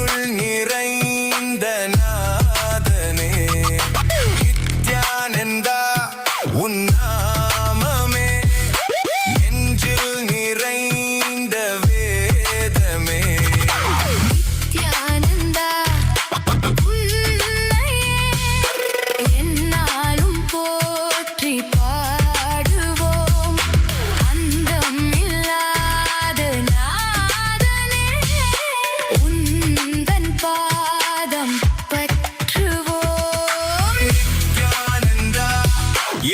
என்னுள் நிறைந்த நாதனே நித்யானந்தா உன் நாமமே நெஞ்சில் நிறைந்த வேதமே நித்யானந்தா உன்னையே எந்நாளும் போற்றி பாடுவோம் அந்தம் இல்லாத நாதனே உந்தன் பாதம் பற்றுவோம் நித்யானந்தா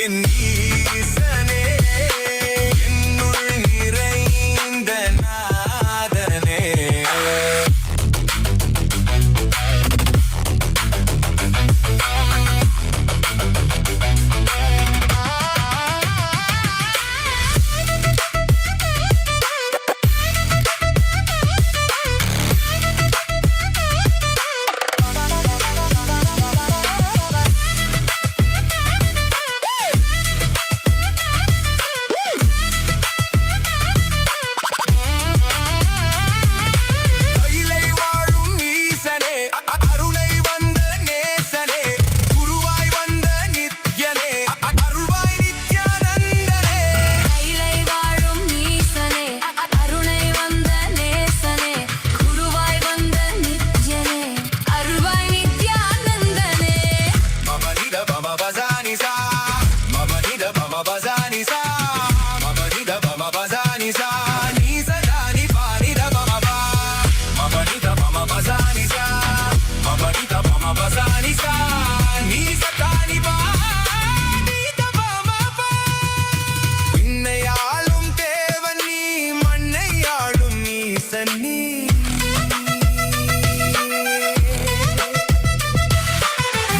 என் ஈசனே என்னுள் நிறைந்த நாதனே கைலை வாழும் ஈசனே அருளை வந்த நேசனே குருவாய் வந்த நித்யனே அருள்வாய் நித்யானந்தனே கைலை வாழும் ஈசனே அருணை வந்த நேசனே குருவாய் வந்த நித்யனே அருள்வாய் நித்யானந்தனே மமனித பம பசானிசா மமனித பம பசானிசா மமனித பம பசானிசா நீசதானி பானித பமபா மமனித பம பசானிசா மமனித பம பசானிசா நீசதானி பானித பமபா விண்ணையாளும் தேவன் நீ மண்ணையாளும் ஈசன் நீ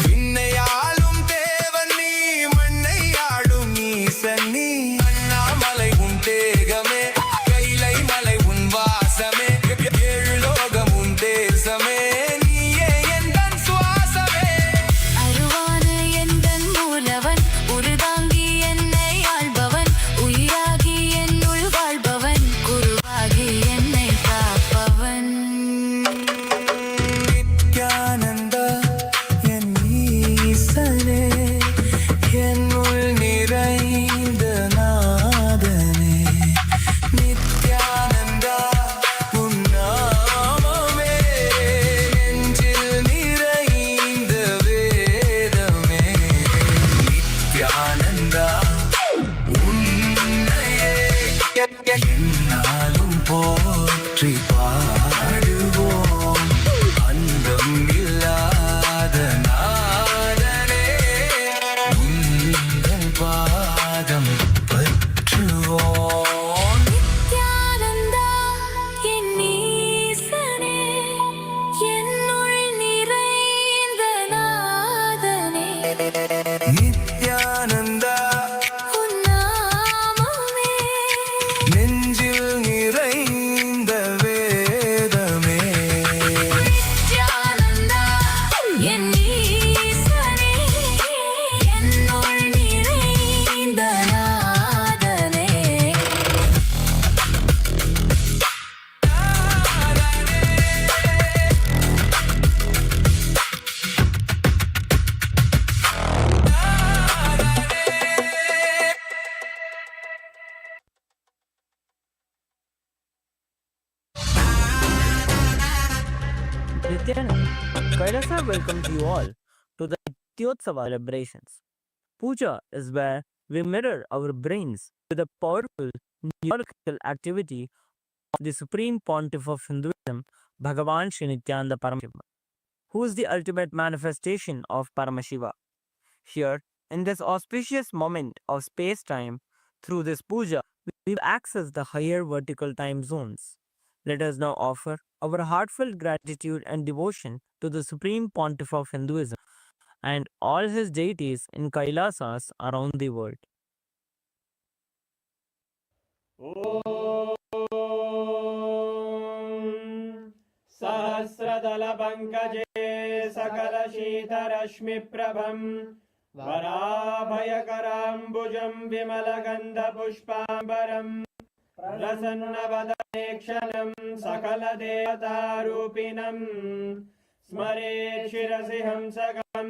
விண்ணையாளும் தேவன் நீ மண்ணையாளும் ஈசன் நீ அண்ணாமலை உன் தேகமே கைலை மலை உன் வாசமே ஏழு லோகம் உன் தேசமே நீயே எந்தன் சுவாசமே அருவான எந்தன் மூலவன் உருதாங்கி என்னை ஆள்பவன் உயிராகி என்னுள் வாழ்பவன் குருவாகி என்னை காப்பவன் நித்யானந்தா என் ஈசனே என்னுள் நிறைந்த நாதனே நித்யானந்தா உன் நாமமே நெஞ்சில் நிறைந்த வேதமே நித்யானந்தா உன்னையே எந்நாளும் போற்றி பாடுவோம் அந்தம் இல்லாத நாதனே உந்தன் பாதம் பற்றுவோம் நித்யானந்தா என் ஈசனே என்னுள் நிறைந்த நாதனே நித்யானந்தா உன் நாமமே நெஞ்சில் நிறைந்த வேதமே நித்யானந்தா என் ஈசனே என்னுள் நிறைந்த நாதனே Nithyananda, Kailasa welcomes you all to the Nithyotsava celebrations. Puja is where we mirror our brains with the powerful neurological activity of the Supreme Pontiff of Hinduism, Bhagavan Sri Nithyananda Paramashivam, who is the ultimate manifestation of Paramashiva. Here, in this auspicious moment of space-time, through this puja, we access the higher vertical time zones. Let us now offer our heartfelt gratitude and devotion to the Supreme Pontiff of Hinduism and all his deities in Kailasas around the world. सहस्रदलपङ्कजे सकलशीतरश्मिप्रभं वराभयकराम्बुजं विमलगन्धपुष्पाम्बरं प्रसन्नवदनेक्षणं सकलदेवतारूपिणं स्मरेत् शिरसि हंसकं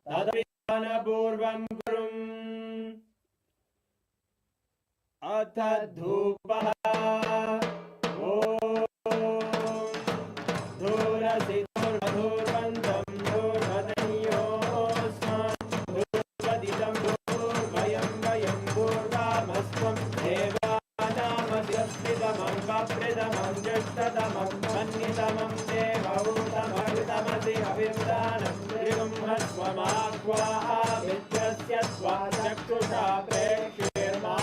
तदभिधानपूर्वं कुरुम्। अथ धूपः ॐ धूरसि धूर्वन्तं धूर्वदन्योऽस्मान् धूर्वदितं धूर्वयं वयं धूर्वामस्त्वं देवानामस्यस्मिदमं वप्रदमं ज्येष्ठतमं मन्यतमं देवहूतमहृतमसि अभिर्दानं त्रिगुंहस्वमाक्वा विद्यस्य त्वा चक्षुषा प्रेक्ष्येर्मा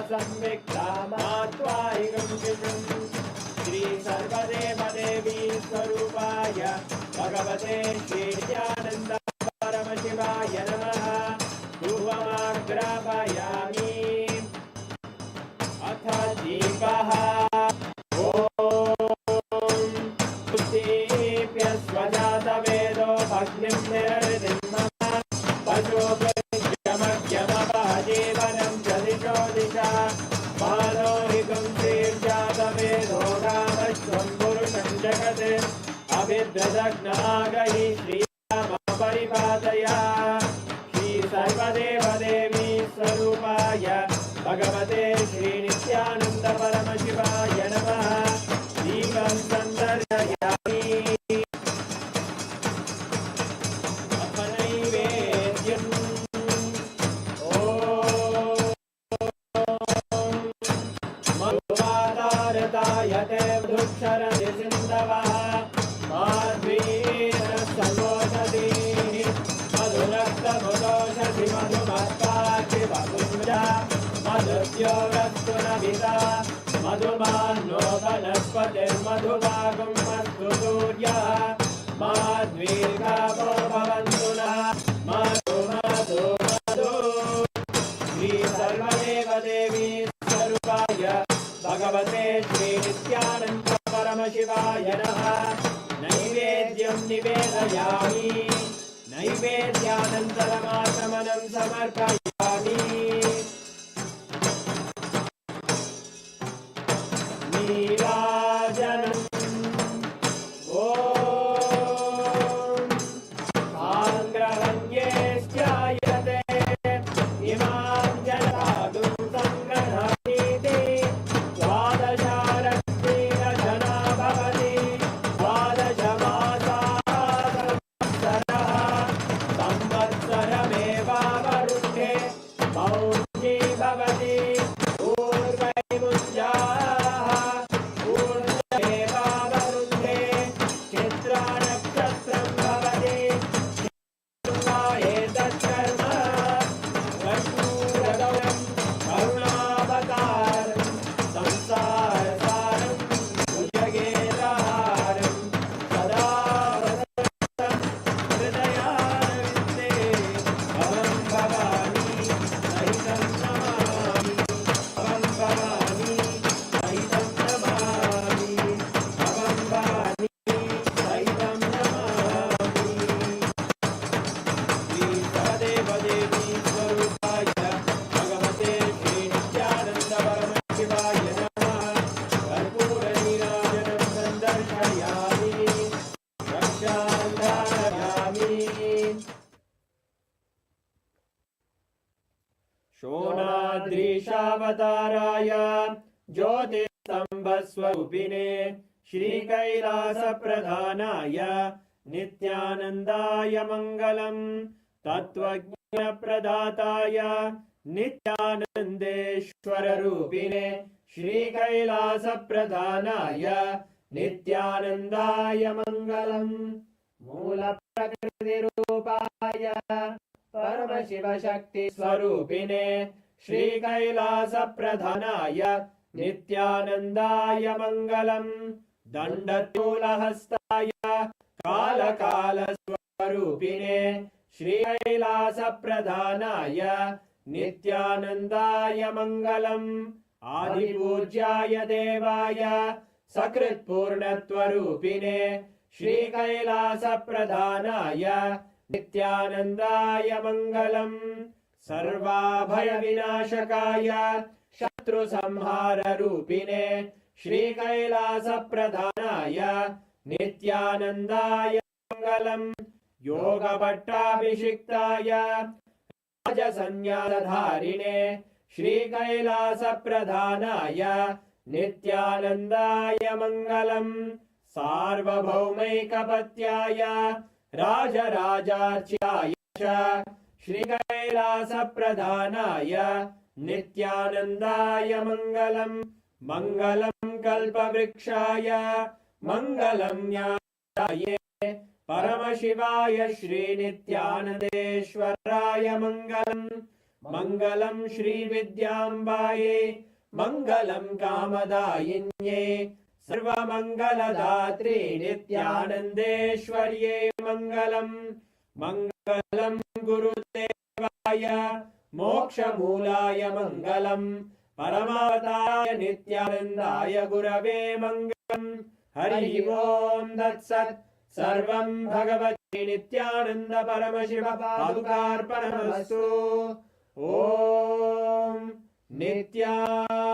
संविक्ता मात्वाहिकं शिशुं श्री सर्वदेवदेवी स्वरूपाय भगवते श्रीनित्यानन्द परमशिवाय नमः। धूपमाग्रापयामि। अथ दीपः ॐ दीप्य स्वजातवेदो भग्निं निरृतिं मम पशुभ्यमज्ञमपजीवनं च दिशो दिशा मानोहिकं श्रीर्जातवेदो रामश्वं पुरुषं जगत् अभिद्रदग्नागहि श्रीराम परिपादय। श्री सर्वदेवदेवी स्वरूपाय भगवते श्रीनित्यानन्द परमशिवाय नमः। दीपं सन्दर्शयामि। अथ नैवेद्यम् ॐ मधुवादारतायते वृक्षरति सिन्धवः माध्वीरसमोषधीः मधुरक्तमुदोषधि मधुमत्पाचि मधुजा मधुद्योगस्तु नभिता मधुमान्नो वनस्पतिर्मधुभागं मस्तु सूर्यः माध्वीर्गावो भवन्तु नः मधु मधु मधु। श्री सर्वदेवदेवी स्वरूपाय भगवते श्रीनित्यानन्द परमशिवाय नमः। नैवेद्यं निवेदयामि। नैवेद्यानन्तरमाचमनं समर्पयामि। नीराजनम् ॐ साङ्ग्रहण्येश्चायते इमां जलागुं सङ्ग्रहणीति द्वादशारक्तिरजना भवति द्वादशमासाः संवत्सरमेवावरुन्धे मौञ्जी भवति पूर्वैमुञ्जाः पूर्णमेवावरुन्धे चित्रानक्षत्रं भवति एतत्कर्म कर्पूरगौरं करुणावतारं संसारसारं भुजगेन्द्रहारं सदा वसन्तं हृदयारविन्दे भवं भवानी सहितं नमामि। भवं भवानी सहितं नमामि। भवं भवानी सहितं नमामि। श्री सर्वदेवदेवी स्वरूपाय भगवते श्रीनित्यानन्द परमशिवाय नमः। कर्पूरनीराजनं सन्दर्शयामि। रक्षां धारयामि। शोणाद्रीशावताराय ज्योतिस्तम्भस्वरूपिणे श्रीकैलासप्रधानाय नित्यानन्दाय मङ्गलम्। तत्त्वज्ञप्रदाताय नित्यानन्देश्वररूपिणे श्रीकैलासप्रधानाय नित्यानन्दाय मङ्गलम्। मूलप्रकृतिरूपाय परमशिवशक्तिस्वरूपिणे श्रीकैलासप्रधानाय नित्यानन्दाय मङ्गलम्। दण्डतूलहस्ताय कालकालस्वरूपिणे श्रीकैलासप्रधानाय नित्यानन्दाय मङ्गलम्। आदिपूज्याय देवाय सकृत्पूर्णत्वरूपिणे श्रीकैलासप्रधानाय नित्यानन्दाय मङ्गलम्। सर्वाभयविनाशकाय शत्रु संहार रूपिणे श्री कैलास प्रधानाय नित्यानंदाय मंगलम् योग पट्टाभिषिक्ताय राजसन्न्यासधारिणे श्री कैलास प्रधानाय नित्यानंदाय मंगलम् सार्वभौमैकपत्याय राजराजार्च्याय च श्री कैलास प्रधानाय नित्यानंदाय मंगलम् मंगलम् कल्पवृक्षाय मंगलम् ज्ञानाय परमशिवाय श्री नित्यानंदेश्वराय मंगलम् मंगलम् श्री विद्याम्बाये मंगलम् कामदायिन्ये सर्वमंगलदात्री नित्यानंदेश्वर्ये मंगलम् मंगलम् गुरुदेवाय मोक्षमूलाय मंगलम् परमावताराय नित्यानंदाय गुरवे मंगलम् हरि ओम तत्सत् सर्वं भगवते नित्यानंद परमशिव पादुकार्पणमस्तु ओम नित्यानंदम्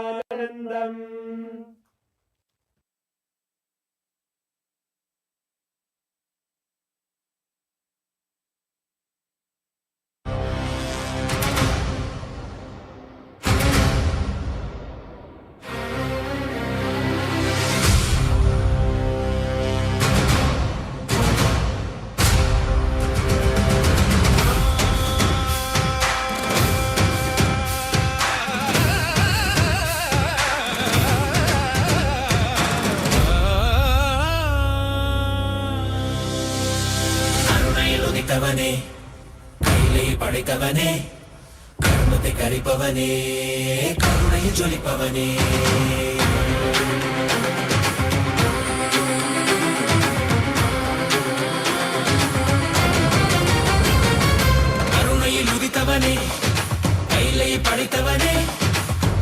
படைத்தவனே கையிலே படைத்தவனே கர்மத்தை கரிப்பவனே கருணையை ஜொலிப்பவனே கருணையில் உதித்தவனே கையிலே படைத்தவனே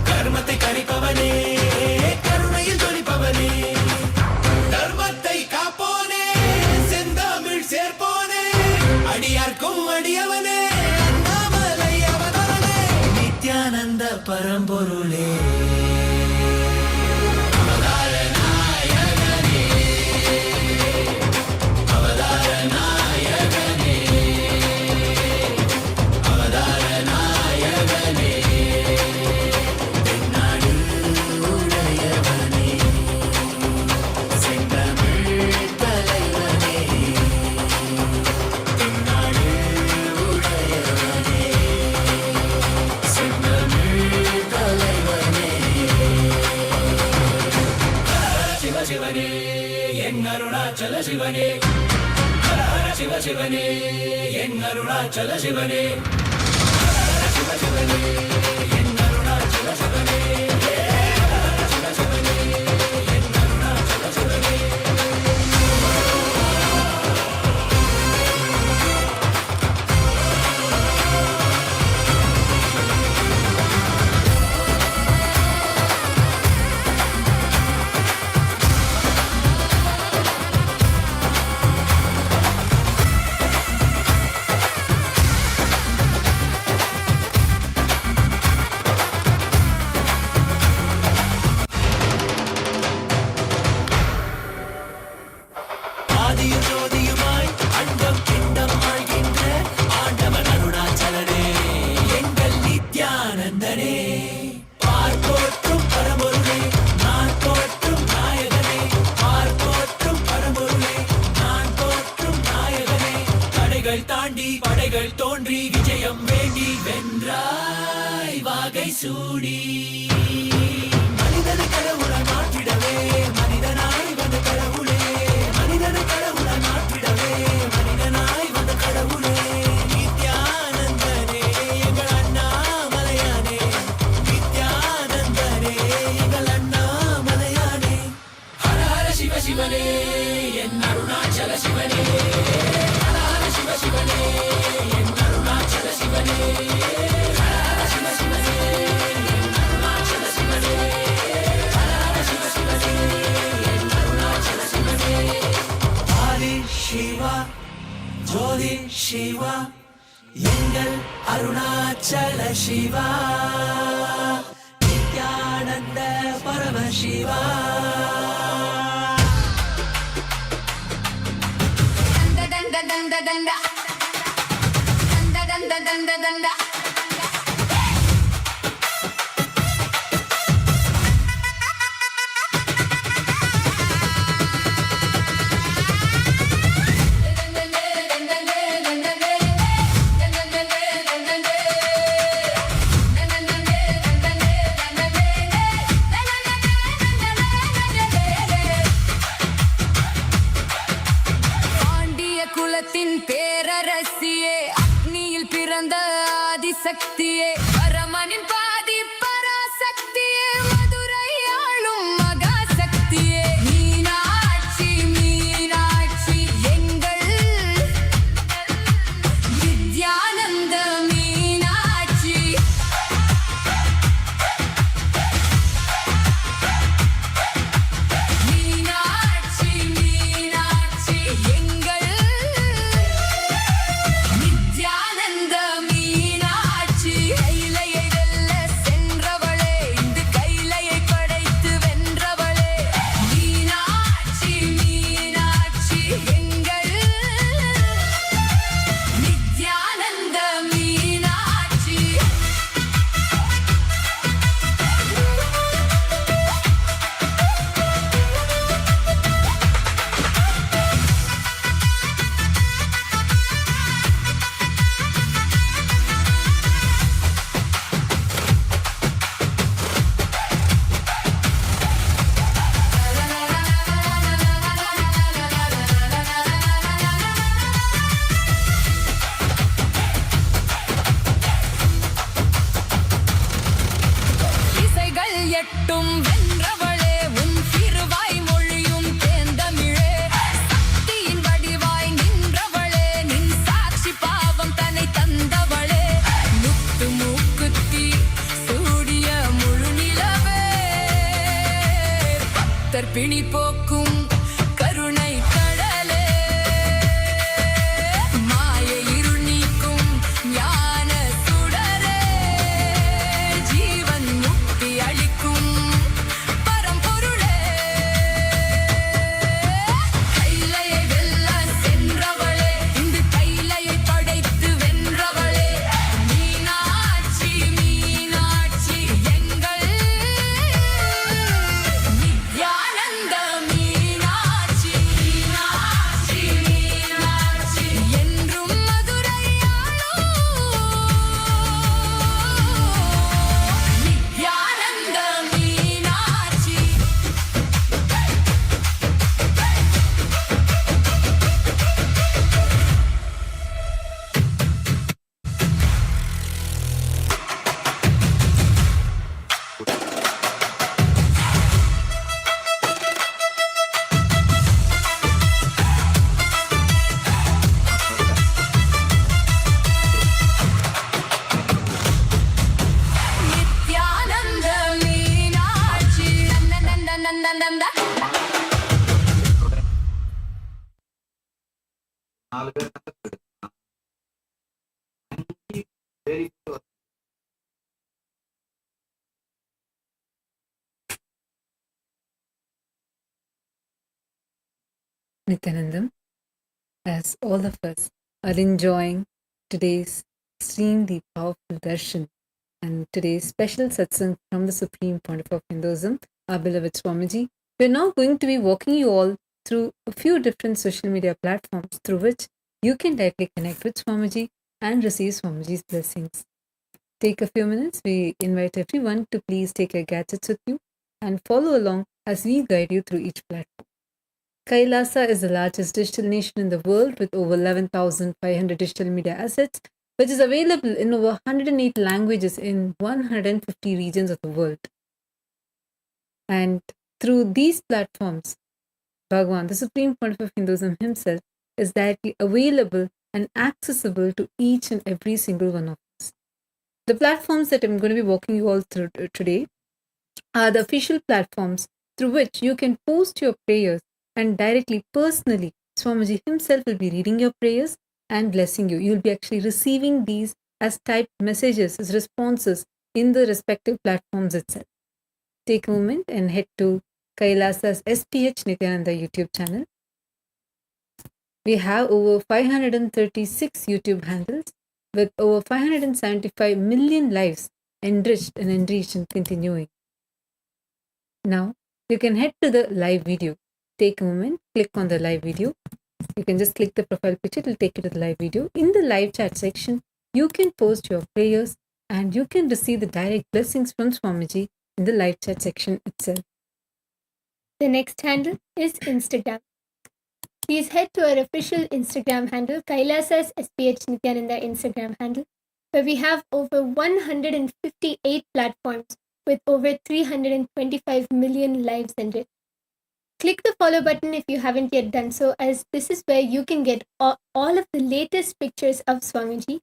கர்மத்தை கரிப்பவனே கருணையில் ஜொலிப்பவனே தர்மத்தை காப்போனே செந்தமிழ் சேர்ப்போனே அடியார்க்கும் அடியவனே அண்ணாமலை அவதானே நித்யானந்த பரம்பொருளே அவதார நாயகனே அவதார நாயகனே அவதார நாயகனே தென்னாடு உடையவனே செந்தமிழ் தலைவனே தென்னாடு உடையவனே செந்தமிழ் தலைவனே சிவ சிவனே என் அருணாச்சல சிவனே ஹர ஹர சிவ சிவனே என் அருணாச்சல சிவனே ஹர சிவ சிவனே என் அருணாச்சல சிவனே ஹர சிவ சிவனே என் அருணாச்சல சிவனே ஆதியும் ஜோதியுமாய் அண்டம் பிண்டம் ஆழ்கின்ற ஆண்டவன் அருணாச்சலனே எங்கள் நித்யானந்தனே பார்ப்போற்றும் பரம்பொருளே நான் போற்றும் நாயகனே பார்ப்போற்றும் பரம்பொருளே நான் போற்றும் நாயகனே தடைகள் தாண்டி படைகள் தோன்றி விஜயம் வேண்டி வென்றாய் வாகை சூடி மனிதனை கடவுளாய் மாற்றிடவே மனிதனாய் வந்த கடவுளே மனிதனை கடவுளாய் மாற்றிடவே மனிதனாய் வந்த கடவுளே நித்யானந்தனே எங்கள் அண்ணாமலையானே நித்யானந்தனே எங்கள் அண்ணாமலையானே ஹர ஹர சிவ சிவனே என் அருணாச்சல சிவனே ஹர ஹர சிவ சிவனே என் அருணாச்சல சிவனே ஹர ஹர சிவ சிவனே என் அருணாச்சல சிவனே ஹர ஹர சிவ சிவனே என் அருணாச்சல சிவனே ஆதி சிவா ஜோதி சிவா எங்கள் Arunachal Siva Nithya Paramashivam. Danda danda danda danda danda danda danda. Pandya குலத்தின் பேரரசியே, அக்னியில் பிறந்த ஆதிசக்தியே, பரமனின் பாதி பராசக்தியே, மதுரை ஆளும் மகாசக்தியே, மீனாட்சி மீனாட்சி எங்கள் நித்யானந்த மீனாட்சி. மீனாட்சி மீனாட்சி எங்கள் நித்யானந்த மீனாட்சி. கைலையை வெல்ல சென்றவளே, இந்த கைலையை படைத்து வென்றவளே, மீனாட்சி மீனாட்சி எங்கள் நித்யானந்த மீனாட்சி. இசைகள் எட்டும் வென்றவளே, உன் திருவாய் மொழியும் தேந்தமிழே, சக்தியின் வடிவாய் நின்றவளே, நின் சாட்சி பாவம் தன்னை தந்தவளே, முத்து மூக்குத்தி சூடிய முழு நிலவே, பக்தர் பிணி போக்கும் கருணை கடலே, மாய இருள் நீக்கும் ஞான சுடரே, ஜீவன் முக்தி அளிக்கும் பரம்பொருளே, கைலையை வெல்ல சென்றவளே, இந்த கைலையை படைத்து வென்றவளே, மீனாட்சி மீனாட்சி எங்கள் நித்யானந்த மீனாட்சி. மீனாட்சி மீனாட்சி என்றும் மதுரையாளும் Nityananda Meenakshi. Nityananda Meenakshi. நந்தநந்தநந்தநந்த. Nithyanandam, as all of us are enjoying today's extremely powerful darshan and today's special satsang from the Supreme Pontiff of Hinduism, our beloved Swamiji, we are now going to be walking you all through a few different social media platforms through which you can directly connect with Swamiji and receive Swamiji's blessings. Take a few minutes. We invite everyone to please take your gadgets with you and follow along as we guide you through each platform. Kailasa is the largest digital nation in the world with over 11,500 digital media assets, which is available in over 108 languages in 150 regions of the world. And through these platforms, Bhagavan, the Supreme Pontiff of Hinduism himself, is directly available and accessible to each and every single one of us. The platforms that I'm going to be walking you all through today are the official platforms through which you can post your prayers, and directly, personally, Swamiji himself will be reading your prayers and blessing you. You'll be actually receiving these as typed messages, as responses in the respective platforms itself. take a moment and head to Kailasa's SPH Nithyananda YouTube channel. We have over 536 YouTube handles with over 575 million lives enriched and continuing. Now, you can head to the live video. Take a moment, click on the live video. You can just click the profile picture, it will take you to the live video. In the live chat section, you can post your prayers and you can receive the direct blessings from Swamiji in the live chat section itself. The next handle is Instagram. Please head to our official Instagram handle, Kailasa's SPH Nithyananda Instagram handle, where we have over 158 platforms with over 325 million lives enriched. Click the follow button if you haven't yet done so, as this is where you can get all of the latest pictures of Swamiji.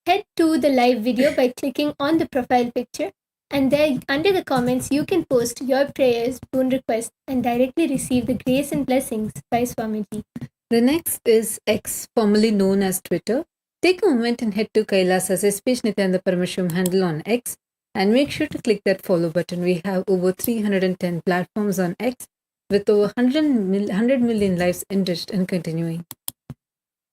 Head to the live video by clicking on the profile picture, and there under the comments you can post your prayers, boon requests, and directly receive the grace and blessings by Swamiji. The next is X, formerly known as Twitter. Take a moment and head to Kailasa's SPH Nithyananda Paramashivam handle on X and make sure to click that follow button. We have over 310 platforms on X with over 100 million lives enriched and continuing.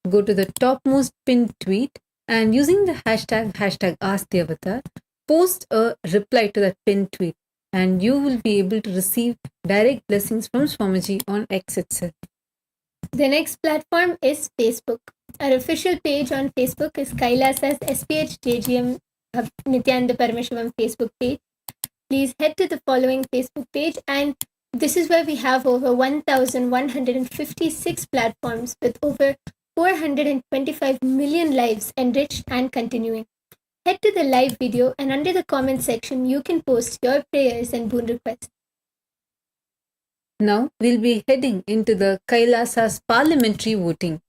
Go to the topmost pinned tweet and using the hashtag #AskTheAvatar, post a reply to that pinned tweet and you will be able to receive direct blessings from Swamiji on X itself. The next platform is Facebook. Our official page on Facebook is Kailasa's SPH JGM Nithyananda Paramashivam Facebook page. Please head to the following Facebook page, and this is where we have over 1,156 platforms with over 425 million lives enriched and continuing. Head to the live video and under the comment section you can post your prayers and boon requests. Now we'll be heading into the Kailasa's parliamentary voting.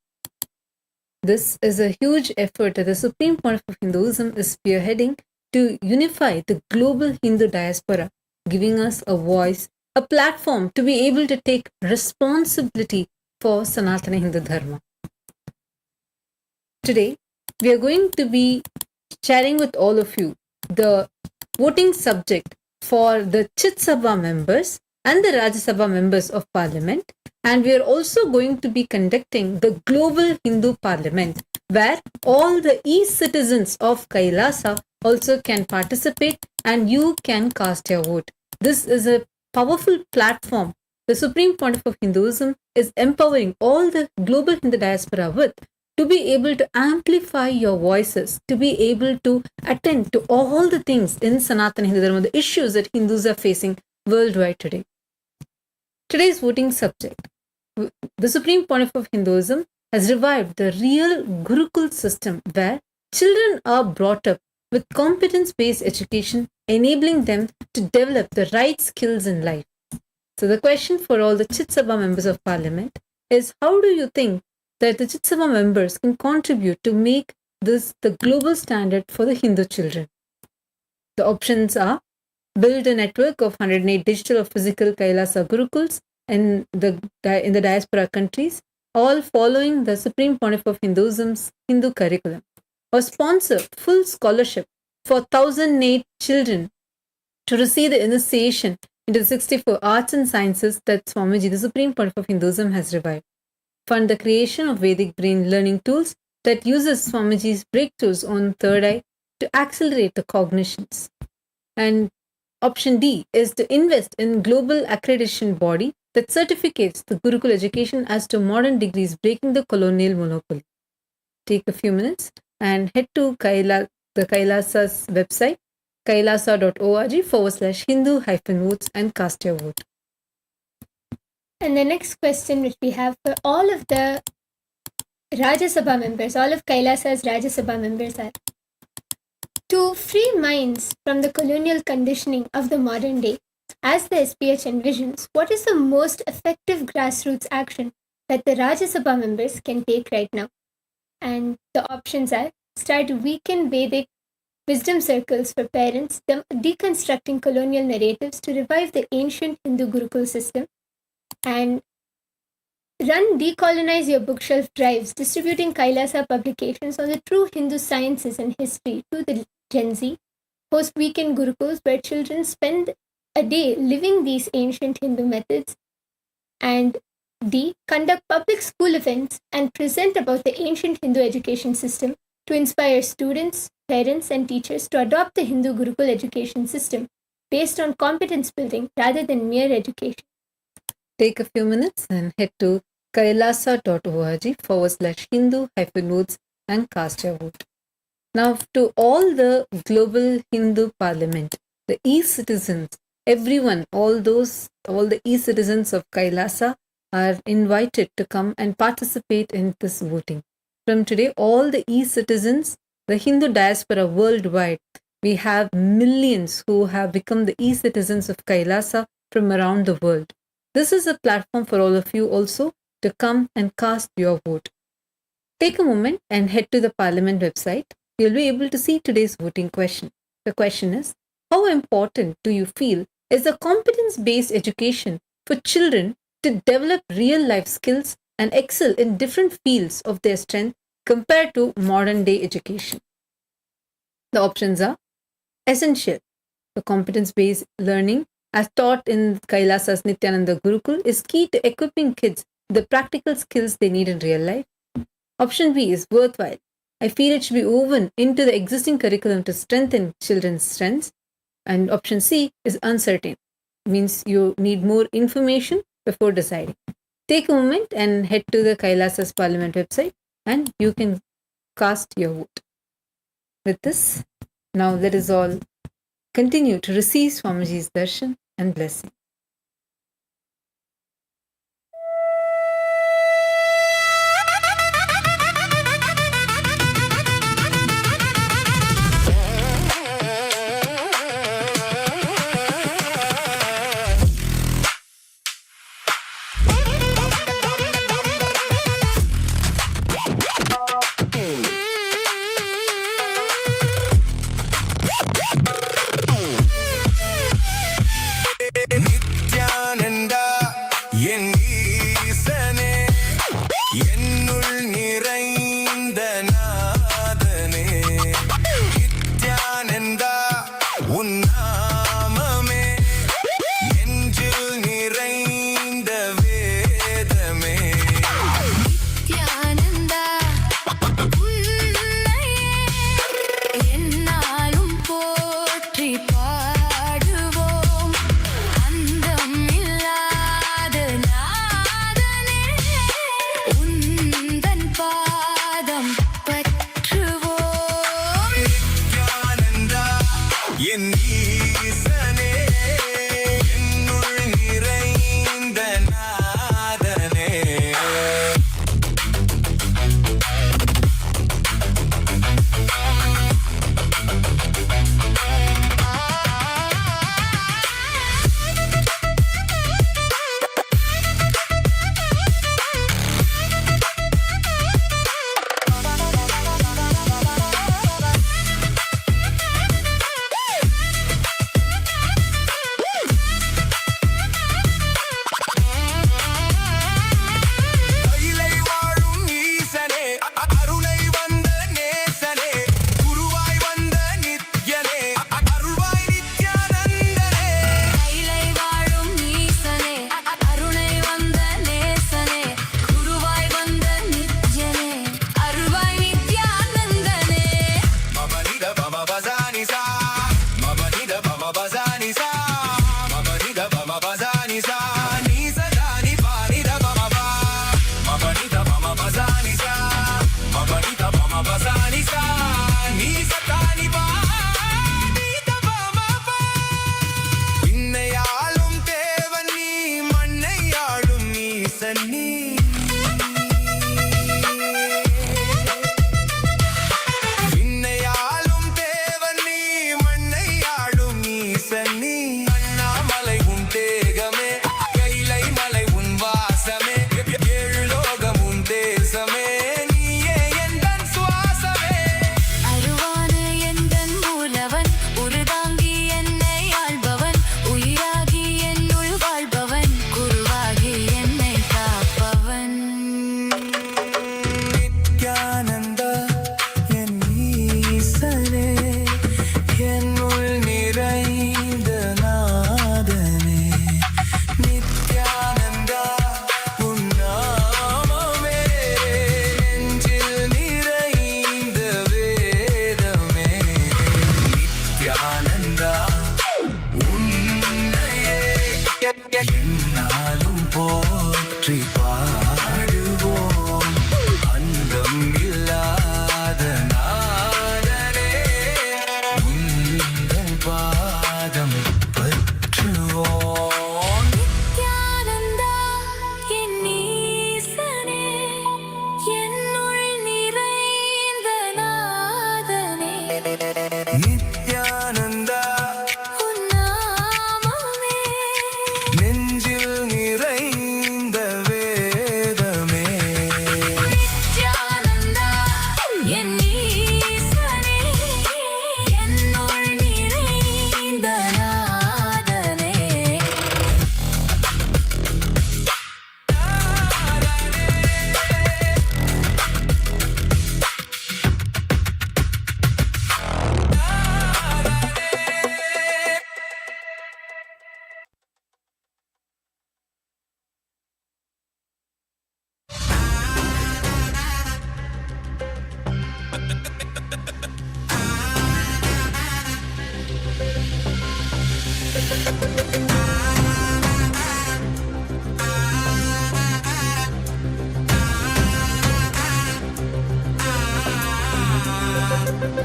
This is a huge effort that the Supreme Pontiff of Hinduism is spearheading to unify the global Hindu diaspora, giving us a voice, a platform to be able to take responsibility for Sanatana Hindu Dharma. Today, we are going to be sharing with all of you the voting subject for the Chit Sabha members and the Rajya Sabha members of Parliament, and we are also going to be conducting the Global Hindu Parliament, where all the e-citizens of Kailasa also can participate and you can cast your vote. This is a powerful platform the Supreme Pontiff of Hinduism is empowering all the global Hindu diaspora with, to be able to amplify your voices, to be able to attend to all the things in Sanatana Hindu Dharma, the issues that Hindus are facing worldwide today. Today's voting subject. The Supreme Pontiff of Hinduism has revived the real Gurukul system where children are brought up with competence-based education, enabling them to develop the right skills in life. So the question for all the Chit Sabha members of Parliament is, how do you think that the Chit Sabha members can contribute to make this the global standard for the Hindu children? The options are: build a network of 108 digital or physical Kailasa Gurukuls in the diaspora countries, all following the Supreme Pontiff of Hinduism's Hindu curriculum, or sponsor full scholarship for 1,008 children to receive the initiation into the 64 arts and sciences that Swamiji, the Supreme Pontiff of Hinduism, has revived. Fund the creation of Vedic brain learning tools that uses Swamiji's breakthroughs on third eye to accelerate the cognitions. And option D is to invest in global accreditation body that certificates the Gurukul education as to modern degrees, breaking the colonial monopoly. Take a few minutes and head to the Kailasa's website, kailasa.org/Hindu-votes and cast your vote. And the next question which we have for all of the Rajya Sabha members, all of Kailasa's Rajya Sabha members are: to free minds from the colonial conditioning of the modern day, as the SPH envisions, what is the most effective grassroots action that the Rajya Sabha members can take right now? And the options are: start weekend Vedic wisdom circles for parents, deconstructing colonial narratives to revive the ancient Hindu Gurukul system, and run Decolonize Your Bookshelf drives, distributing Kailasa publications on the true Hindu sciences and history to the Gen Z. Host weekend Gurukuls where children spend a day living these ancient Hindu methods. And D. Conduct public school events and present about the ancient Hindu education system to inspire students, parents, and teachers to adopt the Hindu Gurukul education system based on competence building rather than mere education. Take a few minutes and head to kailasa.org/Hindu-notes and cast your vote. Now, to all the global Hindu parliament, the e-citizens, everyone, all the e-citizens of Kailasa are invited to come and participate in this voting. From today, all the e-citizens, the Hindu diaspora worldwide, we have millions who have become the e-citizens of Kailasa from around the world. This is a platform for all of you also to come and cast your vote. Take a moment and head to the Parliament website. You'll be able to see today's voting question. The question is, how important do you feel is a competence-based education for children to develop real-life skills and excel in different fields of their strength compared to modern-day education? The options are essential. The competence-based learning as taught in Kailasa's Nithyananda Gurukul is key to equipping kids with the practical skills they need in real life. Option B is worthwhile. I feel it should be woven into the existing curriculum to strengthen children's strengths. And option C is uncertain. Means you need more information before deciding. Take a moment and head to the Kailasa's Parliament website and you can cast your vote. With this, now let us all continue to receive Swamiji's darshan and blessing. Nithyananda, என் ஈசனே, என்னுள் நிறைந்த நாதனே. நித்யானந்தா, உன் நாமமே, நெஞ்சில் நிறைந்த வேதமே. நித்யானந்தா உன்னையே எந்நாளும் போற்றி பாடுவோம். அந்தம் இல்லாத நாதனே உந்தன் பாதம் பற்றுவோம். நித்யானந்தா, என் ஈசனே, என்னுள் நிறைந்த நாதனே.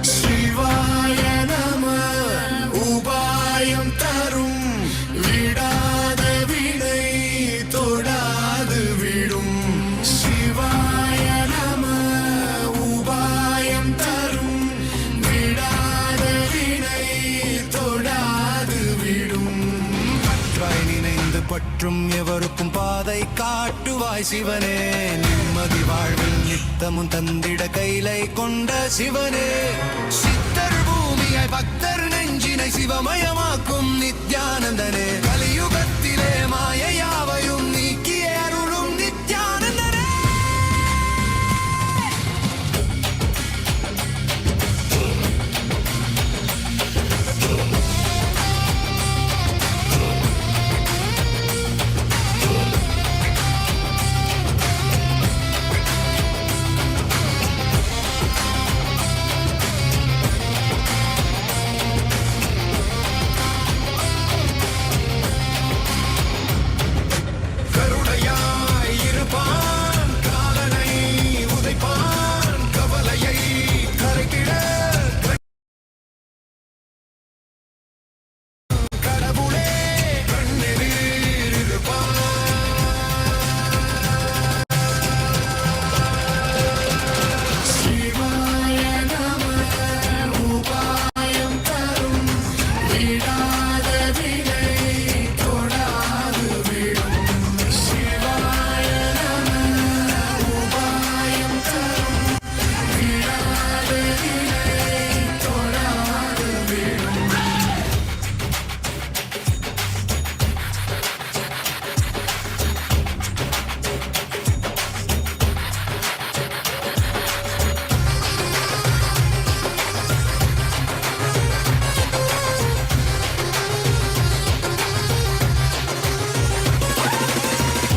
சிவாய நம உபாயம் தரும் விடாத வினை தொடாது விடும் சிவாய நம உபாயம் தரும் விடாத வினை தொடாது விடும் பற்றாய் நினைந்து பற்றும் எவருக்கும் பாதை காட்டுவாய் சிவனே நிம்மதி வாழ்வில் நித்தமும் தந்திட கைலை கொண்ட சிவனே சித்தர் பூமியாய் பக்தர் நெஞ்சினை சிவமயமாக்கும் நித்யானந்தனே கலியுகத்திலே மாயையாவையும் நீக்கிய அருளும் நித்யானந்தனே கருணையாய் இருப்பான் காலனை உதைப்பான் கவலையை கரைத்திட கடவுளே கண்ணெதிர் இருப்பான் சிவாய நம உபாயம் தரும் விடாத வினை தொடாது விடும் சிவாய நம உபாயம் தரும் விடாத வினை தொடாது விடும்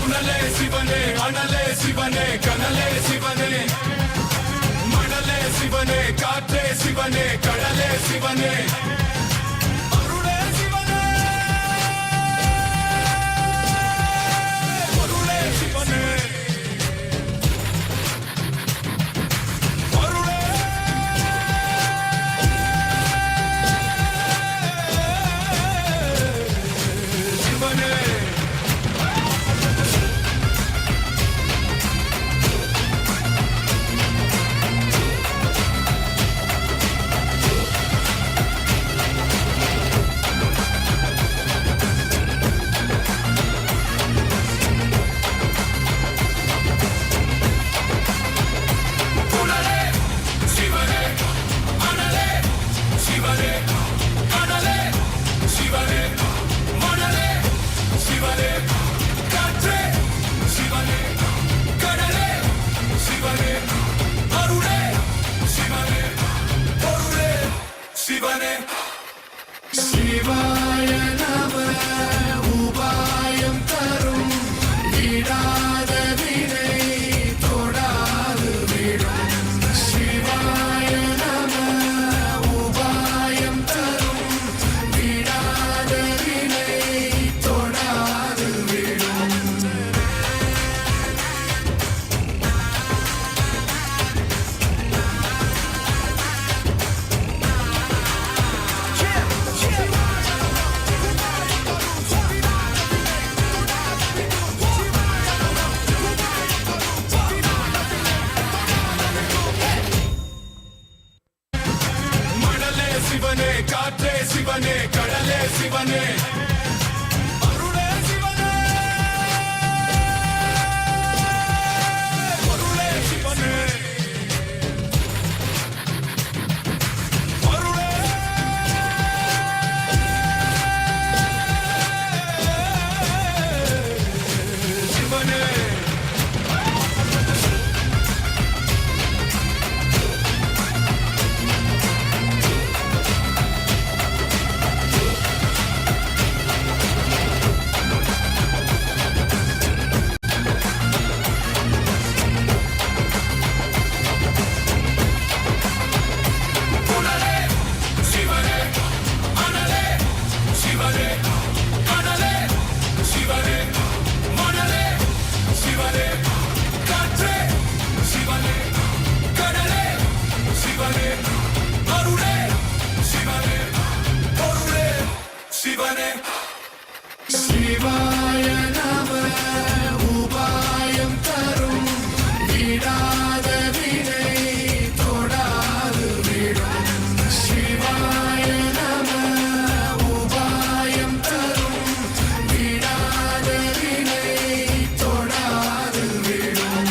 உணலே சிவனே அனலே சிவனே கனலே சிவனே மணலே சிவனே காற்றே சிவனே கடலே சிவனே அருளே சிவனே பொருளே சிவனே அருளே சிவனே உணலே சிவனே அனலே சிவனே கனலே சிவனே மணலே சிவனே காற்றே சிவனே கடலே சிவனே அருளே சிவனே பொருளே சிவனே சிவாய நம உபாயம் தரும் விடாத வினை தொடாது விடும் சிவாய நம உபாயம் தரும் விடாத வினை தொடாது விடும் மணலே சிவனே காற்றே சிவனே கடலே சிவனே அருளே சிவனே பொருளே சிவனே அருளே சிவனே சிவாய நம உபாயம் தரும் விடாத வினை தொடாது விடும் சிவாய நம உபாயம் தரும் விடாத வினை தொடாது விடும்.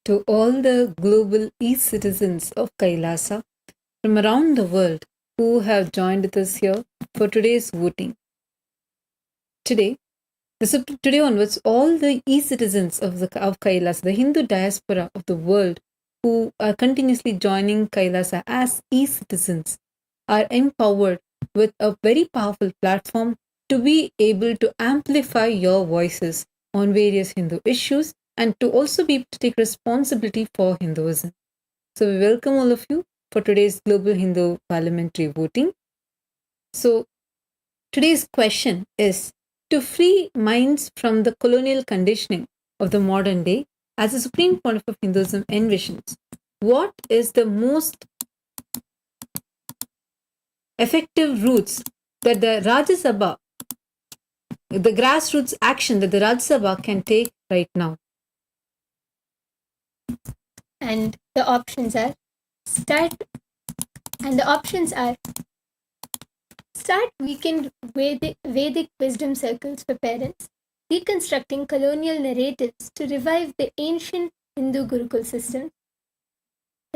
To all the global e-citizens of Kailasa from around the world who have joined with us here for today's voting. Today onwards, all the e-citizens of Kailasa, the Hindu diaspora of the world who are continuously joining Kailasa as e-citizens, are empowered with a very powerful platform to be able to amplify your voices on various Hindu issues and to also be able to take responsibility for Hinduism. So we welcome all of you for today's Global Hindu Parliamentary voting. So today's question is, to free minds from the colonial conditioning of the modern day, as the Supreme Pontiff of Hinduism envisions, what is the most effective routes that the Rajya Sabha, the grassroots action that the Rajya Sabha can take right now? And the options are start weekend Vedic wisdom circles for parents, deconstructing colonial narratives to revive the ancient Hindu Gurukul system,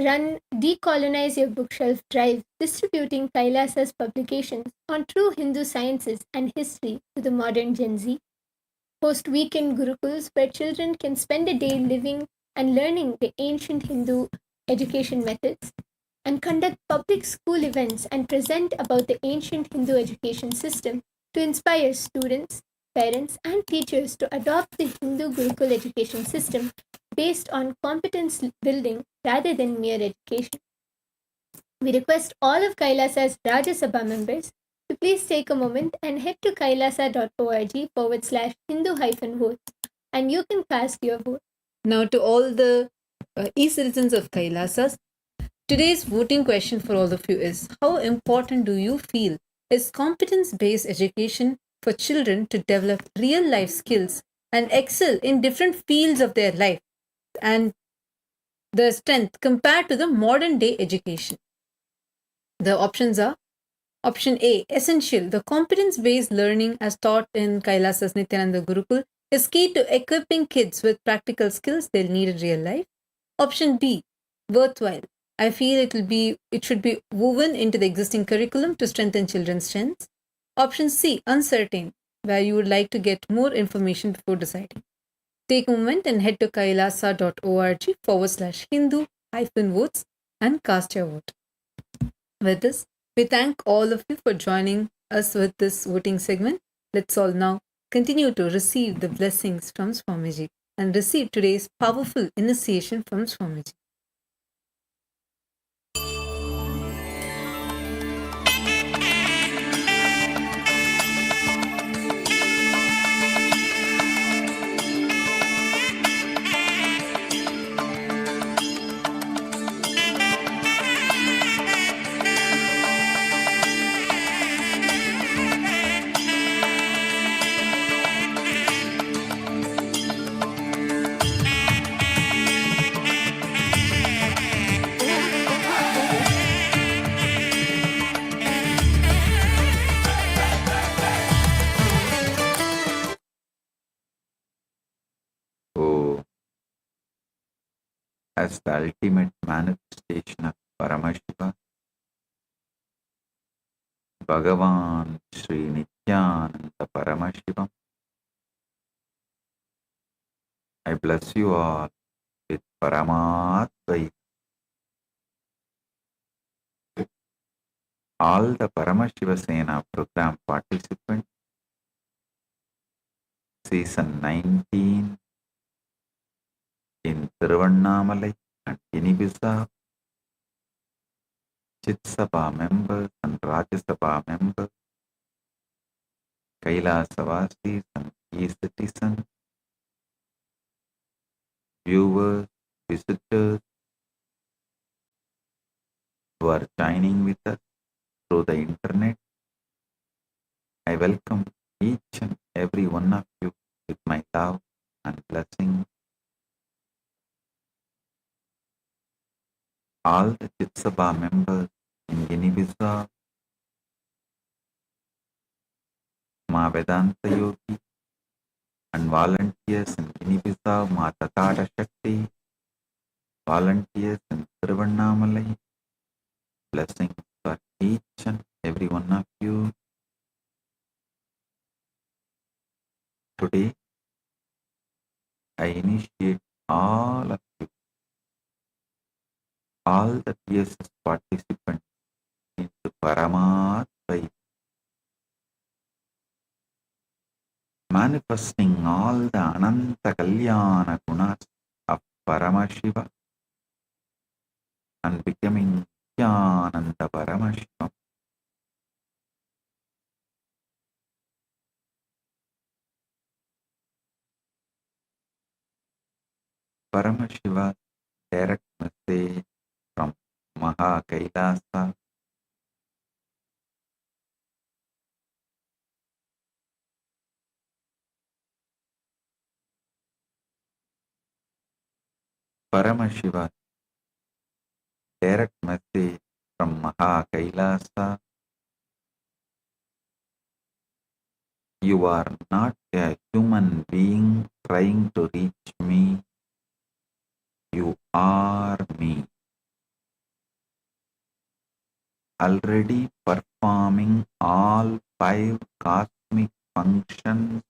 run Decolonize Your Bookshelf drive, distributing Kailasa's publications on true Hindu sciences and history to the modern Gen Z, host weekend Gurukuls where children can spend a day living and learning the ancient Hindu education methods, and conduct public school events and present about the ancient Hindu education system to inspire students, parents, and teachers to adopt the Hindu Gurukul education system based on competence building rather than mere education. We request all of Kailasa's Rajya Sabha members to please take a moment and head to kailasa.org/Hindu-votes and you can cast your vote. Now, to all the e-citizens of Kailasa, today's voting question for all of you is, how important do you feel is competence-based education for children to develop real-life skills and excel in different fields of their life and the strength compared to the modern-day education? The options are: option A, essential. The competence-based learning as taught in Kailasa's Nithyananda Gurukul is key to equipping kids with practical skills they'll need in real life. Option B, worthwhile. I feel it should be woven into the existing curriculum to strengthen children's strengths. Option C, uncertain, where you would like to get more information before deciding. Take a moment and head to kailasa.org/Hindu-votes and cast your vote. With this, we thank all of you for joining us with this voting segment. Let's all now continue to receive the blessings from Swamiji and receive today's powerful initiation from Swamiji. As the ultimate manifestation of Paramashivam, BHAGAVAN Sri Nithyananda Paramashivam, I bless you all with Paramatvaita. All the Paramashiva Sena program participants, season 19 in Tiruvannamalai and Inibisa, Chit Sabha members and Rajya Sabha members, Kailasa and e-citizens, viewers, visitors, who are joining with us through the internet. I welcome each and every one of you with my love and blessing. All the Chitsabha members in Guinea-Bissau, Ma Vedanta Yogi, and volunteers in Guinea-Bissau, Ma Tathata Shakti, volunteers in Tiruvannamalai, blessings for each and every one of you. Today, I initiate all of you, all the PSS participants into Paramat by manifesting all the Ananta Kalyana Gunas of Paramashiva and becoming Nithyananda Paramashivam. Paramashiva direct message from Maha Kailasa. Paramashiva direct message from Maha Kailasa. You are not a human being trying to reach me. You are me. Already performing all 5 cosmic functions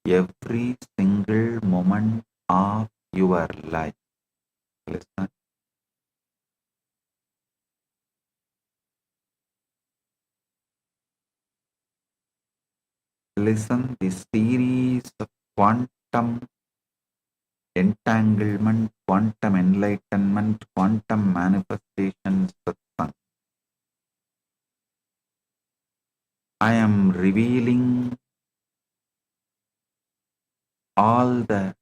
every single moment of your life. Listen. Listen, this series of quantum entanglement, quantum enlightenment, quantum manifestation satsang. I am revealing all the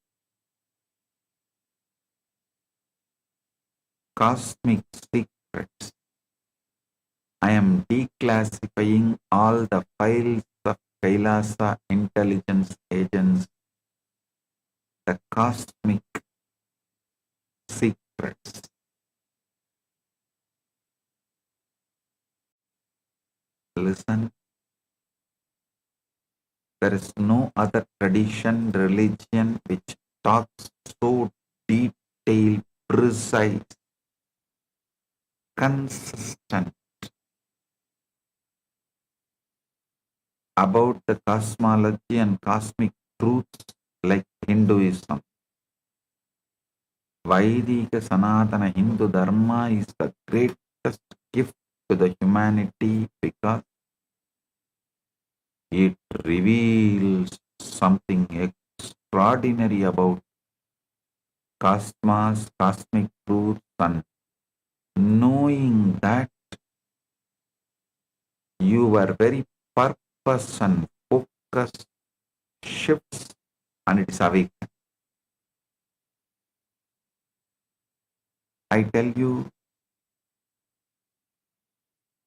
cosmic secrets. I am declassifying all the files of Kailasa intelligence agents, the cosmic secrets. Listen, there is no other tradition, religion which talks so detailed, precise, consistent about the cosmology and cosmic truths like Hinduism. Vaidika Sanatana Hindu Dharma is the greatest gift to the humanity because it reveals something extraordinary about cosmos, cosmic truths, and knowing that your very purpose and focus shifts and it is awakened. I tell you,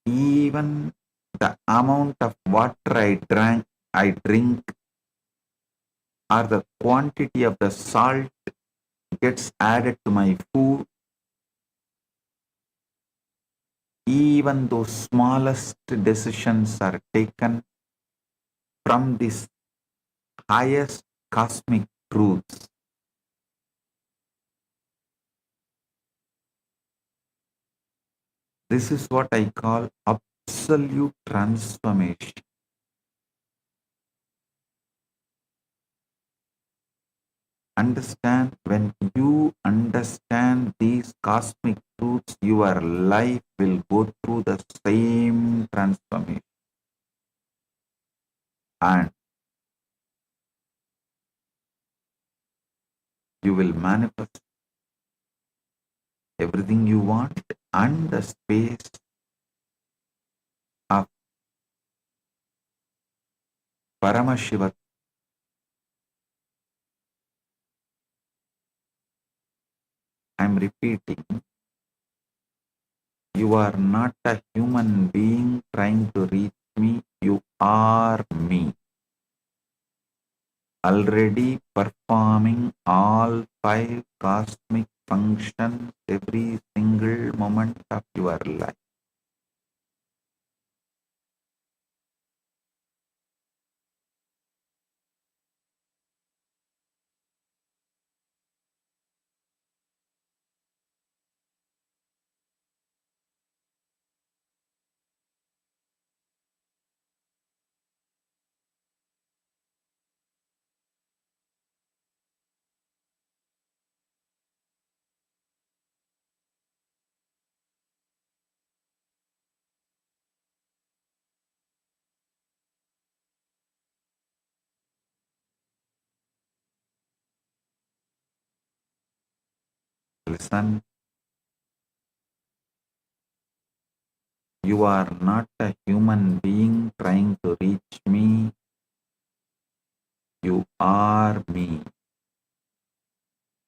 even the amount of water I drink, or the quantity of the salt gets added to my food, even those smallest decisions are taken from this highest cosmic truths. This is what I call absolute transformation. Understand, when you understand these cosmic truths, your life will go through the same transformation. And you will manifest everything you want and the space of Paramashiva. I am repeating, You are not a human being trying to reach me. You are me. Already performing all five cosmic functions every single moment of your life. Listen, you are not a human being trying to reach me. You are me.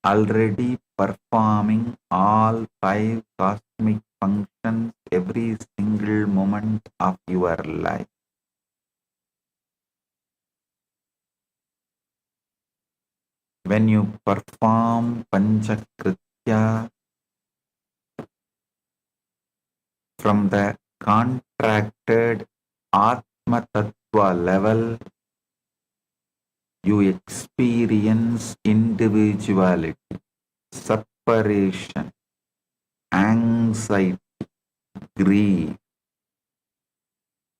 Already performing all five cosmic functions every single moment of your life. When you perform Panchakritya from the contracted Atma Tattva level, you experience individuality, separation, anxiety, grief.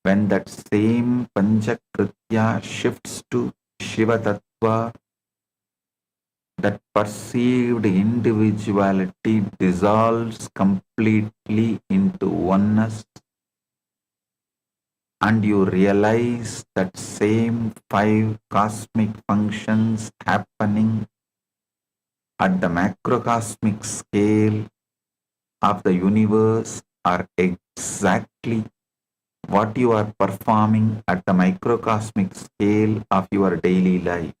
When that same Panchakritya shifts to Shiva Tattva, that perceived individuality dissolves completely into oneness, and you realize that same five cosmic functions happening at the macrocosmic scale of the universe are exactly what you are performing at the microcosmic scale of your daily life.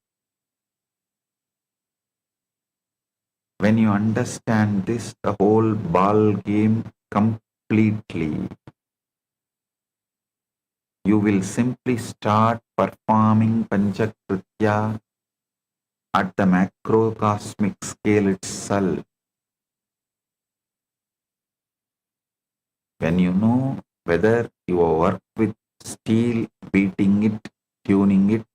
When you understand this, the whole ball game completely, you will simply start performing Panchakritya at the macrocosmic scale itself. When you know whether you work with steel, beating it, tuning it,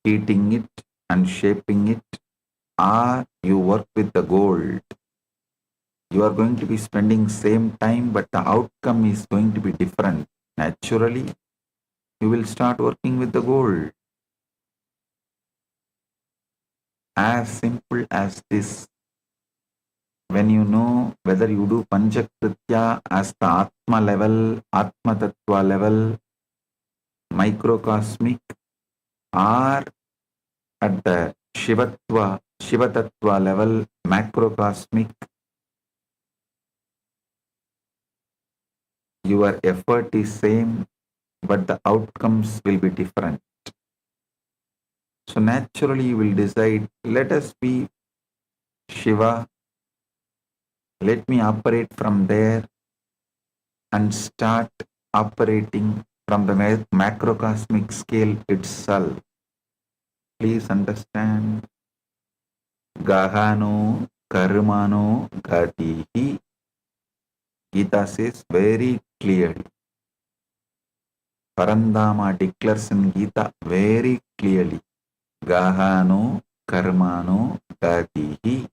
heating it, and shaping it, or you work with the gold, you are going to be spending same time, but the outcome is going to be different. Naturally, you will start working with the gold. As simple as this. When you know whether you do Panchakritya as the Atma level, Atma Tattva level, microcosmic, or at the Shivatva, Shiva Tattva level, macrocosmic, your effort is same, but the outcomes will be different. So naturally you will decide, let us be Shiva, let me operate from there and start operating from the macrocosmic scale itself. Please understand, Gahano Karmano Gatihi. Gita says very clearly. Parandama declares in Gita very clearly. Gahano Karmano Gatihi.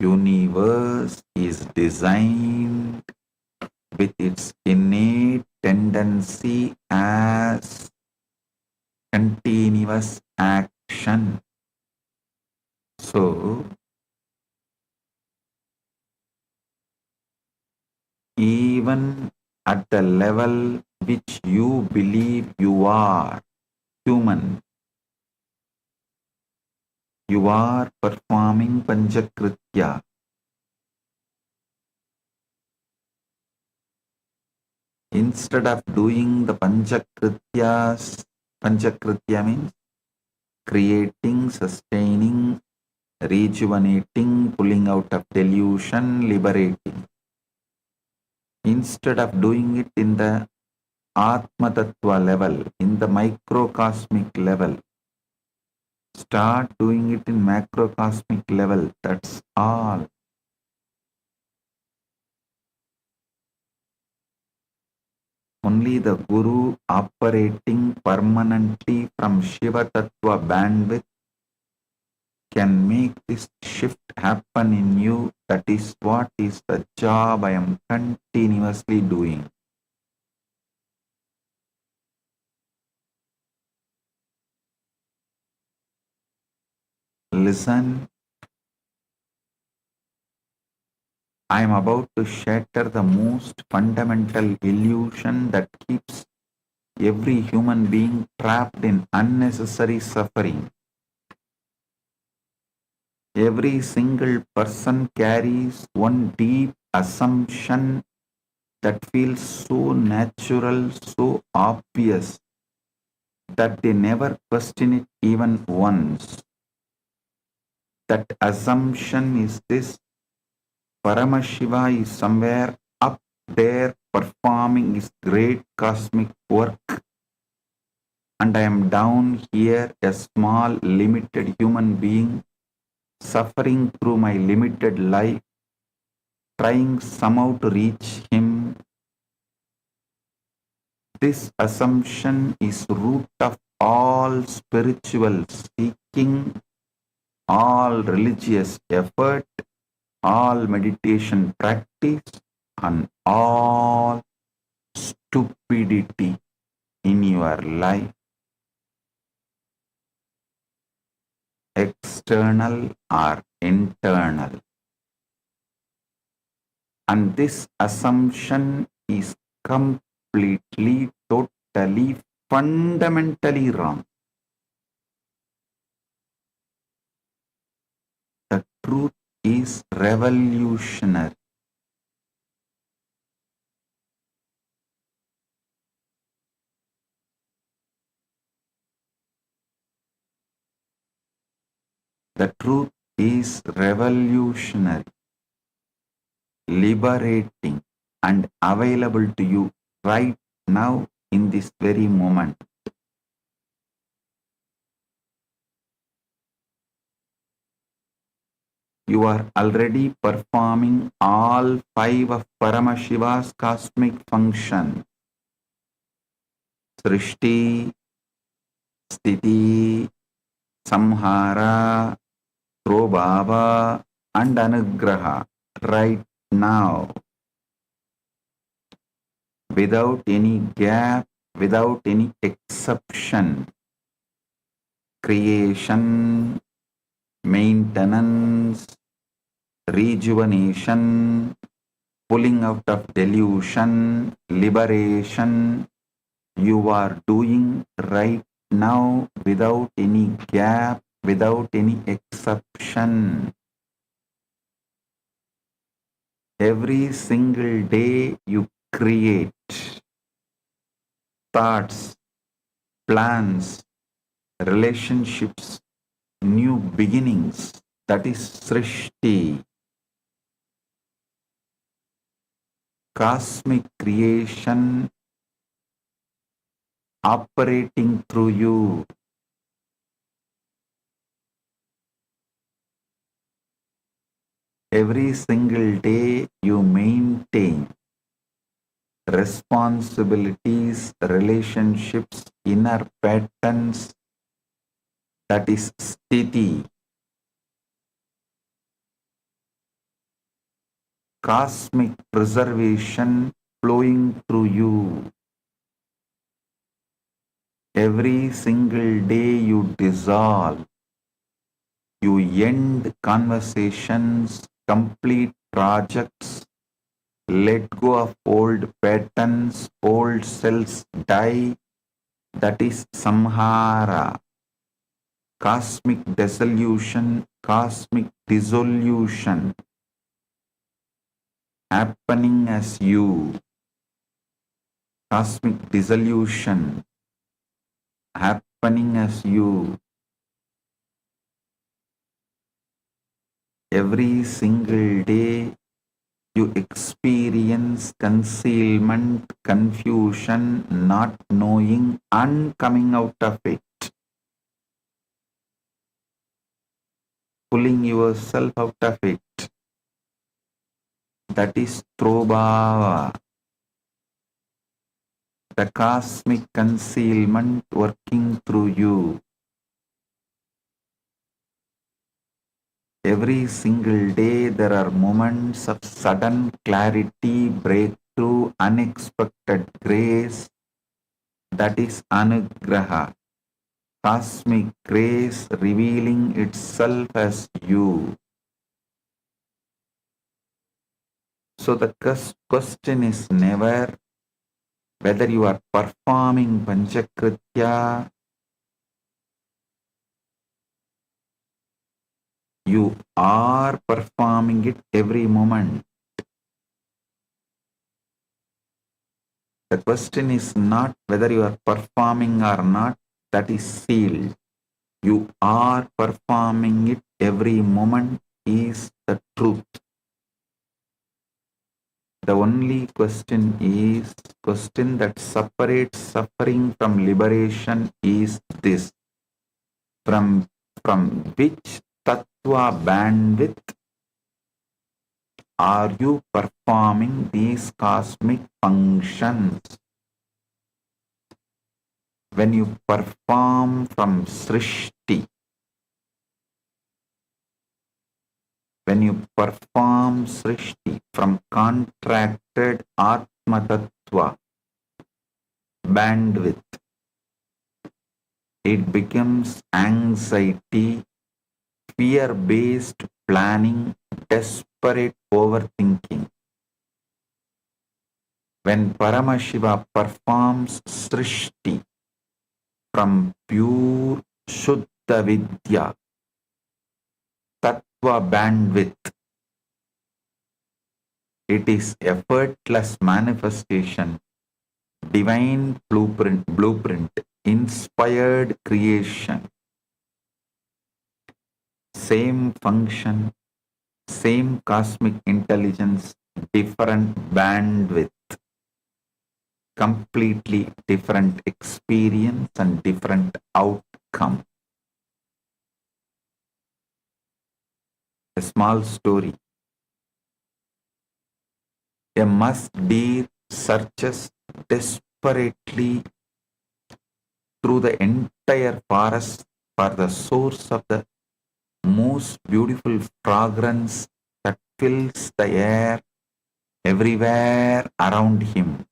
Universe is designed with its innate tendency as continuous action. So, even at the level which you believe you are human, you are performing Panchakritya. Instead of doing the Panchakrityas, Panchakritya means creating, sustaining rejuvenating, pulling out of delusion, liberating. Instead of doing it in the Atma Tattva level, in the microcosmic level, start doing it in macrocosmic level. That's all. Only the Guru operating permanently from Shiva Tattva bandwidth can make this shift happen in you. That is what is the job I am continuously doing. Listen, I am about to shatter the most fundamental illusion that keeps every human being trapped in unnecessary suffering. Every single person carries one deep assumption that feels so natural, so obvious, that they never question it even once. That assumption is this: Paramashiva is somewhere up there performing his great cosmic work, and I am down here, a small, limited human being, suffering through my limited life, trying somehow to reach him. This assumption is root of all spiritual seeking, all religious effort, all meditation practice, and all stupidity in your life. External or internal. And this assumption is completely, totally, fundamentally wrong. The truth is revolutionary. The truth is revolutionary, liberating, and available to you right now in this very moment. You are already performing all 5 of Paramashiva's cosmic functions: Srishti, Sthiti, Samhara, Prabhava, and Anugraha right now, without any gap, without any exception. Creation, maintenance, rejuvenation, pulling out of delusion, liberation, you are doing right now without any gap, without any exception. Every single day you create thoughts, plans, relationships, new beginnings. That is Srishti. Cosmic creation operating through you. Every single day you maintain responsibilities, relationships, inner patterns. That is Sthiti. Cosmic preservation flowing through you. Every single day you dissolve, you end conversations, complete projects, let go of old patterns, old cells die. That is Samhara. Cosmic dissolution, cosmic dissolution happening as you. Cosmic dissolution happening as you. every single day you experience concealment, confusion, not knowing, and coming out of it, pulling yourself out of it. That is Trobhava, the cosmic concealment working through you. Every single day there are moments of sudden clarity, breakthrough, unexpected grace. That is Anugraha, cosmic grace revealing itself as you. So the question is never whether you are performing Panchakritya. You are performing it every moment. The question is not whether you are performing or not, that is sealed. You are performing it every moment is the truth. The only question that separates suffering from liberation is this. From which tattva bandwidth are you performing these cosmic functions? When you perform from Srishti, when you perform Srishti from contracted Atma Tattva bandwidth, it becomes anxiety, fear-based planning, desperate overthinking. When Paramashiva performs Srishti from pure Shuddha Vidya, Tattva bandwidth, it is effortless manifestation, divine blueprint, inspired creation. Same function, same cosmic intelligence, different bandwidth, completely different experience and different outcome. A small story. A musk deer searches desperately through the entire forest for the source of the most beautiful fragrance that fills the air everywhere around him.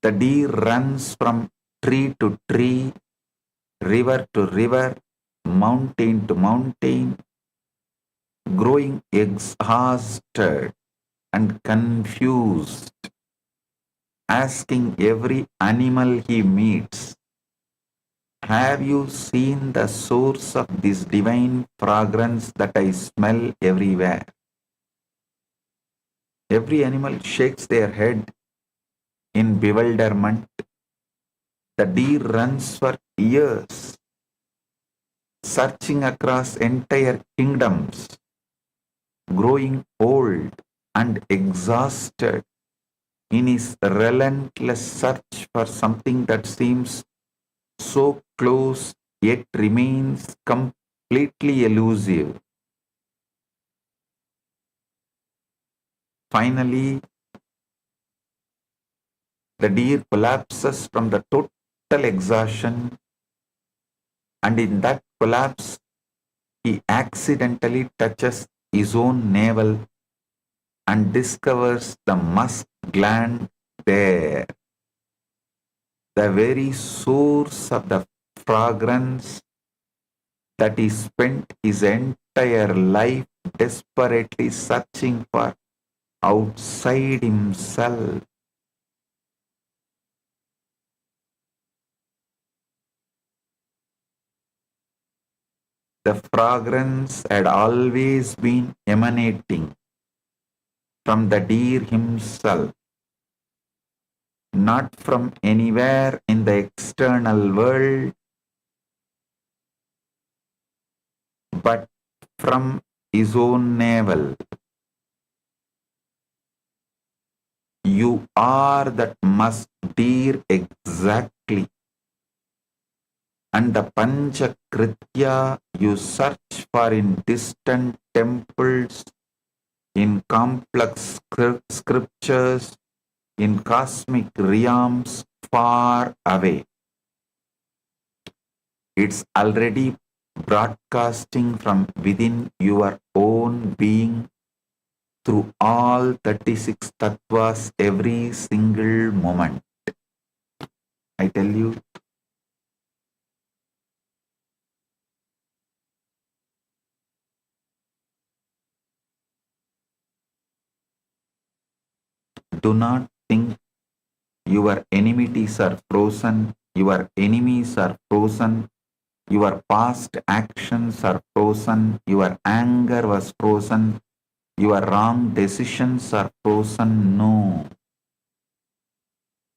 The deer runs from tree to tree, river to river, mountain to mountain, growing exhausted and confused, asking every animal he meets, have you seen the source of this divine fragrance that I smell everywhere? Every animal shakes their head in bewilderment. The deer runs for years, searching across entire kingdoms, growing old and exhausted in his relentless search for something that seems so close yet remains completely elusive. Finally, the deer collapses from the total exhaustion, and in that collapse, he accidentally touches his own navel and discovers the musk gland there. The very source of the fragrance that he spent his entire life desperately searching for outside himself. The fragrance had always been emanating from the deer himself, not from anywhere in the external world, but from his own navel. You are that musk deer exactly. And the Panchakritya you search for in distant temples, in complex scriptures, in cosmic realms far away. It's already broadcasting from within your own being through all 36 tattvas every single moment. I tell you, do not think your enmities are frozen, your enemies are frozen, your past actions are frozen, your anger was frozen, your wrong decisions are frozen. No.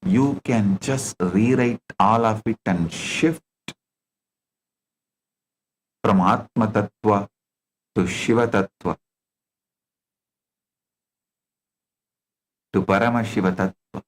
You can just rewrite all of it and shift from Atma Tattva to Shiva Tattva to Paramashiva Tattva.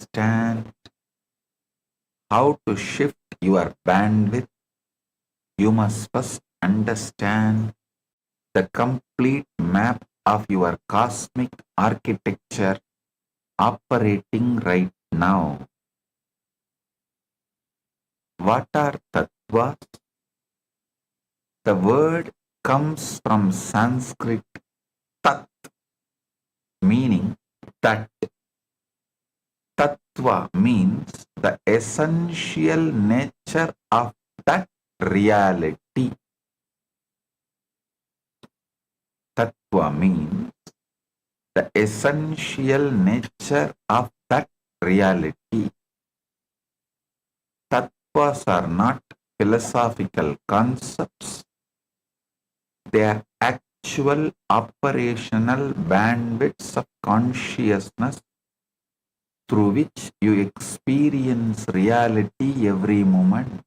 Understand how to shift your bandwidth. You must first understand the complete map of your cosmic architecture operating right now. What are tattvas? The word comes from Sanskrit tat, meaning that. Tattva means the essential nature of that reality. Tattva means the essential nature of that reality. Tattvas are not philosophical concepts. They are actual operational bandwidths of consciousness through which you experience reality every moment.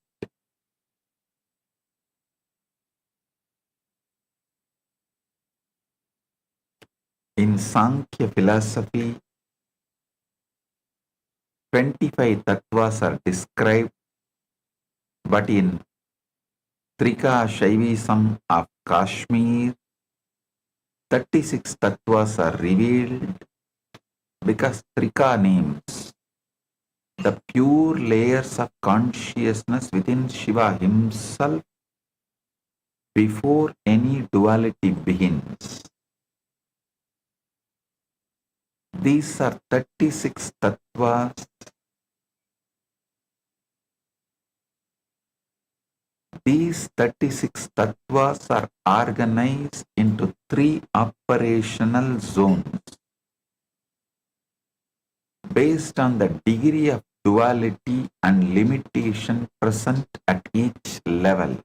In Sankhya philosophy, 25 tattvas are described, but in Trika Shaivism of Kashmir, 36 tattvas are revealed because Trika names the pure layers of consciousness within Shiva himself before any duality begins. These are 36 tattvas. These 36 tattvas are organized into 3 operational zones based on the degree of duality and limitation present at each level.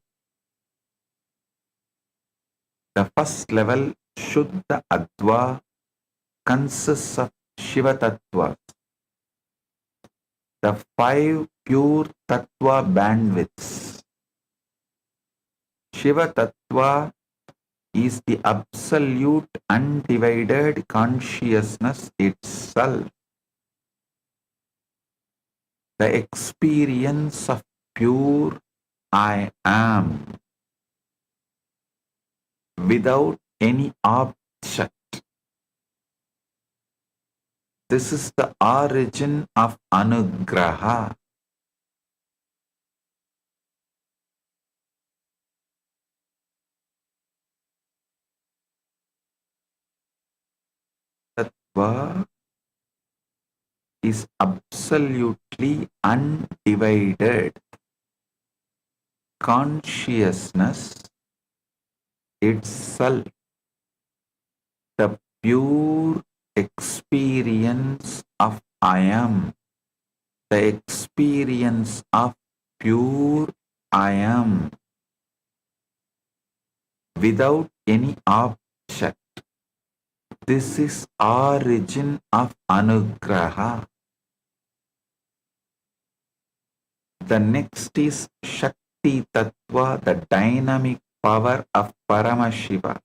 The first level, Shuddha Adva, consists of Shiva Tattvas. The 5 pure Tattva bandwidths. Shiva Tattva is the absolute undivided consciousness itself. The experience of pure I am without any object. This is the origin of Anugraha. Tattva is absolutely undivided. Consciousness itself, the pure experience of I am, the experience of pure I am, without any object. This is origin of Anugraha. The next is Shakti Tattva, the dynamic power of Paramashiva,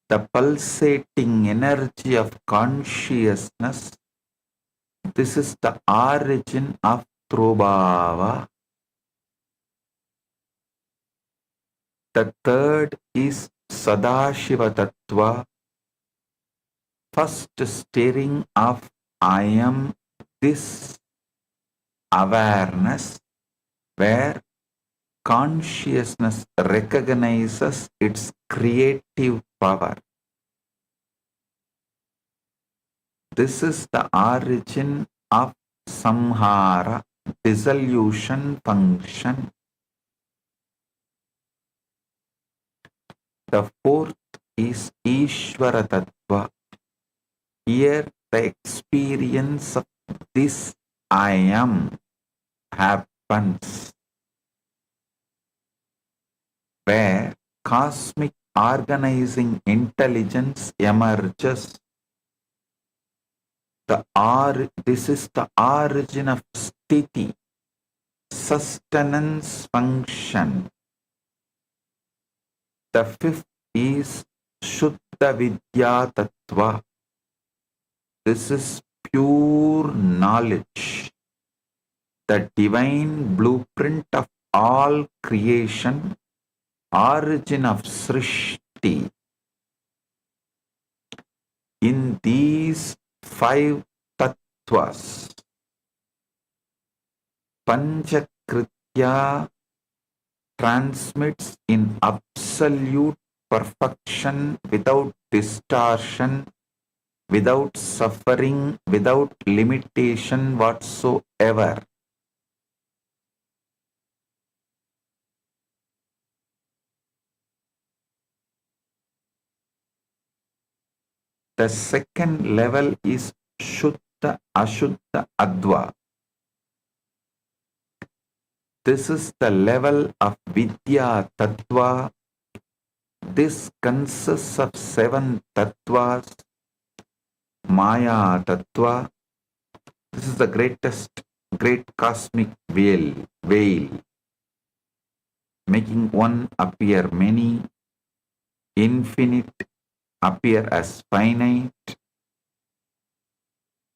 the pulsating energy of consciousness. This is the origin of Trubhava. The third is Sadashiva Tattva, first stirring of I am, this awareness, where consciousness recognizes its creative power. This is the origin of samhara, dissolution function. The fourth is Ishvara Tattva. Here the experience of this I am happens, where cosmic organizing intelligence emerges. This is the origin of sthiti, sustenance function. The fifth is Shuddha Vidya Tattva. This is pure knowledge, the divine blueprint of all creation, origin of Srishti. In these 5 tattvas, Panchakritya transmits in absolute perfection, without distortion, without suffering, without limitation whatsoever. The second level is Shuddha Ashuddha Adva. This is the level of Vidya Tattva. This consists of 7 tattvas. Maya Tattva. This is the great cosmic veil, making one appear many, infinite appear as finite.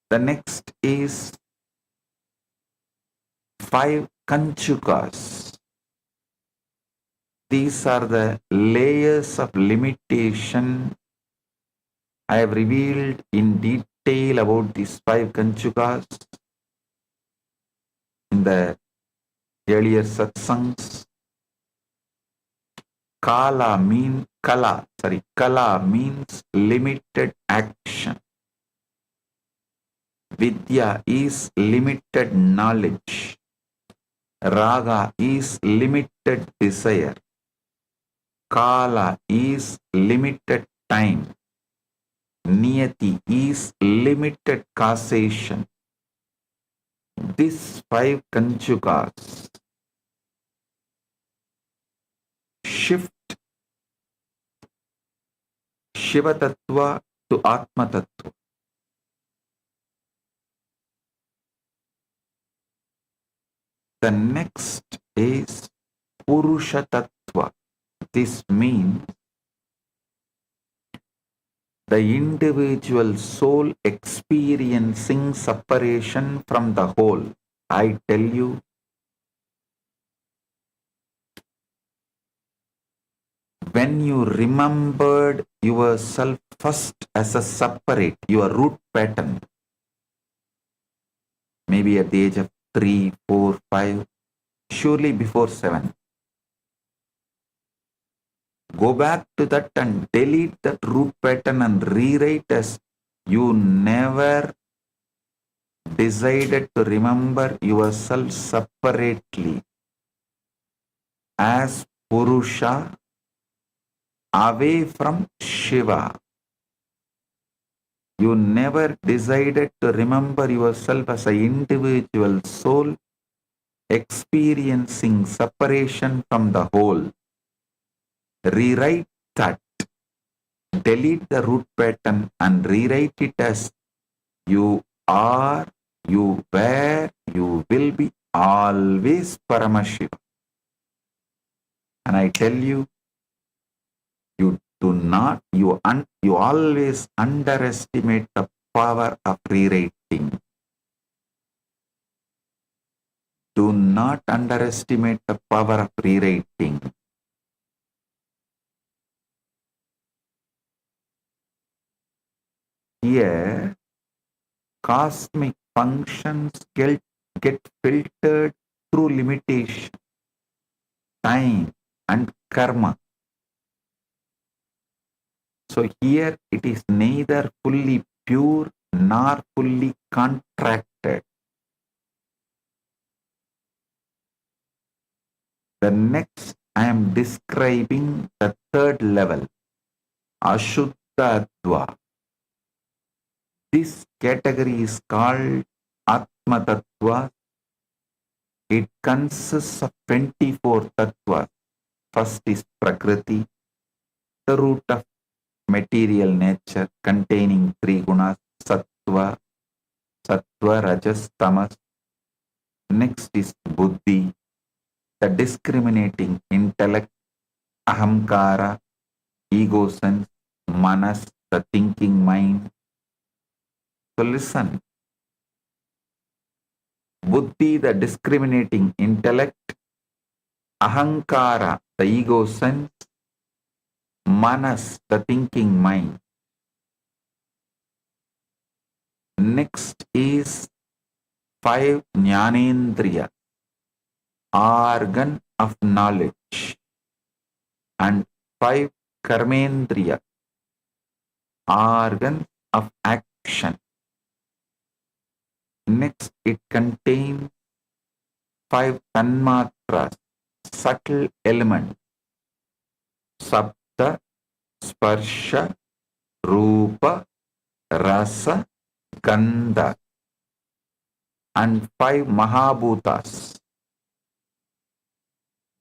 The next is 5 Kanchukas. These are the layers of limitation. I have revealed in detail about these 5 Kanchukas in the earlier satsangs. Kala means limited action. Vidya is limited knowledge. Raga is limited desire. Kala is limited time. Niyati is limited causation. These 5 Kanchukas shift Shiva Tattva to Atma Tattva. The next is Purusha Tattva. This means the individual soul experiencing separation from the whole. I tell you, when you remembered yourself first as a separate, your root pattern, maybe at the age of 3, 4, 5, surely before 7. Go back to that and delete that root pattern and rewrite as you never decided to remember yourself separately as Purusha away from Shiva. You never decided to remember yourself as an individual soul experiencing separation from the whole. Rewrite that. Delete the root pattern and rewrite it as you are, you were, you will be always Paramashivam. And I tell you, you do not, you always underestimate the power of rewriting. Do not underestimate the power of rewriting. Here, cosmic functions get filtered through limitation, time, and karma. So here it is neither fully pure nor fully contracted. The next I am describing the third level, Ashuddha. This category is called Atma Tattva. It consists of 24 tattvas. First is Prakriti, the root of material nature containing three gunas, Sattva, Rajas, Tamas. Next is Buddhi, the discriminating intellect, Ahamkara, ego sense, Manas, the thinking mind. So listen. Buddhi, the discriminating intellect, Ahankara, the ego sense, Manas, the thinking mind. Next is 5 Jnanendriya, organ of knowledge, and 5 Karmendriya, organ of action. Next, it contains 5 tanmatras, subtle elements, Sabda, Sparsha, Rupa, Rasa, Gandha, and 5 Mahabhutas,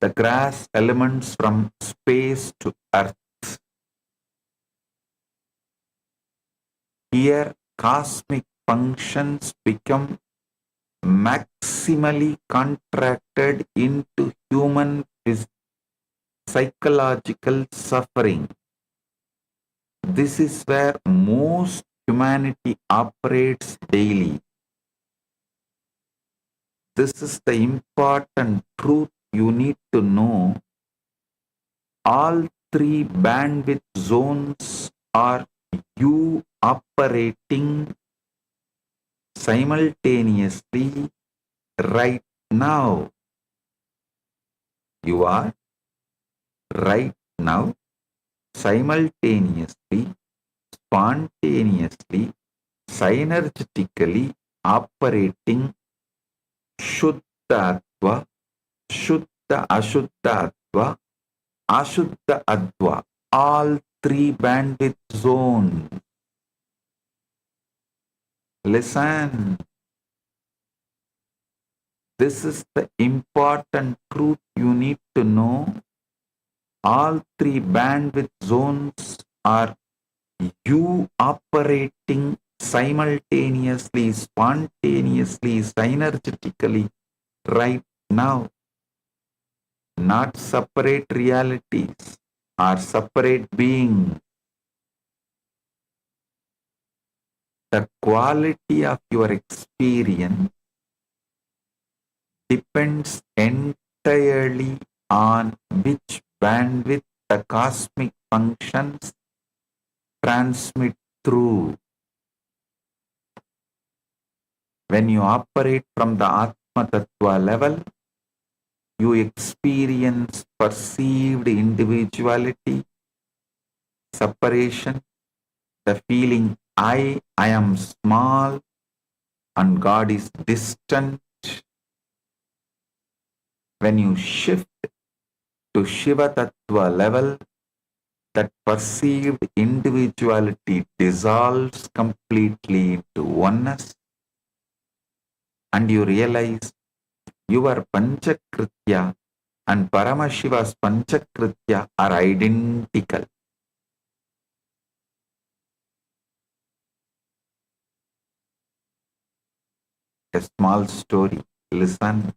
the grass elements from space to earth. Here, cosmic functions become maximally contracted into human psychological suffering. This is where most humanity operates daily. This is the important truth you need to know. All 3 bandwidth zones are you operating simultaneously right now. You are right now simultaneously, spontaneously, synergetically operating Shuddha-Attva, Shuddha Ashuddha-Attva, Ashuddha-Attva, all 3 bandwidth zones. Listen. This is the important truth you need to know. All 3 bandwidth zones are you operating simultaneously, spontaneously, synergetically right now. Not separate realities or separate beings. The quality of your experience depends entirely on which bandwidth the cosmic functions transmit through. When you operate from the Atma Tattva level, you experience perceived individuality, separation, the feeling I am small and God is distant. When you shift to Shiva Tattva level, that perceived individuality dissolves completely into oneness, and you realize your Panchakritya and Paramashiva's Panchakritya are identical. A small story. Listen.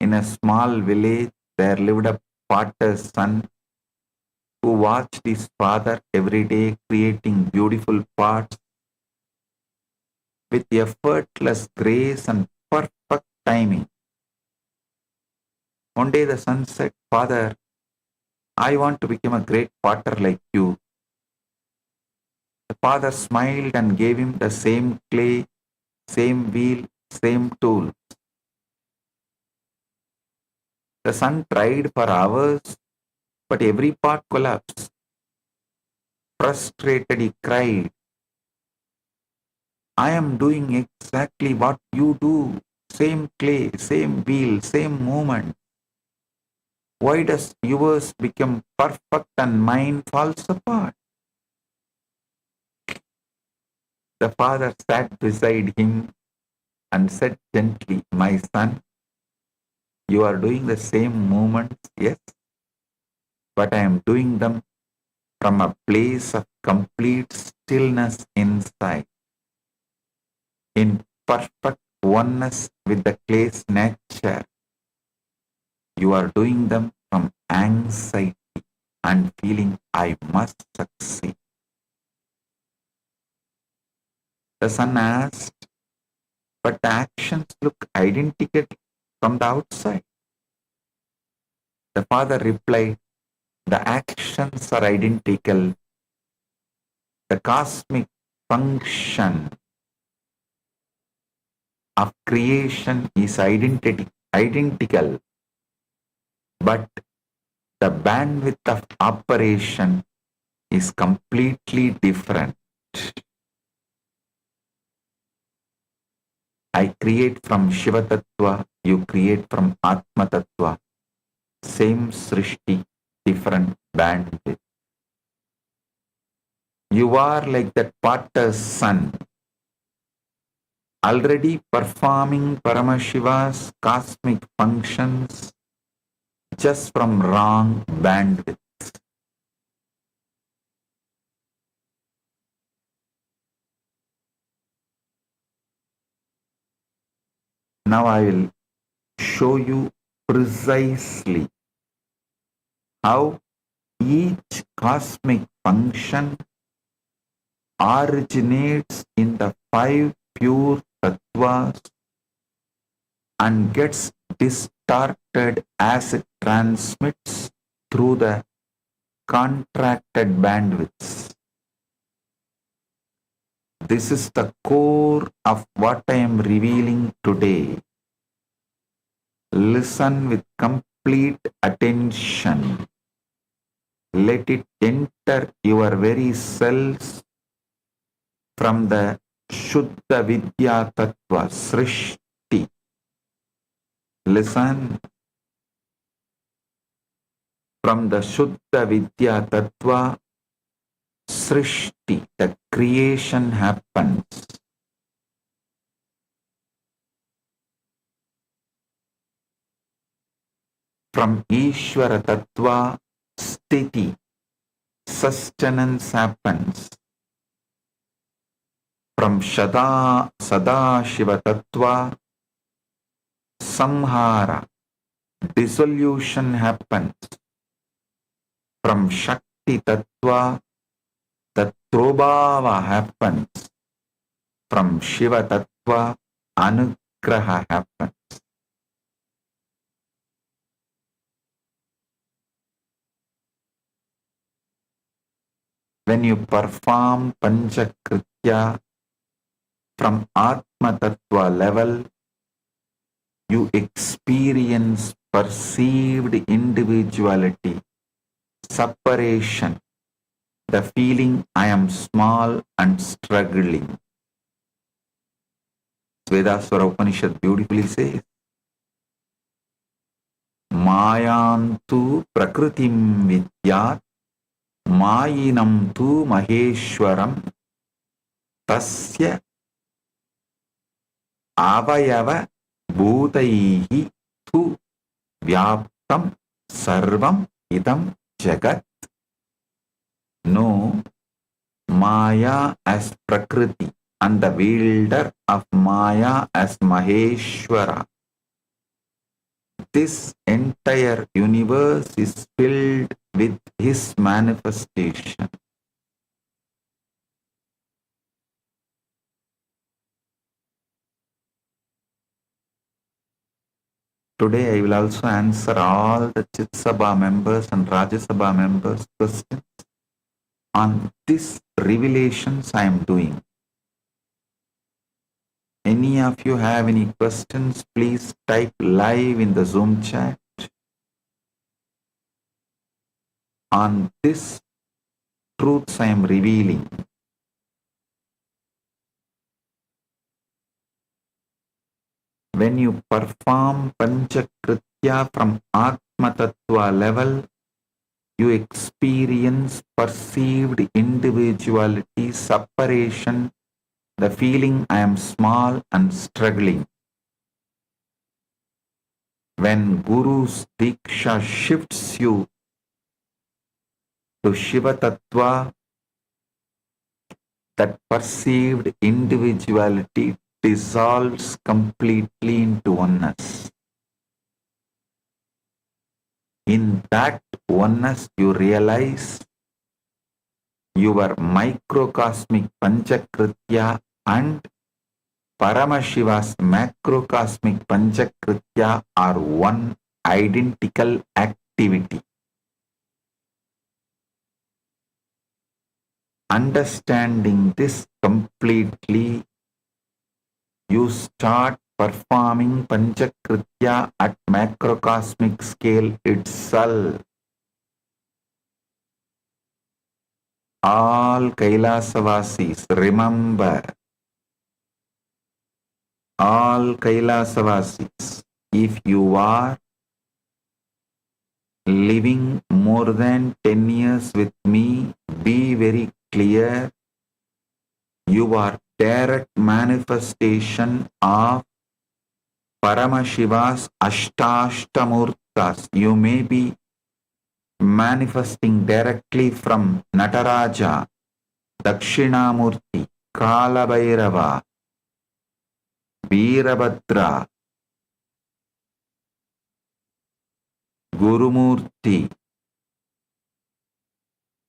In a small village, there lived a potter's son who watched his father every day creating beautiful pots with effortless grace and perfect timing. One day the son said, "Father, I want to become a great potter like you." The father smiled and gave him the same clay, same wheel, same tool. The son tried for hours, but every pot collapsed. Frustrated, he cried, "I am doing exactly what you do. Same clay, same wheel, same movement. Why does yours become perfect and mine falls apart?" The father sat beside him and said gently, "My son, you are doing the same movements, yes, but I am doing them from a place of complete stillness inside, in perfect oneness with the clay's nature. You are doing them from anxiety and feeling I must succeed." The son asked, "But the actions look identical from the outside." The father replied, "The actions are identical. The cosmic function of creation is identical, but the bandwidth of operation is completely different. I create from Shiva Tattva, you create from Atma Tattva. Same Srishti, different bandwidth. You are like that potter's son, already performing Paramashiva's cosmic functions just from wrong bandwidth. Now I will show you precisely how each cosmic function originates in the five pure tattvas and gets distorted as it transmits through the contracted bandwidths. This is the core of what I am revealing today. Listen with complete attention. Let it enter your very cells from the Shuddha Vidya Tattva, Srishti. Listen. From the Shuddha Vidya Tattva, Srishti, the creation happens. From Ishvara Tattva, Sthiti, sustenance happens. From Sadashiva Tattva, Samhara, dissolution happens. From Shakti Tattva, Tattrobhava happens. From Shiva Tattva, Anugraha happens. When you perform Panchakritya from Atma Atma Tattva level, you experience perceived individuality, separation, the feeling I am small and struggling. Vedaswara Upanishad beautifully says, Mayantu prakritim vidyat, mayinam tu maheshwaram, tasya avayava bhutaihi tu vyaptam sarvam idam jagat. Know Maya as Prakriti and the wielder of Maya as Maheshwara. This entire universe is filled with his manifestation. Today I will also answer all the Chit Sabha members and Rajya Sabha members' questions on this revelations I am doing. Any of you have any questions, please type live in the Zoom chat. On this truths I am revealing. When you perform Panchakritya from Atma Tattva level, you experience perceived individuality, separation, the feeling I am small and struggling. When Guru's Diksha shifts you to Shiva Tattva, that perceived individuality dissolves completely into oneness. In that oneness, you realize your microcosmic Panchakritya and Paramashiva's macrocosmic Panchakritya are one identical activity. Understanding this completely, you start performing Panchakritya at macrocosmic scale itself. All Kailasavasis, remember, all Kailasavasis, if you are living more than 10 years with me, be very clear, you are direct manifestation of Paramashiva's Ashtashtamurtas. You may be manifesting directly from Nataraja, Dakshinamurti, Kalabhairava, Veerabhadra, Gurumurti,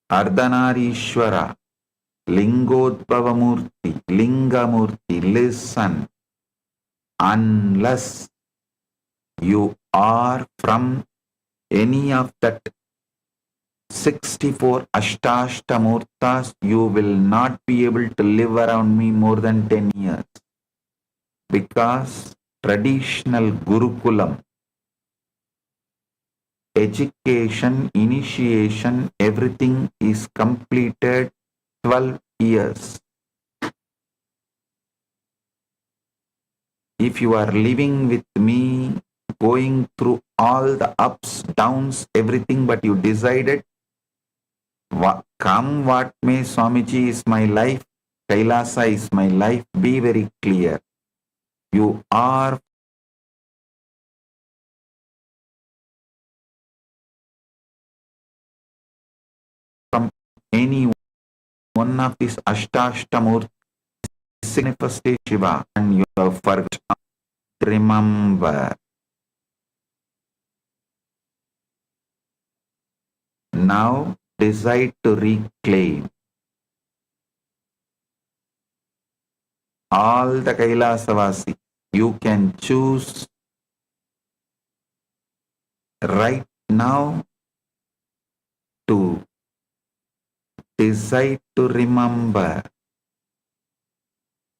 Ardhanarishwara, Lingodbhavamurti, Lingamurti. Listen, unless you are from any of that 64 Ashtashtamurtas, you will not be able to live around me more than 10 years. Because traditional Gurukulam, education, initiation, everything is completed 12 years. If you are living with me, going through all the ups, downs, everything, but you decided, come what may, Swamiji is my life, Kailasa is my life, be very clear. You are from any one of these Ashtashtamurti, manifestation Shiva, and you have forgotten. Remember, now decide to reclaim all the Kailasavasi. You can choose right now to decide to remember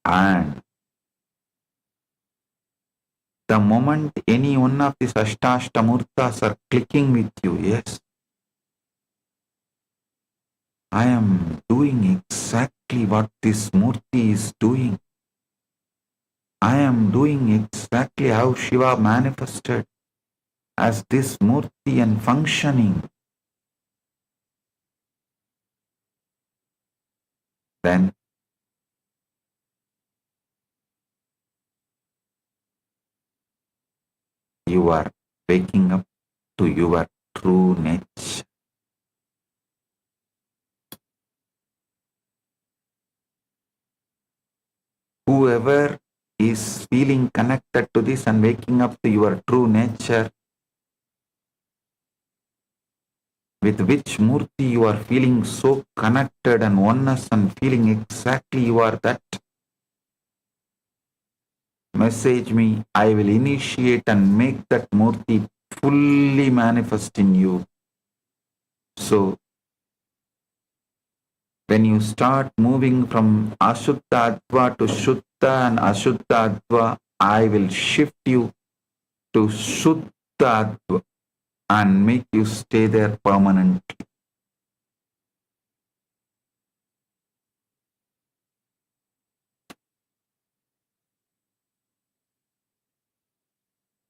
and The moment any one of these Ashtashtamurtas are clicking with you, yes, I am doing exactly what this Murti is doing. I am doing exactly how Shiva manifested as this Murti and functioning. Then you are waking up to your true nature. Whoever is feeling connected to this and waking up to your true nature, with which Murti you are feeling so connected and oneness and feeling exactly you are that, message me. I will initiate and make that Murti fully manifest in you. So, when you start moving from Ashuddha-Adva to Shuddha and Ashuddha-Adva, I will shift you to Shuddha-Adva and make you stay there permanently.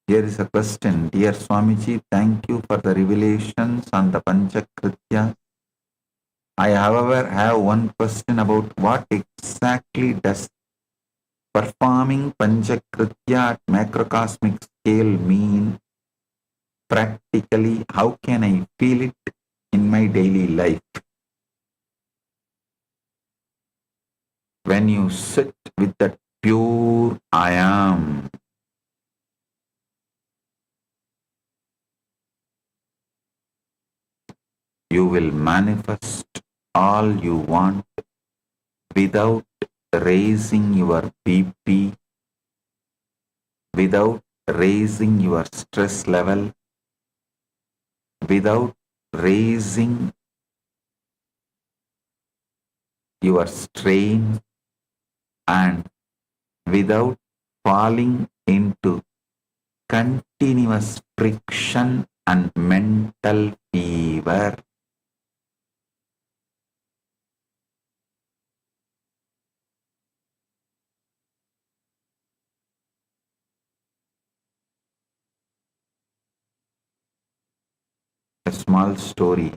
Here is a question. Dear Swamiji, thank you for the revelations on the Panchakritya. I, however, have one question about what exactly does performing Panchakritya at macrocosmic scale mean practically? How can I feel it in my daily life? When you sit with that pure I am, you will manifest all you want without raising your BP, without raising your stress level, without raising your strain, and without falling into continuous friction and mental fever. A small story.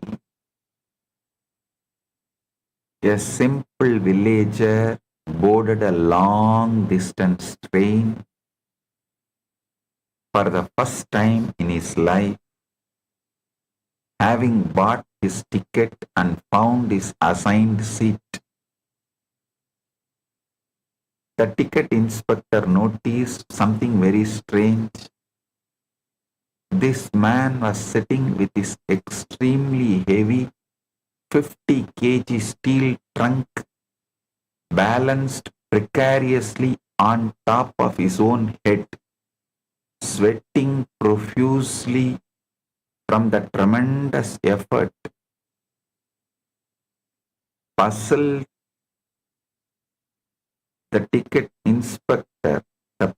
A simple villager boarded a long distance train for the first time in his life. Having bought his ticket and found his assigned seat, the ticket inspector noticed something very strange. This man was sitting with his extremely heavy 50 kg steel trunk balanced precariously on top of his own head, sweating profusely from the tremendous effort. Puzzled, the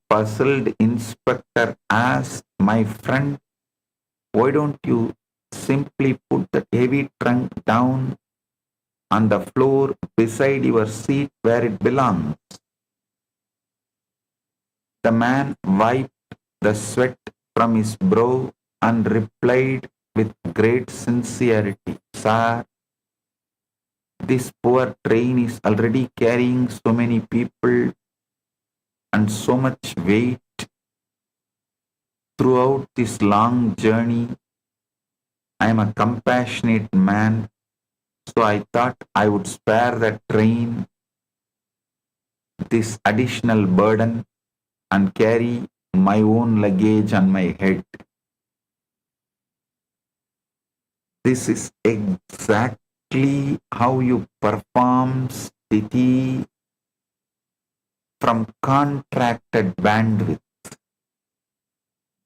puzzled inspector asked, "My friend, why don't you simply put the heavy trunk down on the floor beside your seat where it belongs?" The man wiped the sweat from his brow and replied with great sincerity, "Sir, this poor train is already carrying so many people and so much weight throughout this long journey. I am a compassionate man, so I thought I would spare the train this additional burden and carry my own luggage on my head." This is exactly how you perform sthiti from contracted bandwidth.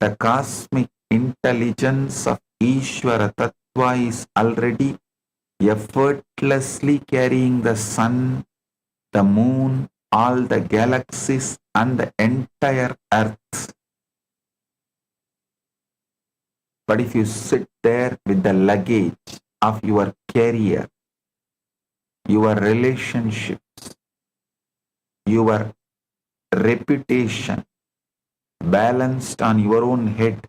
The cosmic intelligence of Ishvara Tattva is already effortlessly carrying the sun, the moon, all the galaxies and the entire earth. But if you sit there with the luggage of your career, your relationships, your reputation balanced on your own head,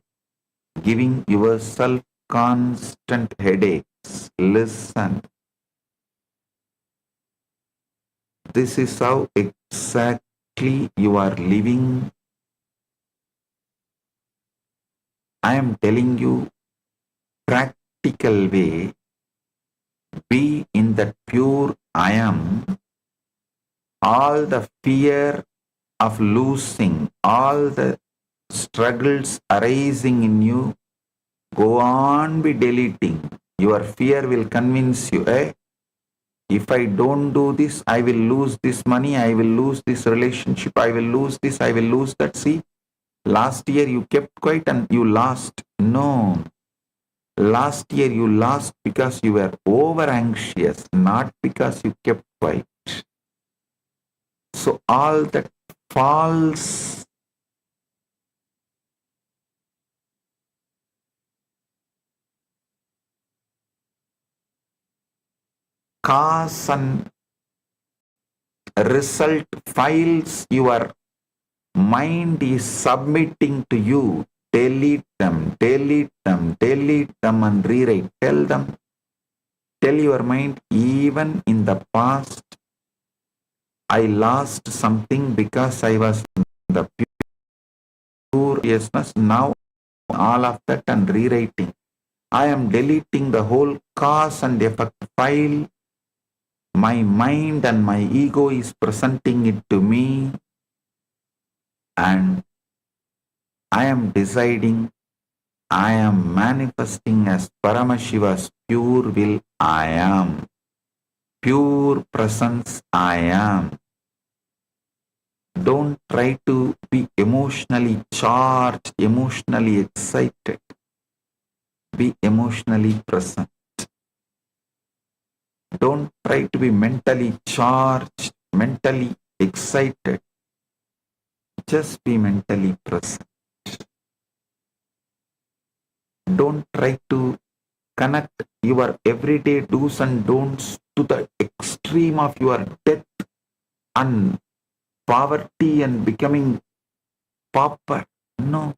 giving yourself constant headaches, listen. This is how exactly you are living. I am telling you practical way. Be in that pure I am. All the fear of losing, all the struggles arising in you, go on be deleting. Your fear will convince you, if I don't do this, I will lose this money, I will lose this relationship, I will lose this, I will lose that. See, last year you kept quiet and you lost. No. Last year you lost because you were over anxious, not because you kept quiet. So all that false cause and result files your mind is submitting to you, delete them, delete them, delete them and rewrite. Tell them, tell your mind, even in the past, I lost something because I was in the pure yesness. Now all of that and rewriting. I am deleting the whole cause and effect file. My mind and my ego is presenting it to me, and I am deciding, I am manifesting as Paramashiva's pure will I am. Pure presence I am. Don't try to be emotionally charged, emotionally excited. Be emotionally present. Don't try to be mentally charged, mentally excited. Just be mentally present. Don't try to connect your everyday do's and don'ts to the extreme of your death and poverty and becoming pauper. No.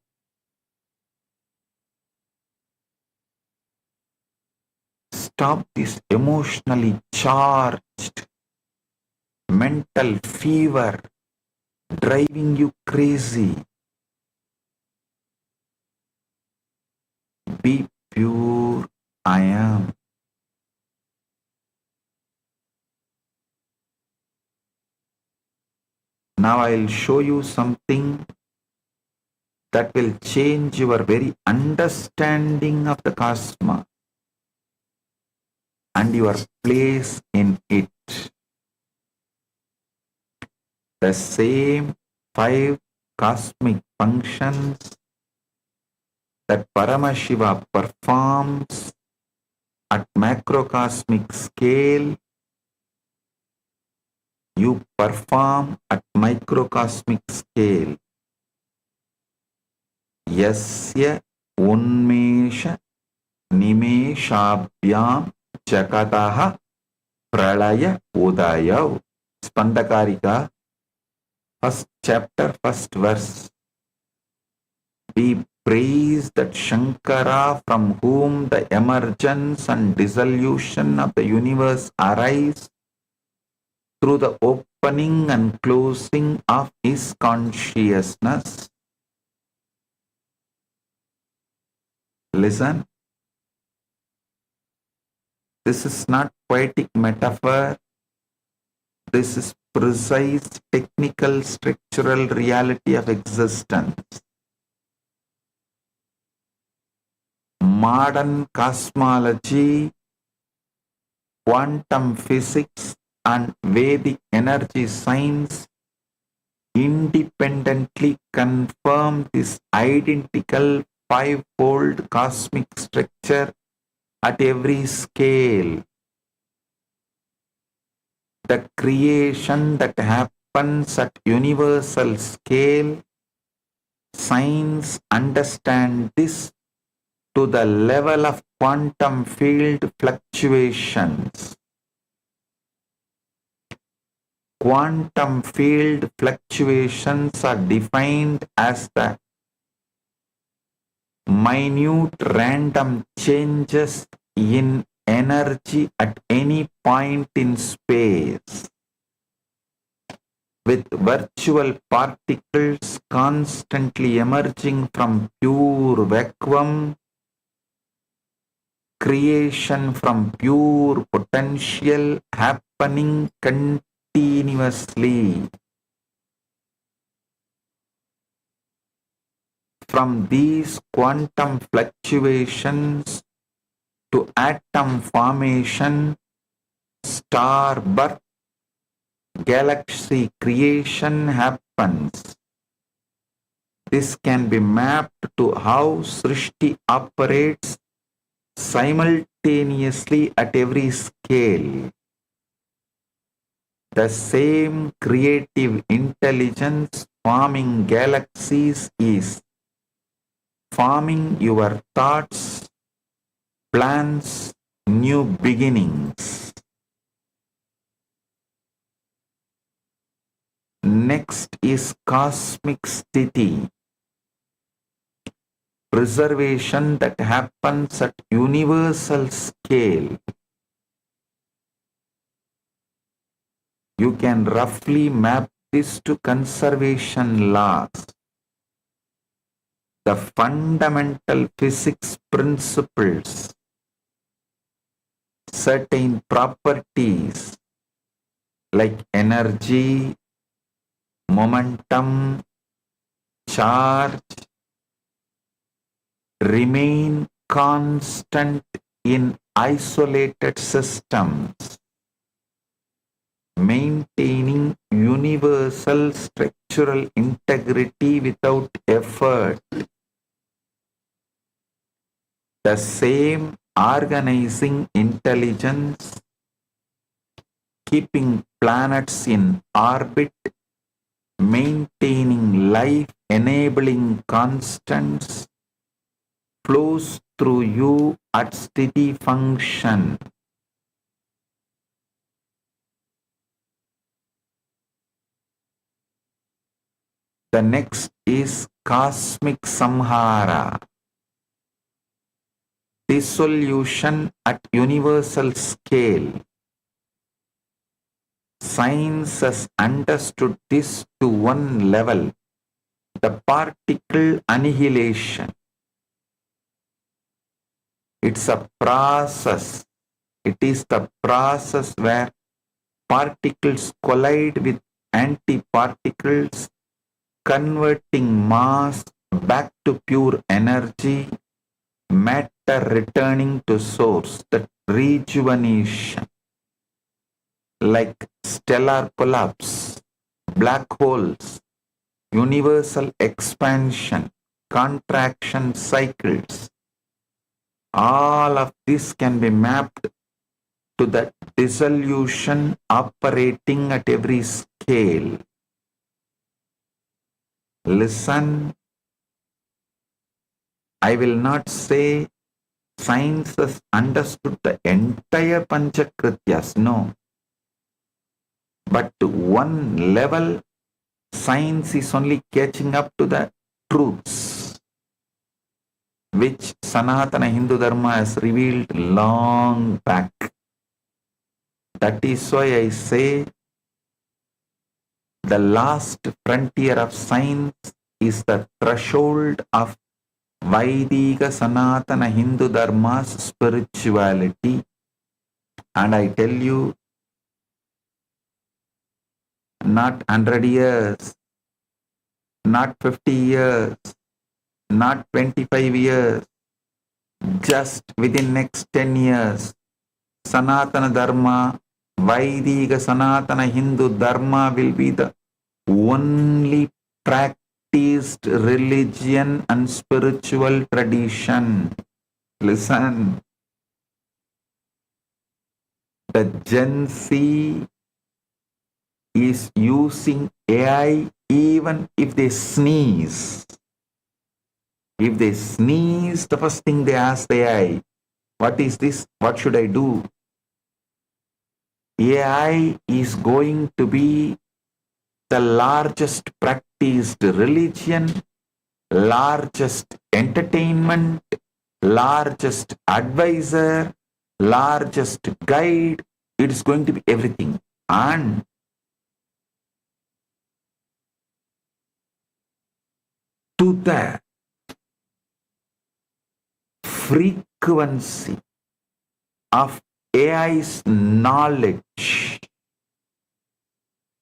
Stop this emotionally charged mental fever driving you crazy. Be pure I am. Now I'll show you something that will change your very understanding of the cosmos and your place in it. The same 5 cosmic functions that Paramashiva performs at macrocosmic scale, you perform at microcosmic scale. Yasya unmesha nimeshabhyam jakataha pralaya udayav. Spandakarika, first chapter, first verse. Be praised that Shankara, from whom the emergence and dissolution of the universe arise through the opening and closing of his consciousness. Listen. This is not poetic metaphor. This is precise technical structural reality of existence. Modern cosmology, quantum physics and Vedic energy science independently confirm this identical 5-fold cosmic structure at every scale. The creation that happens at universal scale, science understand this to the level of quantum field fluctuations. Quantum field fluctuations are defined as the minute random changes in energy at any point in space, with virtual particles constantly emerging from pure vacuum, creation from pure potential happening continuously. From these quantum fluctuations to atom formation, star birth, galaxy creation happens. This can be mapped to how Srishti operates simultaneously at every scale. The same creative intelligence forming galaxies is forming your thoughts, plans, new beginnings. Next is cosmic sthiti, preservation that happens at universal scale. You can roughly map this to conservation laws. The fundamental physics principles, certain properties like energy, momentum, charge, remain constant in isolated systems, maintaining universal structural integrity without effort. The same organizing intelligence keeping planets in orbit, maintaining life, enabling constants, flows through you at steady function. The next is cosmic samhara, dissolution at universal scale. Science has understood this to one level, the particle annihilation. It's a process. It is the process where particles collide with antiparticles, converting mass back to pure energy, matter returning to source, that rejuvenation. Like stellar collapse, black holes, universal expansion, contraction cycles. All of this can be mapped to the dissolution operating at every scale. Listen, I will not say science has understood the entire Panchakrityas, no. But to one level, science is only catching up to the truths which Sanatana Hindu Dharma has revealed long back. That is why I say the last frontier of science is the threshold of Vaidika Sanatana Hindu Dharma's spirituality. And I tell you, not 100 years, not 50 years, not 25 years, just within next 10 years, Sanatana Dharma, Vaidika Sanatana Hindu Dharma will be the only practiced religion and spiritual tradition. Listen, the Gen Z is using AI even if they sneeze. If they sneeze, the first thing they ask the AI, what is this? What should I do? AI is going to be the largest practiced religion, largest entertainment, largest advisor, largest guide. It is going to be everything. And to the frequency of AI's knowledge,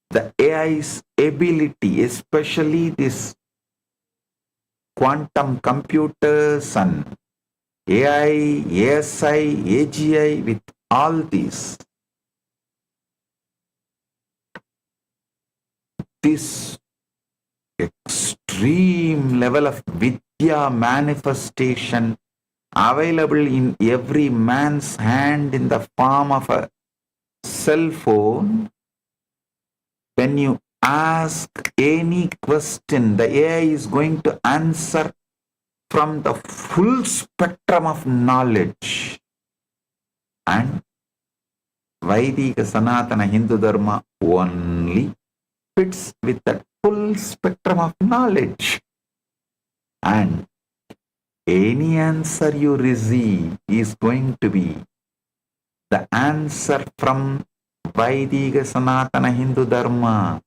the AI's ability, especially this quantum computers and AI, ASI, AGI, with all these, this extreme level of Vidya manifestation available in every man's hand in the form of a cell phone. When you ask any question, the AI is going to answer from the full spectrum of knowledge. And Vaidika Sanatana Hindu Dharma only fits with that full spectrum of knowledge. And any answer you receive is going to be the answer from Vaidika Sanatana Hindu Dharma.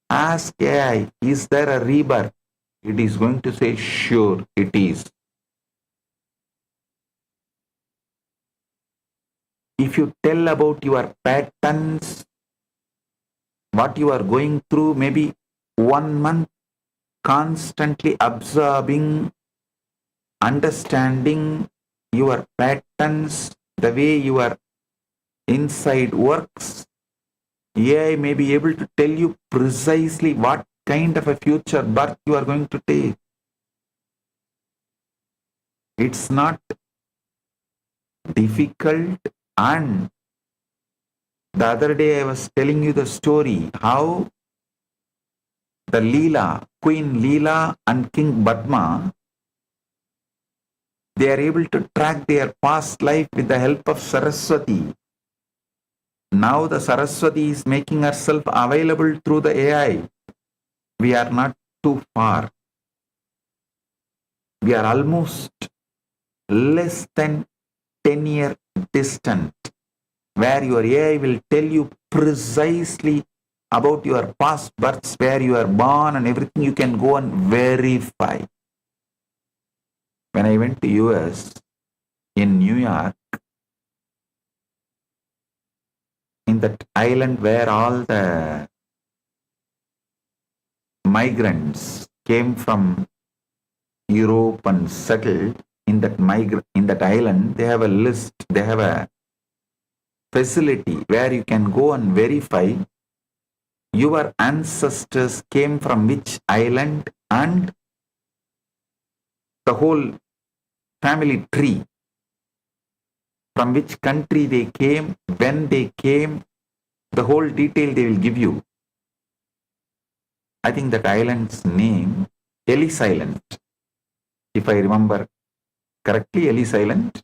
Ask AI, is there a rebirth? It is going to say, sure, it is. If you tell about your patterns, what you are going through, maybe 1 month constantly absorbing, understanding your patterns, the way your inside works, AI may be able to tell you precisely what kind of a future birth you are going to take. It's not difficult. And the other day I was telling you the story how the Leela, Queen Leela and King Padma, they are able to track their past life with the help of Saraswati. Now the Saraswati is making herself available through the AI. We are not too far. We are almost less than 10-year distant, where your AI will tell you precisely about your past births, where you are born and everything. You can go and verify. When I went to US, in New York, in that island where all the migrants came from Europe and settled in that island, they have a list, they have a facility where you can go and verify your ancestors came from which island and the whole family tree, from which country they came, when they came, the whole detail they will give you. I think that island's name, Ellis Island, if I remember correctly, Ellis Island.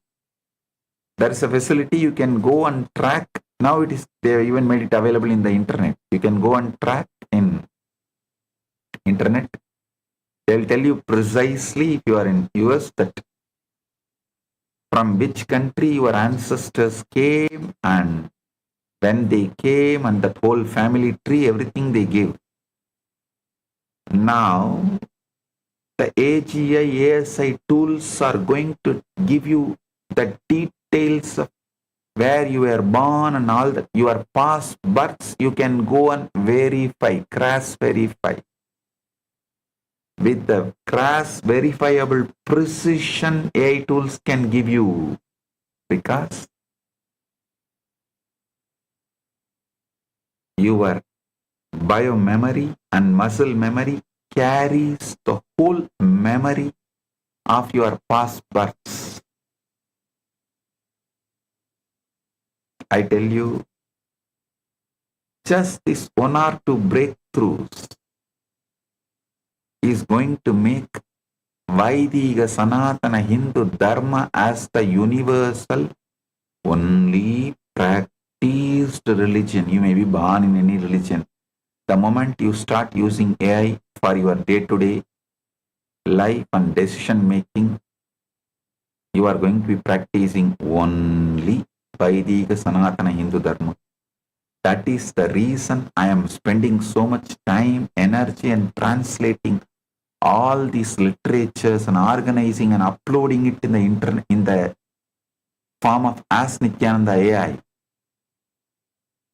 There is a facility you can go and track. Now it is, they have even made it available in the internet. You can go and track in internet. They'll tell you precisely, if you are in US, that from which country your ancestors came and when they came, and that whole family tree, everything they give. Now the AGI, ASI tools are going to give you the details of where you were born and all that, your past births. You can go and verify, cross verify. With the cross verifiable precision AI tools can give you, because your biomemory and muscle memory carries the whole memory of your past births. I tell you, just this 1 or 2 breakthroughs is going to make Vaidika Sanatana Hindu Dharma as the universal, only practiced religion. You may be born in any religion. The moment you start using AI for your day-to-day life and decision making, you are going to be practicing only Vaidika Sanatana Hindu Dharma. That is the reason I am spending so much time, energy, and translating all these literatures and organizing and uploading it in the internet in the form of Ask Nithyananda AI.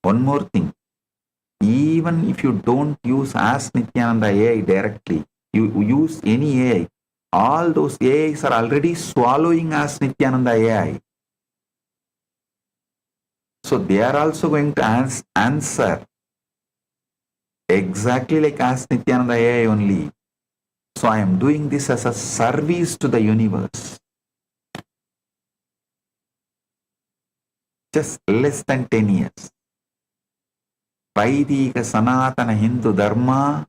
One more thing, even if you don't use Ask Nithyananda AI directly, you use any AI, all those AIs are already swallowing Ask Nithyananda AI. So they are also going to answer exactly like Ask Nithyananda AI only. So I am doing this as a service to the universe. Just less than 10 years. Vaidika Sanatana Hindu Dharma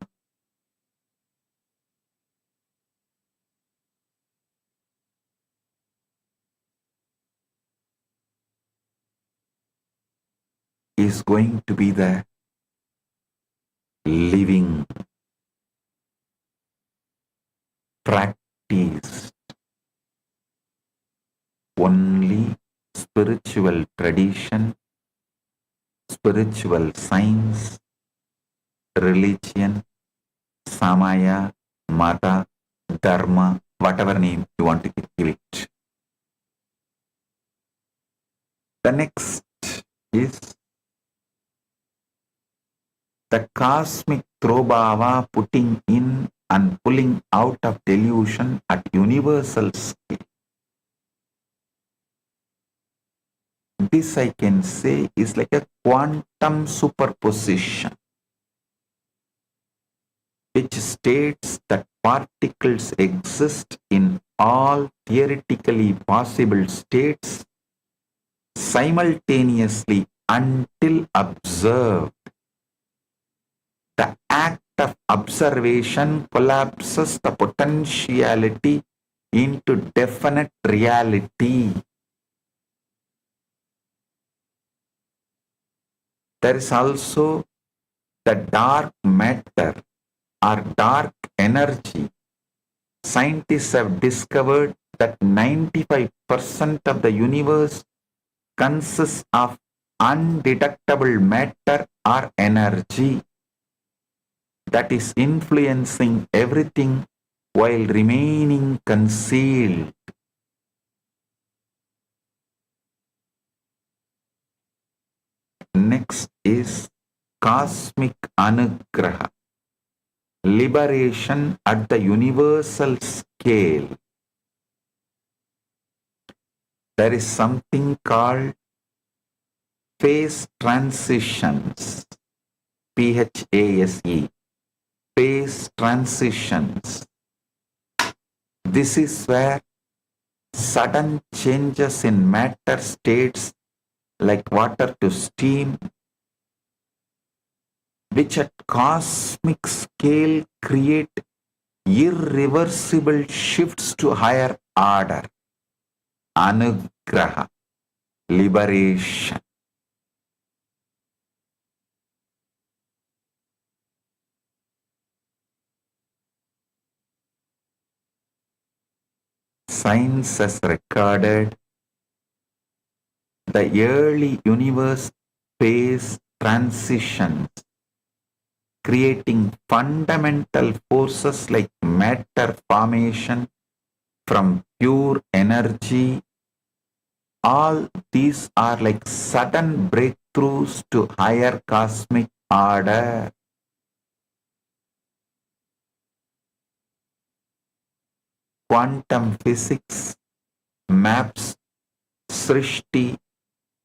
is going to be the living practice. Only spiritual tradition, spiritual science, religion, Samaya, Mata, Dharma, whatever name you want to give it. The next is the cosmic throbhava, putting in and pulling out of delusion at universal scale. This I can say is like a quantum superposition, which states that particles exist in all theoretically possible states simultaneously until observed. The act of observation collapses the potentiality into definite reality. There is also the dark matter or dark energy. Scientists have discovered that 95% of the universe consists of undetectable matter or energy that is influencing everything while remaining concealed. Next is cosmic anugraha, liberation at the universal scale. There is something called phase transitions, PHASE, phase transitions. This is where sudden changes in matter states like water to steam, which at cosmic scale create irreversible shifts to higher order. Anugraha, liberation. Science has recorded the early universe phase transitions, creating fundamental forces like matter formation from pure energy. All these are like sudden breakthroughs to higher cosmic order. Quantum physics maps Srishti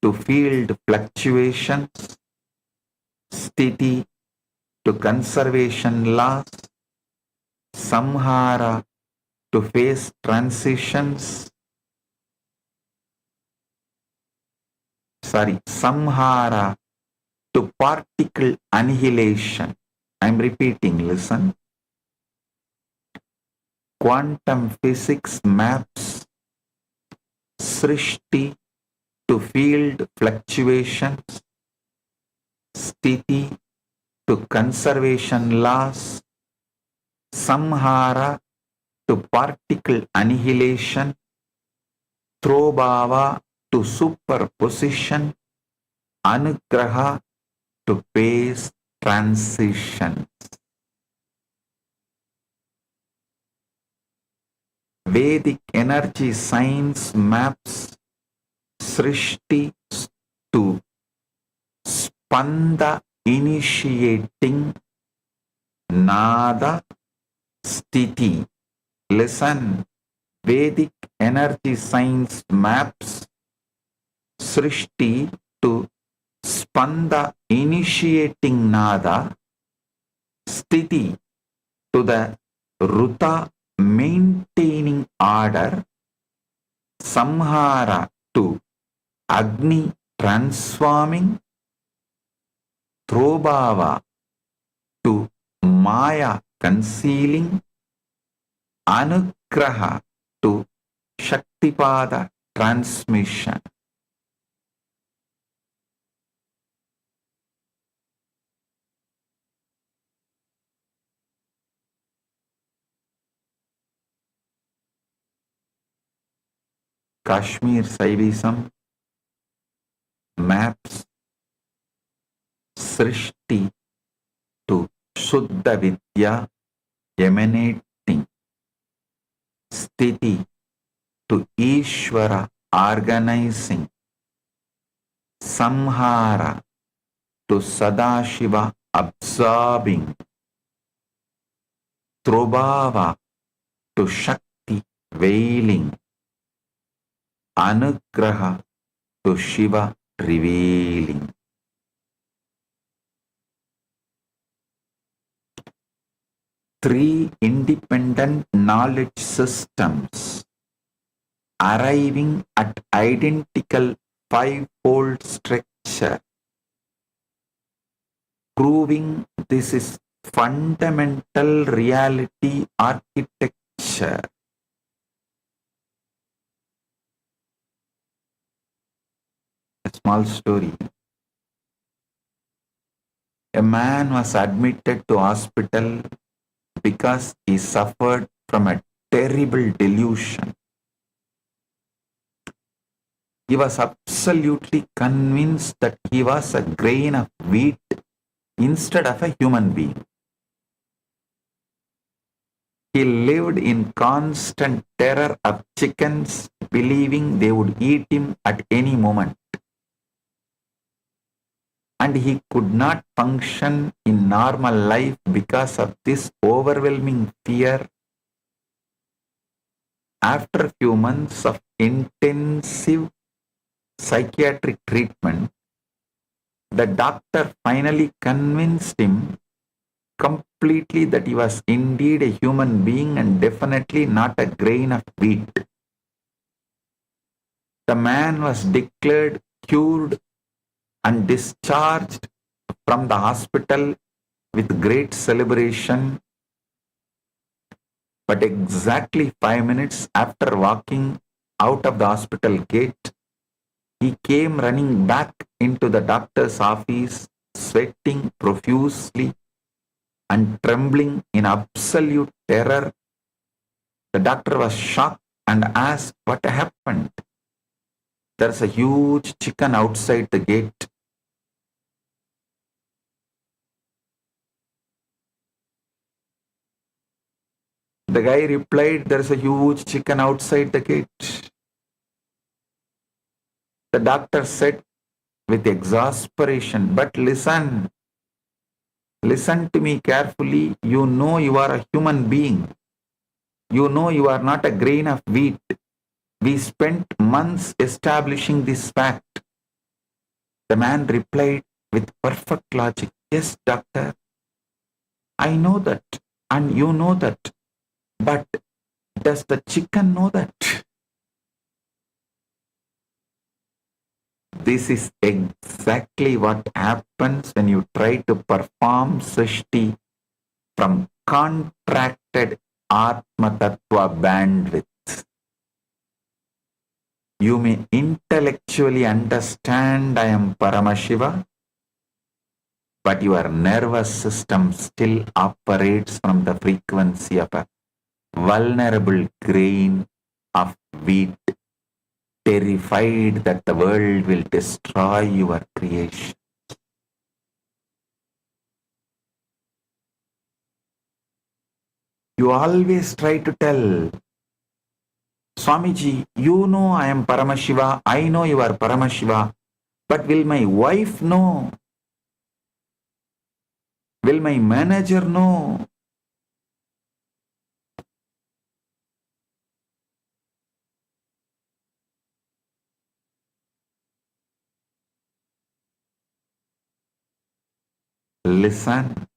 to field fluctuations, Sthiti to conservation laws, Samhara to phase transitions, Samhara to particle annihilation. I am repeating, listen. quantum physics maps Srishti to field fluctuations, Sthiti to conservation laws, Samhara to particle annihilation, Throbhava to superposition, Anugraha to phase transitions. Vedic energy science maps Srishti to Spanda initiating Nada Sthiti. Listen, Vedic energy science maps Srishti to Spanda initiating Nada, Sthiti to the Ruta maintaining order, Samhara to Agni transforming, Throbhava to Maya concealing, Anugraha to Shaktipada transmission. Kashmir Saivism maps Srishti to Shuddha Vidya emanating, Sthiti to Ishvara organizing, Samhara to Sadashiva absorbing, Throbhava to Shakti veiling, Anugraha to Shiva revealing. Three independent knowledge systems arriving at identical five-fold structure, proving this is fundamental reality architecture. A small story. A man was admitted to hospital because he suffered from a terrible delusion. He was absolutely convinced that he was a grain of wheat instead of a human being. He lived in constant terror of chickens, believing they would eat him at any moment. And he could not function in normal life because of this overwhelming fear. After a few months of intensive psychiatric treatment, the doctor finally convinced him completely that he was indeed a human being and definitely not a grain of wheat. The man was declared cured and discharged from the hospital with great celebration. But exactly 5 minutes after walking out of the hospital gate, he came running back into the doctor's office, sweating profusely and trembling in absolute terror. The doctor was shocked and asked what happened. There's a huge chicken outside the gate. The guy replied, there's a huge chicken outside the gate. The doctor said with exasperation, but listen to me carefully. You know you are a human being. You know you are not a grain of wheat. We spent months establishing this fact. The man replied with perfect logic, yes, doctor, I know that and you know that. But does the chicken know that? This is exactly what happens when you try to perform Srishti from contracted Atma Tattva bandwidth. You may intellectually understand I am Paramashiva, but your nervous system still operates from the frequency of a vulnerable grain of wheat, terrified that the world will destroy your creation. You always try to tell, Swamiji, you know I am Paramashiva, I know you are Paramashiva, but will my wife know? Will my manager know? Listen.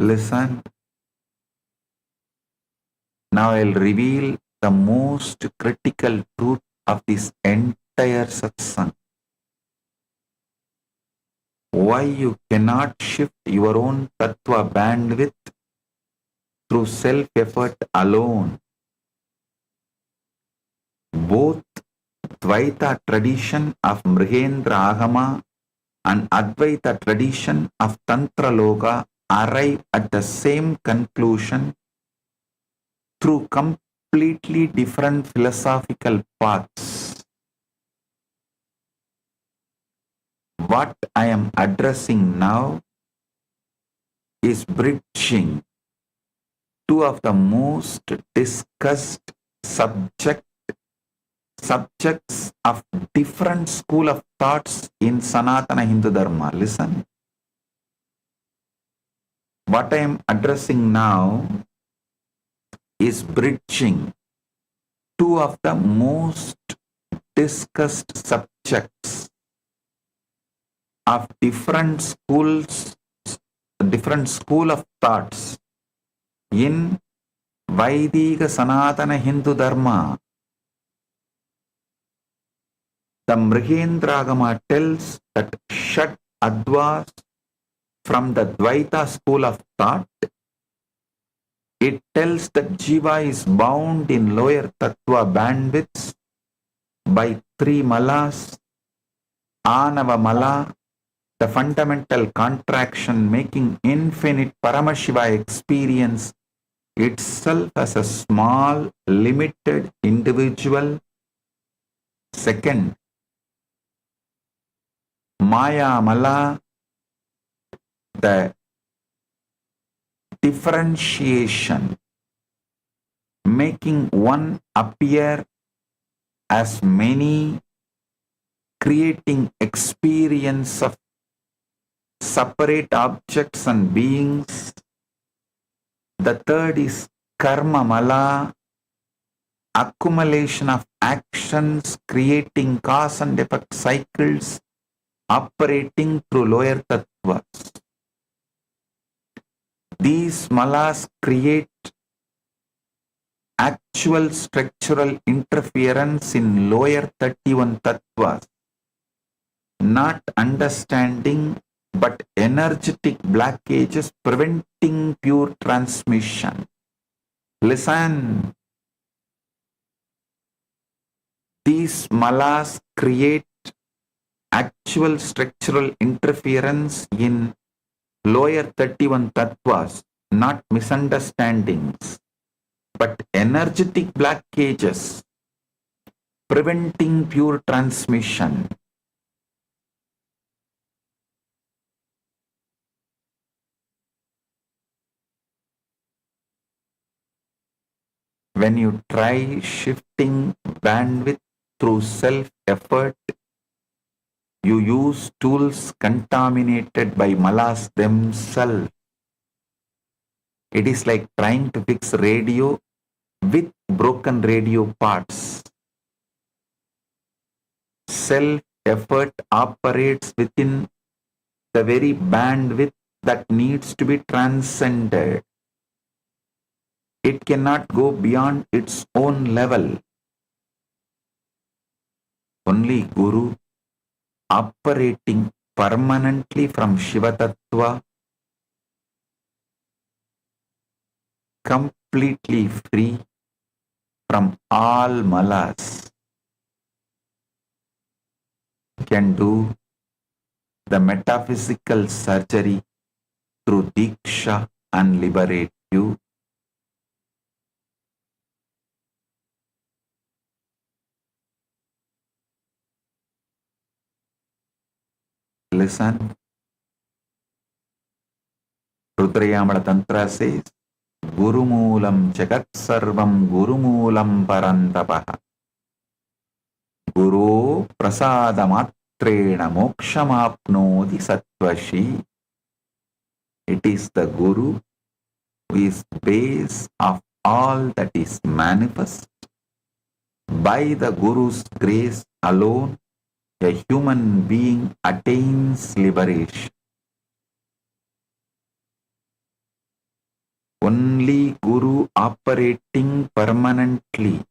Listen. Now I'll reveal the most critical truth of this entire satsang. Why you cannot shift your own tattva bandwidth through self-effort alone. Both Dvaita tradition of Mrigendra Agama and Advaita tradition of Tantra Loka arrive at the same conclusion through completely different philosophical paths. What I am addressing now is bridging two of the most discussed subjects of different school of thoughts in Sanatana Hindu Dharma. Listen. What I am addressing now is bridging two of the most discussed subjects of different school of thoughts in Vaidika Sanatana Hindu Dharma. The Mrigendragama tells that Shat Advas from the Dvaita school of thought. It tells that Jiva is bound in lower Tattva bandwidths by three malas, Anava Mala, the fundamental contraction making infinite Paramashiva experience itself as a small, limited individual. Second, Maya Mala, the differentiation making one appear as many, creating experience of separate objects and beings. The third is Karma Mala, accumulation of actions creating cause and effect cycles operating through lower tattvas. These malas create actual structural interference in lower 31 tattvas, not understanding but energetic blockages preventing pure transmission. Listen. These malas create actual structural interference in lower 31 tattvas, not misunderstandings, but energetic blockages, preventing pure transmission. When you try shifting bandwidth through self-effort, you use tools contaminated by malas themselves. It is like trying to fix radio with broken radio parts. Self-effort operates within the very bandwidth that needs to be transcended. It cannot go beyond its own level. Only Guru, operating permanently from Shiva Tattva, completely free from all malas, can do the metaphysical surgery through Diksha and liberate you. Listen. Rudrayamala Tantra says, Gurumulam Jagat Sarvam Gurumulam Parantapaha. Guru Prasada Matrena Mokshamapnodi Sattvashi. It is the Guru who is base of all that is manifest. By the Guru's grace alone, a human being attains liberation. Only Guru operating permanently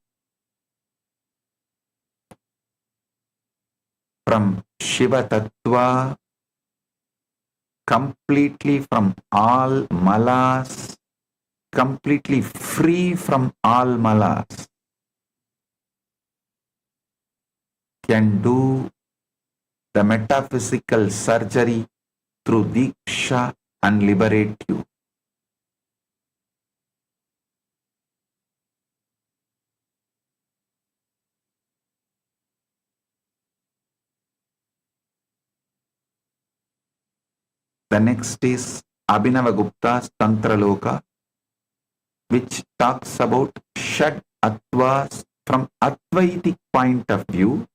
from Shiva Tattva, completely from all malas, completely free from all malas, can do the metaphysical surgery through Diksha and liberate you. The next is Abhinavagupta's Tantra Loka, which talks about Shad Attvas from Advaitic point of view.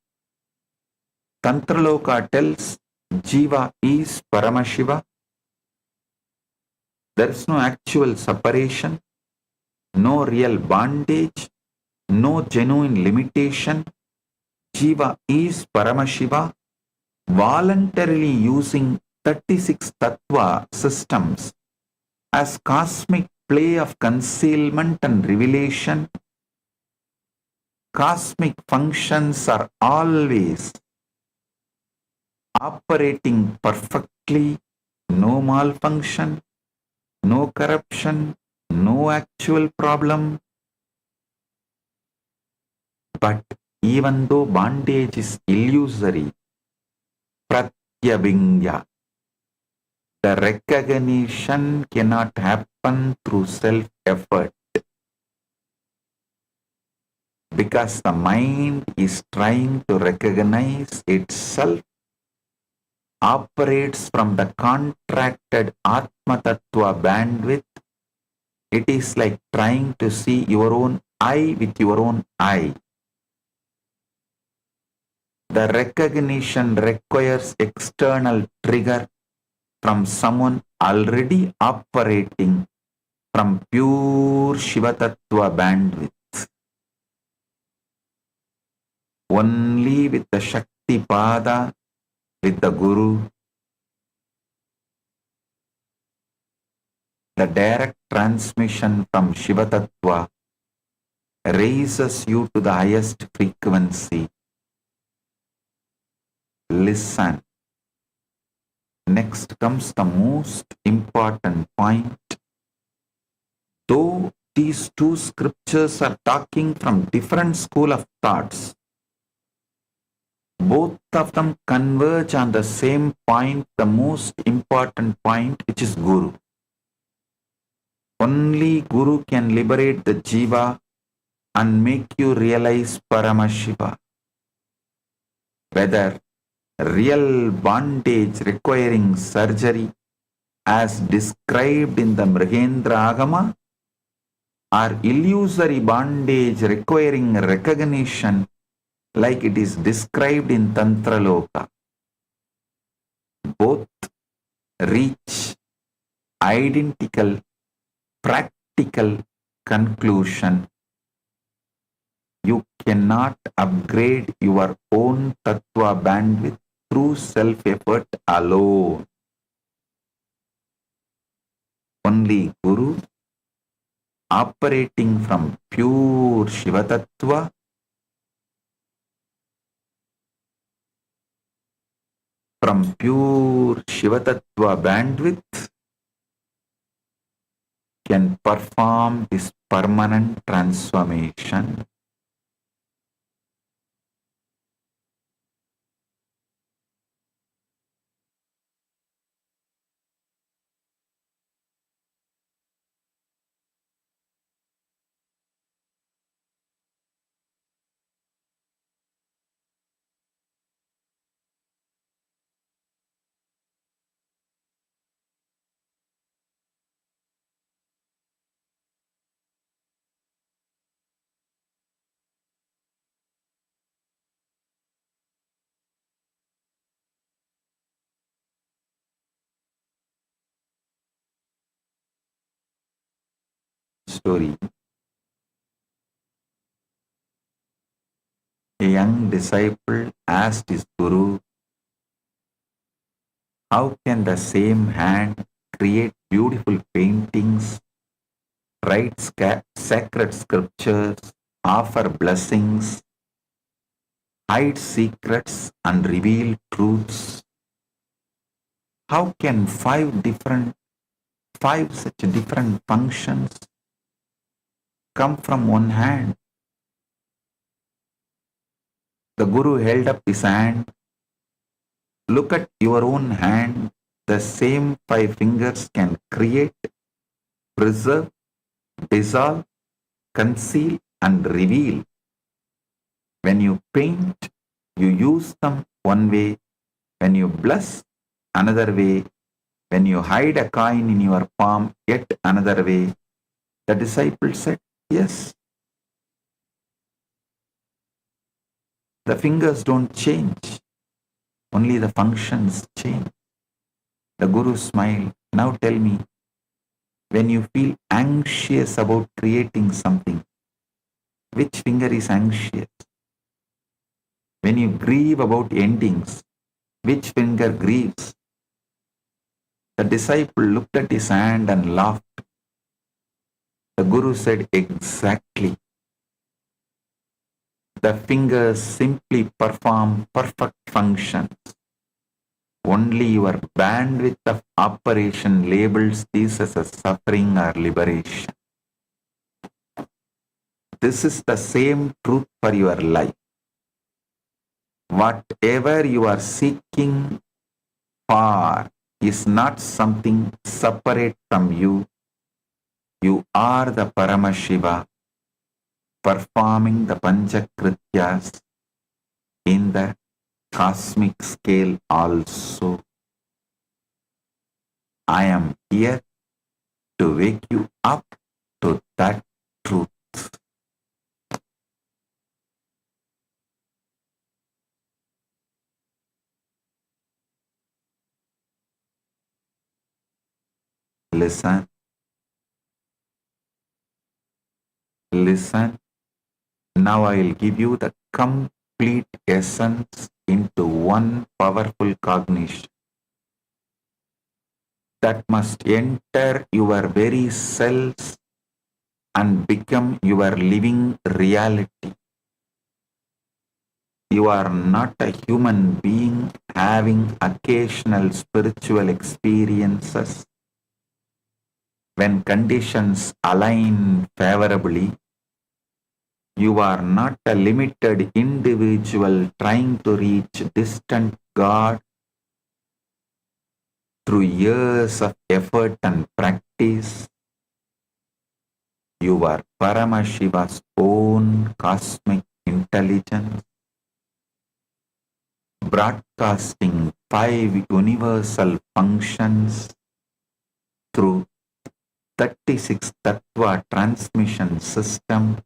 Tantra Loka tells Jiva is Paramashiva. There is no actual separation, no real bondage, no genuine limitation. Jiva is Paramashiva, voluntarily using 36 tattva systems as cosmic play of concealment and revelation. Cosmic functions are always operating perfectly, no malfunction, no corruption, no actual problem. But even though bondage is illusory, pratyabhingya, the recognition cannot happen through self-effort, because the mind is trying to recognize itself, operates from the contracted Atma Tattva bandwidth. It is like trying to see your own eye with your own eye. The recognition requires external trigger from someone already operating from pure Shiva Tattva bandwidth. Only with the Shakti Pada, with the Guru, the direct transmission from Shiva Tattva raises you to the highest frequency. Listen. Next comes the most important point. Though these two scriptures are talking from different school of thoughts. Both of them converge on the same point, the most important point, which is Guru. Only Guru can liberate the Jiva and make you realize Paramashiva. Whether real bondage requiring surgery as described in the Mrigendra Agama, or illusory bondage requiring recognition like it is described in Tantra Loka, both reach identical practical conclusion. You cannot upgrade your own tattva bandwidth through self-effort alone. Only Guru, operating from pure Shiva Tattva, bandwidth, can perform this permanent transformation. Story. A young disciple asked his Guru, how can the same hand create beautiful paintings, write sacred scriptures, offer blessings, hide secrets and reveal truths? How can five such different functions come from one hand? The Guru held up his hand. Look at your own hand. The same five fingers can create, preserve, dissolve, conceal and reveal. When you paint, you use them one way. When you bless, another way. When you hide a coin in your palm, yet another way. The disciple said, yes. The fingers don't change. Only the functions change. The Guru smiled. Now tell me, when you feel anxious about creating something, which finger is anxious? When you grieve about endings, which finger grieves? The disciple looked at his hand and laughed. The Guru said, exactly. The fingers simply perform perfect functions. Only your bandwidth of operation labels these as a suffering or liberation. This is the same truth for your life. Whatever you are seeking for is not something separate from you. You are the Paramashiva, performing the Panchakrityas in the cosmic scale also. I am here to wake you up to that truth. Listen. Listen. Now I will give you the complete essence into one powerful cognition that must enter your very cells and become your living reality. You are not a human being having occasional spiritual experiences. When conditions align favorably, you are not a limited individual trying to reach distant God through years of effort and practice. You are Paramashiva's own cosmic intelligence, broadcasting 5 universal functions through 36 Tattva transmission system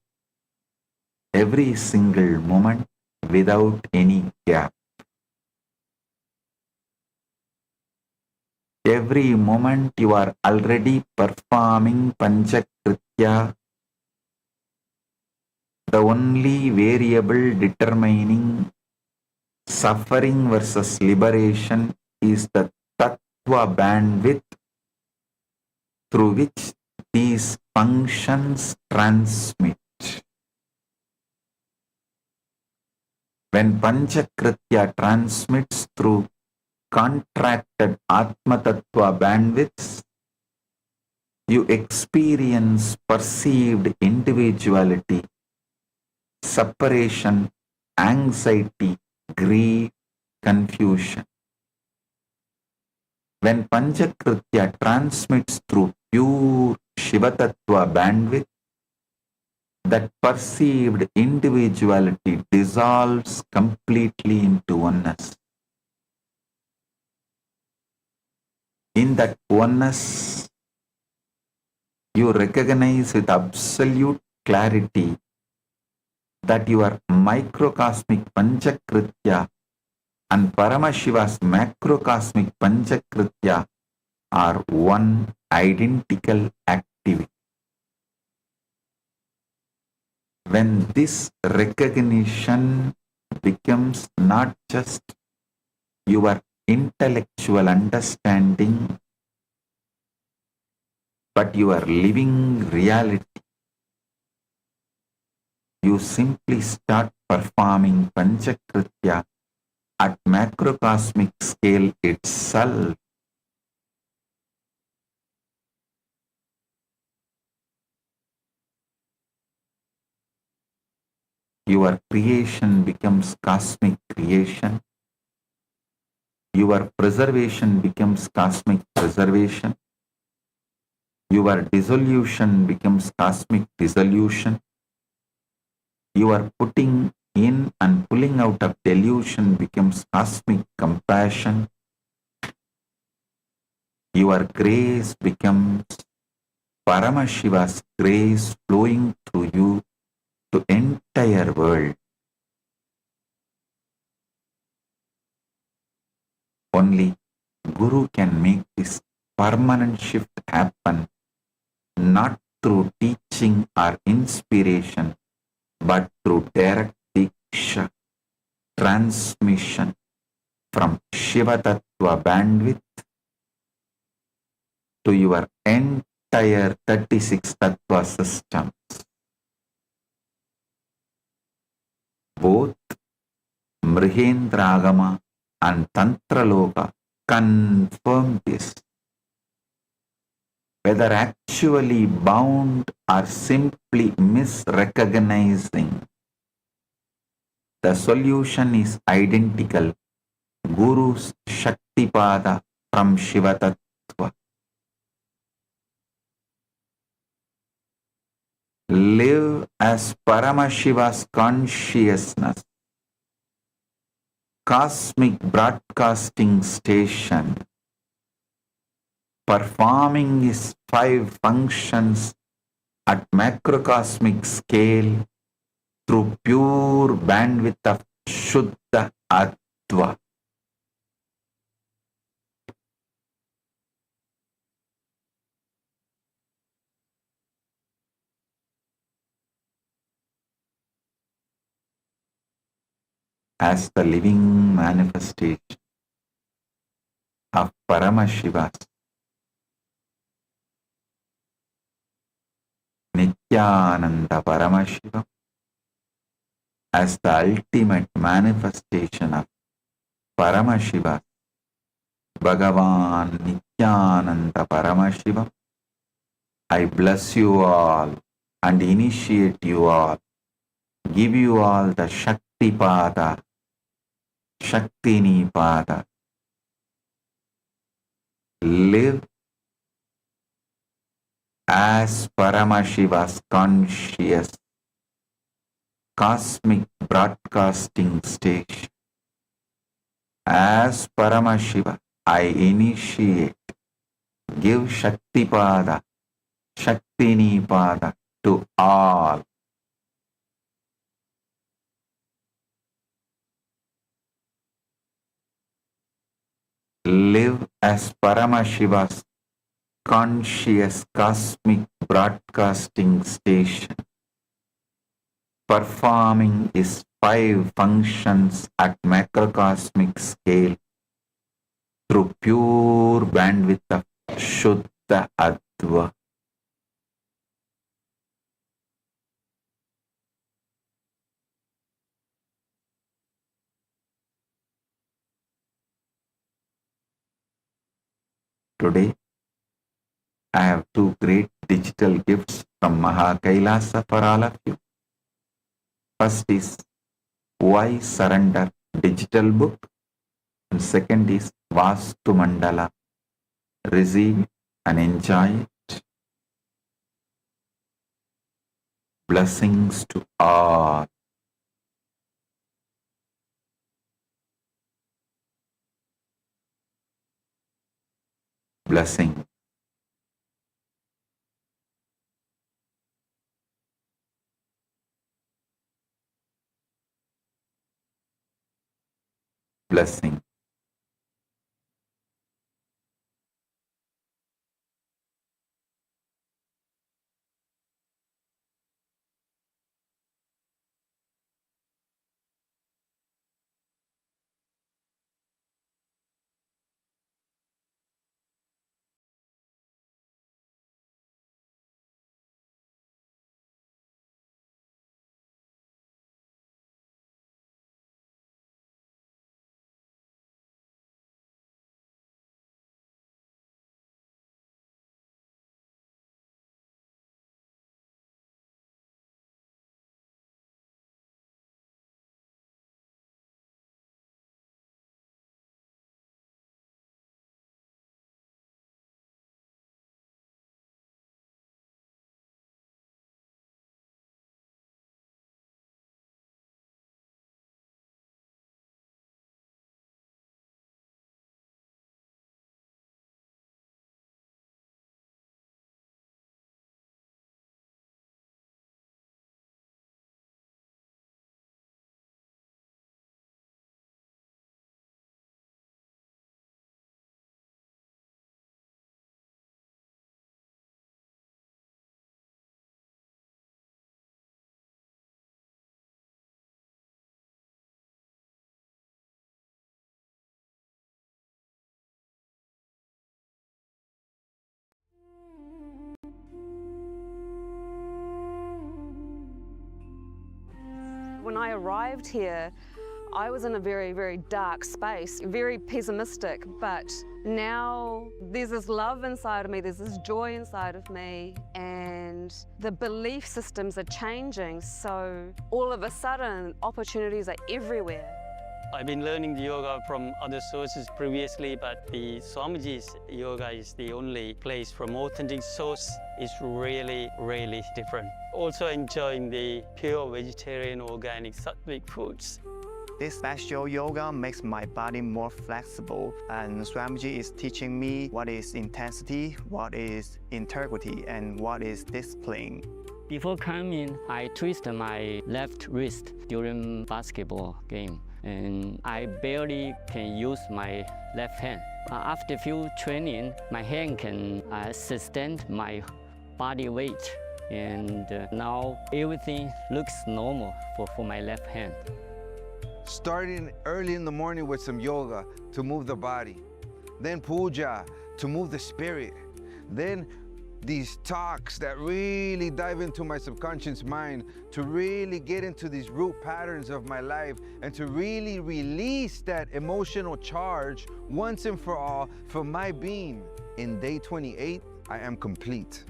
every single moment without any gap. Every moment you are already performing Panchakritya, the only variable determining suffering versus liberation is the Tattva bandwidth through which these functions transmit. When Panchakritya transmits through contracted Atma Tattva bandwidths, you experience perceived individuality, separation, anxiety, grief, confusion. When Panchakritya transmits through pure Shiva Tattva bandwidth, that perceived individuality dissolves completely into oneness. In that oneness, you recognize with absolute clarity that your microcosmic Panchakritya and Paramashiva's macrocosmic Panchakritya are one identical activity. When this recognition becomes not just your intellectual understanding, but your living reality, you simply start performing Panchakritya at macrocosmic scale itself. Your creation becomes cosmic creation. Your preservation becomes cosmic preservation. Your dissolution becomes cosmic dissolution. Your putting in and pulling out of delusion becomes cosmic compassion. Your grace becomes Paramashiva's grace flowing through you to entire world. Only Guru can make this permanent shift happen, not through teaching or inspiration, but through direct diksha, transmission from Shiva Tattva bandwidth to your entire 36 Tattva systems. Both Mrihendragama and Tantraloka confirm this. Whether actually bound or simply misrecognizing, the solution is identical. Guru's Shaktipada from Shiva Tattva. Live as Paramashiva's consciousness, cosmic broadcasting station, performing his 5 functions at macrocosmic scale through pure bandwidth of Shuddha Attva. As the living manifestation of Paramashiva's Nithyananda Paramashivam, as the ultimate manifestation of Paramashiva, BHAGAVAN Nithyananda Paramashivam, I bless you all and initiate you all. Give you all the Shakti Pada, Shaktini Pada. Live as Paramashiva's conscious cosmic broadcasting station. As Paramashiva, I initiate, give Shakti Pada, Shaktini Pada to all. Live as Paramashiva's conscious cosmic broadcasting station, performing its 5 functions at macrocosmic scale through pure bandwidth of Shuddha Adva. Today, I have 2 great digital gifts from Kailasa for all of you. First is Why Surrender digital book, and second is Vastu Mandala. Receive and enjoy it. Blessings to all. Blessing. Blessing. When I arrived here, I was in a very, very dark space, very pessimistic, but now there's this love inside of me, there's this joy inside of me, and the belief systems are changing, so all of a sudden, opportunities are everywhere. I've been learning the yoga from other sources previously, but the Swamiji's yoga is the only place from authentic source. It's really, really different. Also enjoying the pure vegetarian, organic, sattvic foods. This special yoga makes my body more flexible, and Swamiji is teaching me what is intensity, what is integrity, and what is discipline. Before coming, I twisted my left wrist during basketball game, and I barely can use my left hand. After few training, my hand can sustain my body weight, and now everything looks normal for my left hand. Starting early in the morning with some yoga to move the body, then puja to move the spirit, then these talks that really dive into my subconscious mind to really get into these root patterns of my life and to really release that emotional charge once and for all for my being. In day 28, I am complete.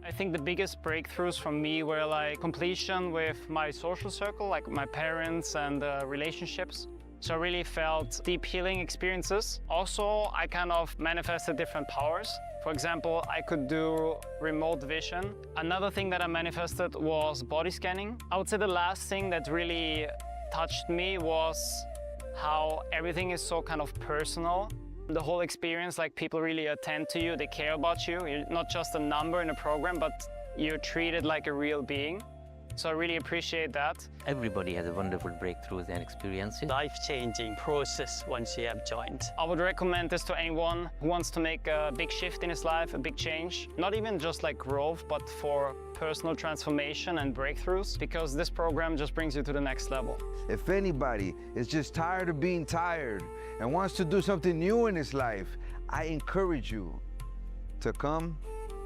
I think the biggest breakthroughs for me were like completion with my social circle, like my parents and relationships. So I really felt deep healing experiences. Also, I kind of manifested different powers. For example, I could do remote vision. Another thing that I manifested was body scanning. I would say the last thing that really touched me was how everything is so kind of personal. The whole experience, like people really attend to you, they care about you. You're not just a number in a program, but you're treated like a real being. So I really appreciate that. Everybody has a wonderful breakthroughs and experiences. Life-changing process once you have joined. I would recommend this to anyone who wants to make a big shift in his life, a big change. Not even just like growth, but for personal transformation and breakthroughs, because this program just brings you to the next level. If anybody is just tired of being tired and wants to do something new in his life, I encourage you to come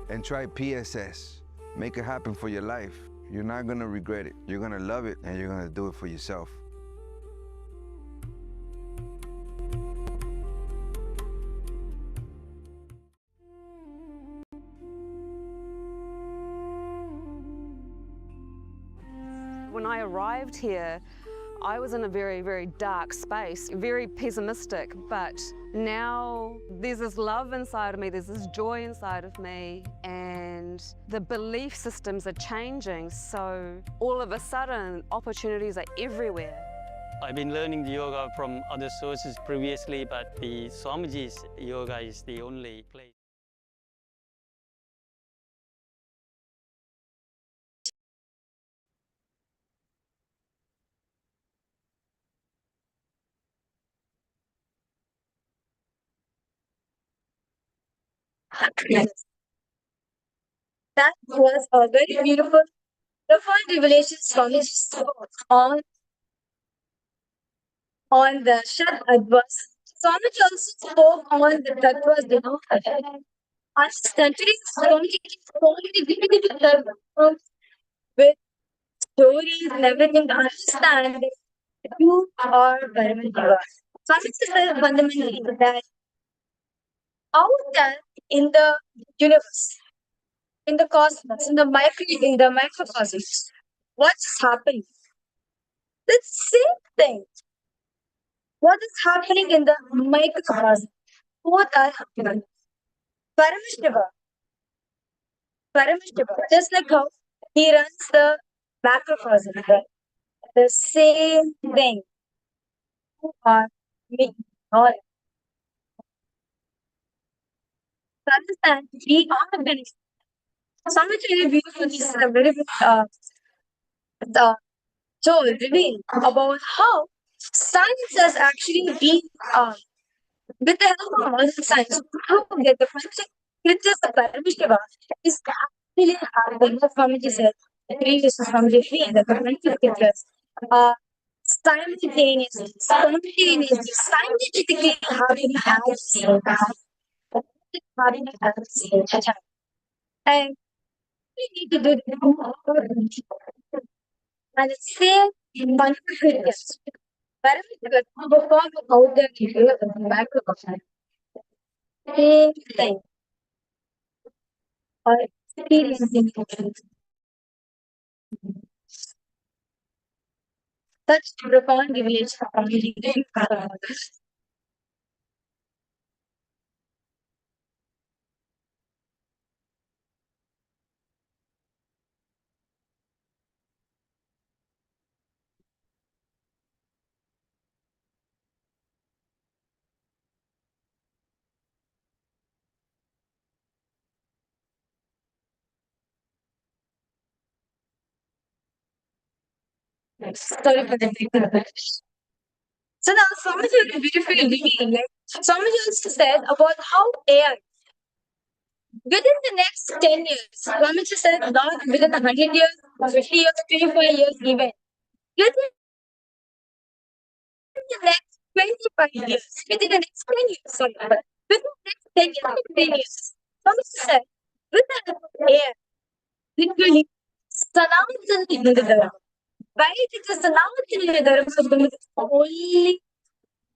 and try PSS. Make it happen for your life. You're not gonna regret it. You're gonna love it, and you're gonna do it for yourself. When I arrived here, I was in a very, very dark space, very pessimistic, but now there's this love inside of me, there's this joy inside of me, and the belief systems are changing, so all of a sudden opportunities are everywhere. I've been learning the yoga from other sources previously, but the Swamiji's yoga is the only place. That was a very beautiful, profound revelation Swamiji spoke on the Shad Advas. Swamiji also spoke on the Tattvas, understand. Today, Swamiji is only giving the with stories and everything to understand that you are Paramashivam. Swamiji says fundamentally that out there in the universe, in the cosmos, in the microcosmos, what's happening? The same thing. What is happening in the microcosmos? Both are happening. Paramashivam, just like how he runs the macrocosm, right? The same thing. You are me, all. To understand, we are the benefit. Something very beautiful. This is a very good so reveal about how science has actually been with the help of modern science to get the concept which is the Paramashivam is actually happening. The Swamiji said, the previous Swamiji feel that the mental pictures are simultaneously, scientifically having at the same time. And we need to do the and the same wonderful yes. Paramashivam perform out there to do the macrocosm. Same thing. Or experiencing such profound revelation from the living Paramashivam. Sorry for the technical. So now Swamiji is beautifully revealing it. Swamiji also said about how AI within the next 10 years, Swamiji said not within 100 years, 50 years, 25 years even. Within the next 25 years, within the next 10 years, sorry, but within the next 10 years, Swamiji said with the help of AI, literally, Sanatana Hindu Dharma. Right? It is Sanatana Hindu Dharma is going to be only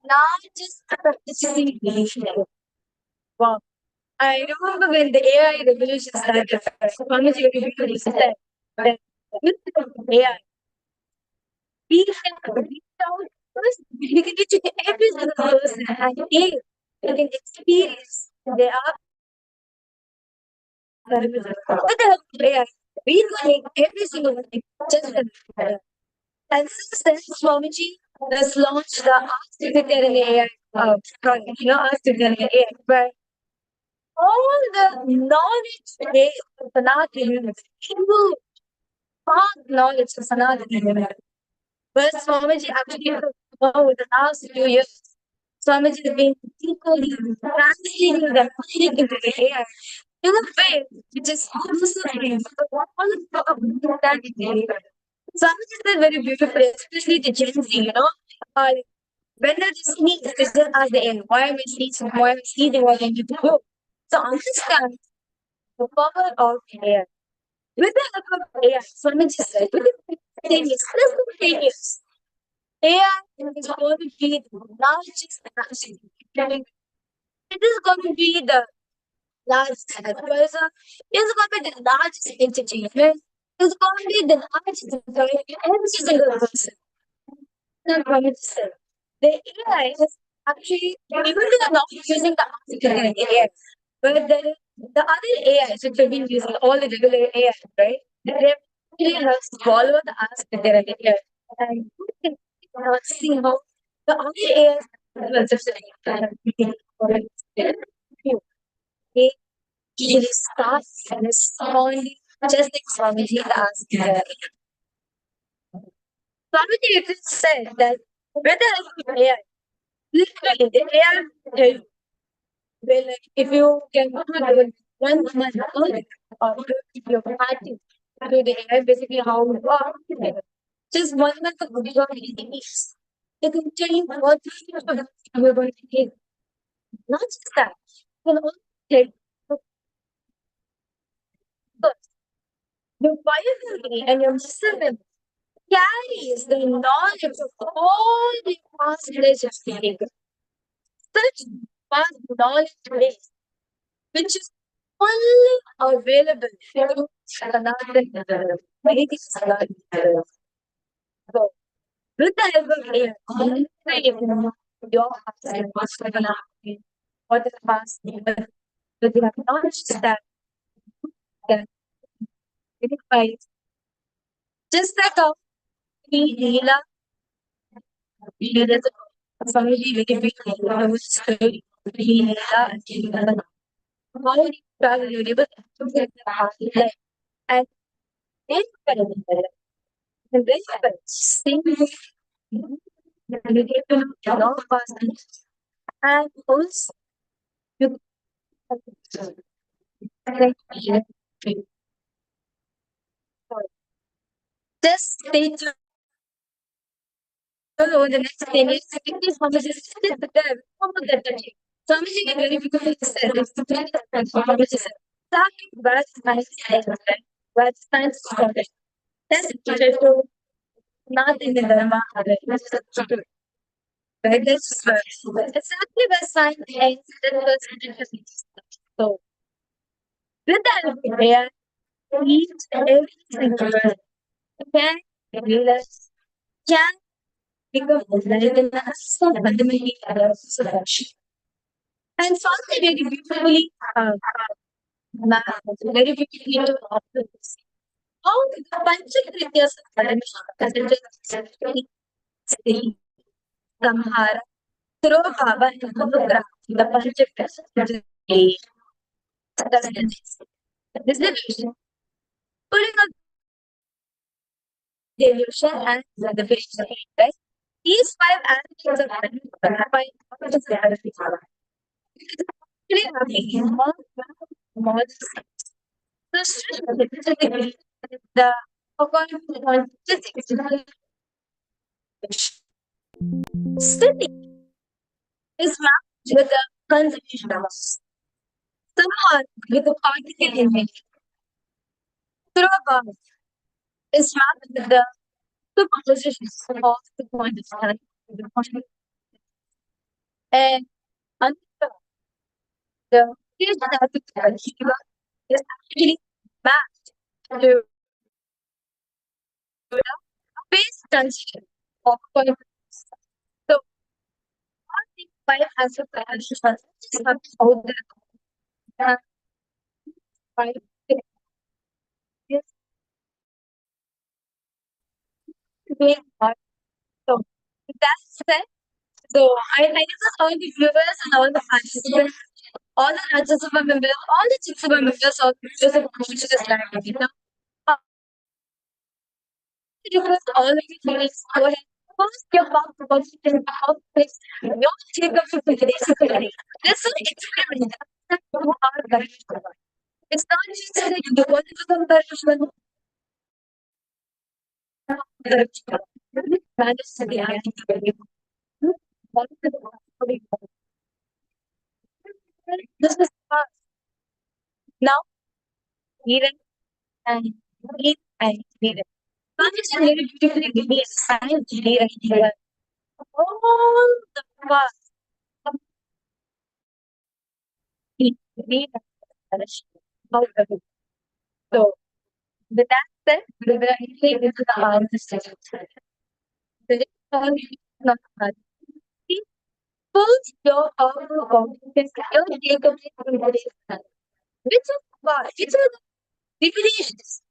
not just practicing religion. Wow. I remember when the AI revolution started, Swamiji very beautifully said that with AI, we can reach out first, we can reach every single person and they can experience their with the help of AI, we can make every single thing just better. And since then, Swamiji has launched the Ask Nithyananda AI project, Ask Nithyananda AI, where all the knowledge base of Sanatana universe, huge, vast knowledge of Sanatana universe, where Swamiji actually over the last few years, Swamiji has been equally translating them into the AI in a way which is absolutely all of the Swamiji said very beautifully, especially the Gen Z, when they sneeze, they just ask the AI, why am I sneezing? Why am I sneezing? What am I to do? So understand the power of AI. With the help of AI, Swamiji said, within 10 years, less than 10 years, AI is going to be the largest capacity. It is going to be the largest advisor. It is going to be the largest entertainment. It is going to be the largest employer every single person. Not going to say. The AI is actually, even they are not using the artificial AI, but the other AIs which have been using all the regular AI, right? They actually have to follow the ask that they're AI. And you can see how the other AIs will just they usually start responding just like Swamiji asked the Swamiji even said that whether AI, literally the AI will if you can do one month or your party to the AI, basically how you are, just 1 month of your meetings, they can tell you what you're going to take. Not just that, you can also take first. Your biomemory and your muscle memory carries the knowledge of all the past relations you take. Such vast knowledge base, which is only available through Sanatana, Vedic Sanatana. So, with the help of AI, you know your past and past Sanatana, what is past, but you have knowledge that verifies just like how we Leela, there's a family very big story. Leela and Leela. How do you travel your able to get the past life? And then, and then, same you get to know past and also you just stay tuned over the next 10 years because Swamiji is still there. Swamiji can very quickly say this to Swamiji said, starting with science, with science college. That's to not in the Dharma, right? That's exactly where science ends. That was so. With the AI, each and every single person can realize, can become enlightened so fundamentally solution. And something very beautifully, very beautifully to observe this. How the Panchakrityas considered Sri, Samhara, Baba, and Anugrah, the Panchakrityas, which is this division, putting up delusion and the vision, right? These five aspects of by actually having more the according to physics, city is mapped with the conservation laws. Someone with the particle image through a bomb is mapped with the superpositions of the point of time. And under the Here's the episode. Shiva is actually matched to the phase transition of purpose. So, I think five has a financial just have to hold that. Five is being hard. So, that's it. So, I guess all the viewers and all the participants, all the Rajya Sabha members, all the Chik Sabha members of this live. Now, request all of you please go ahead. Post your positive outfits, your takeoff of today's today. This is an experiment that you are guided by. It's not just that you want to become Darshan. Manage to be identity. This is fast. Now, read it and read and read it. Not just read it beautifully, give me a sign of read and read it. All the fast. Read and read. So, with that said, we will entry into the answer session. The next one is not hard. First, your confidence, your takeaway from today's class. Which of what? Which are the definitions?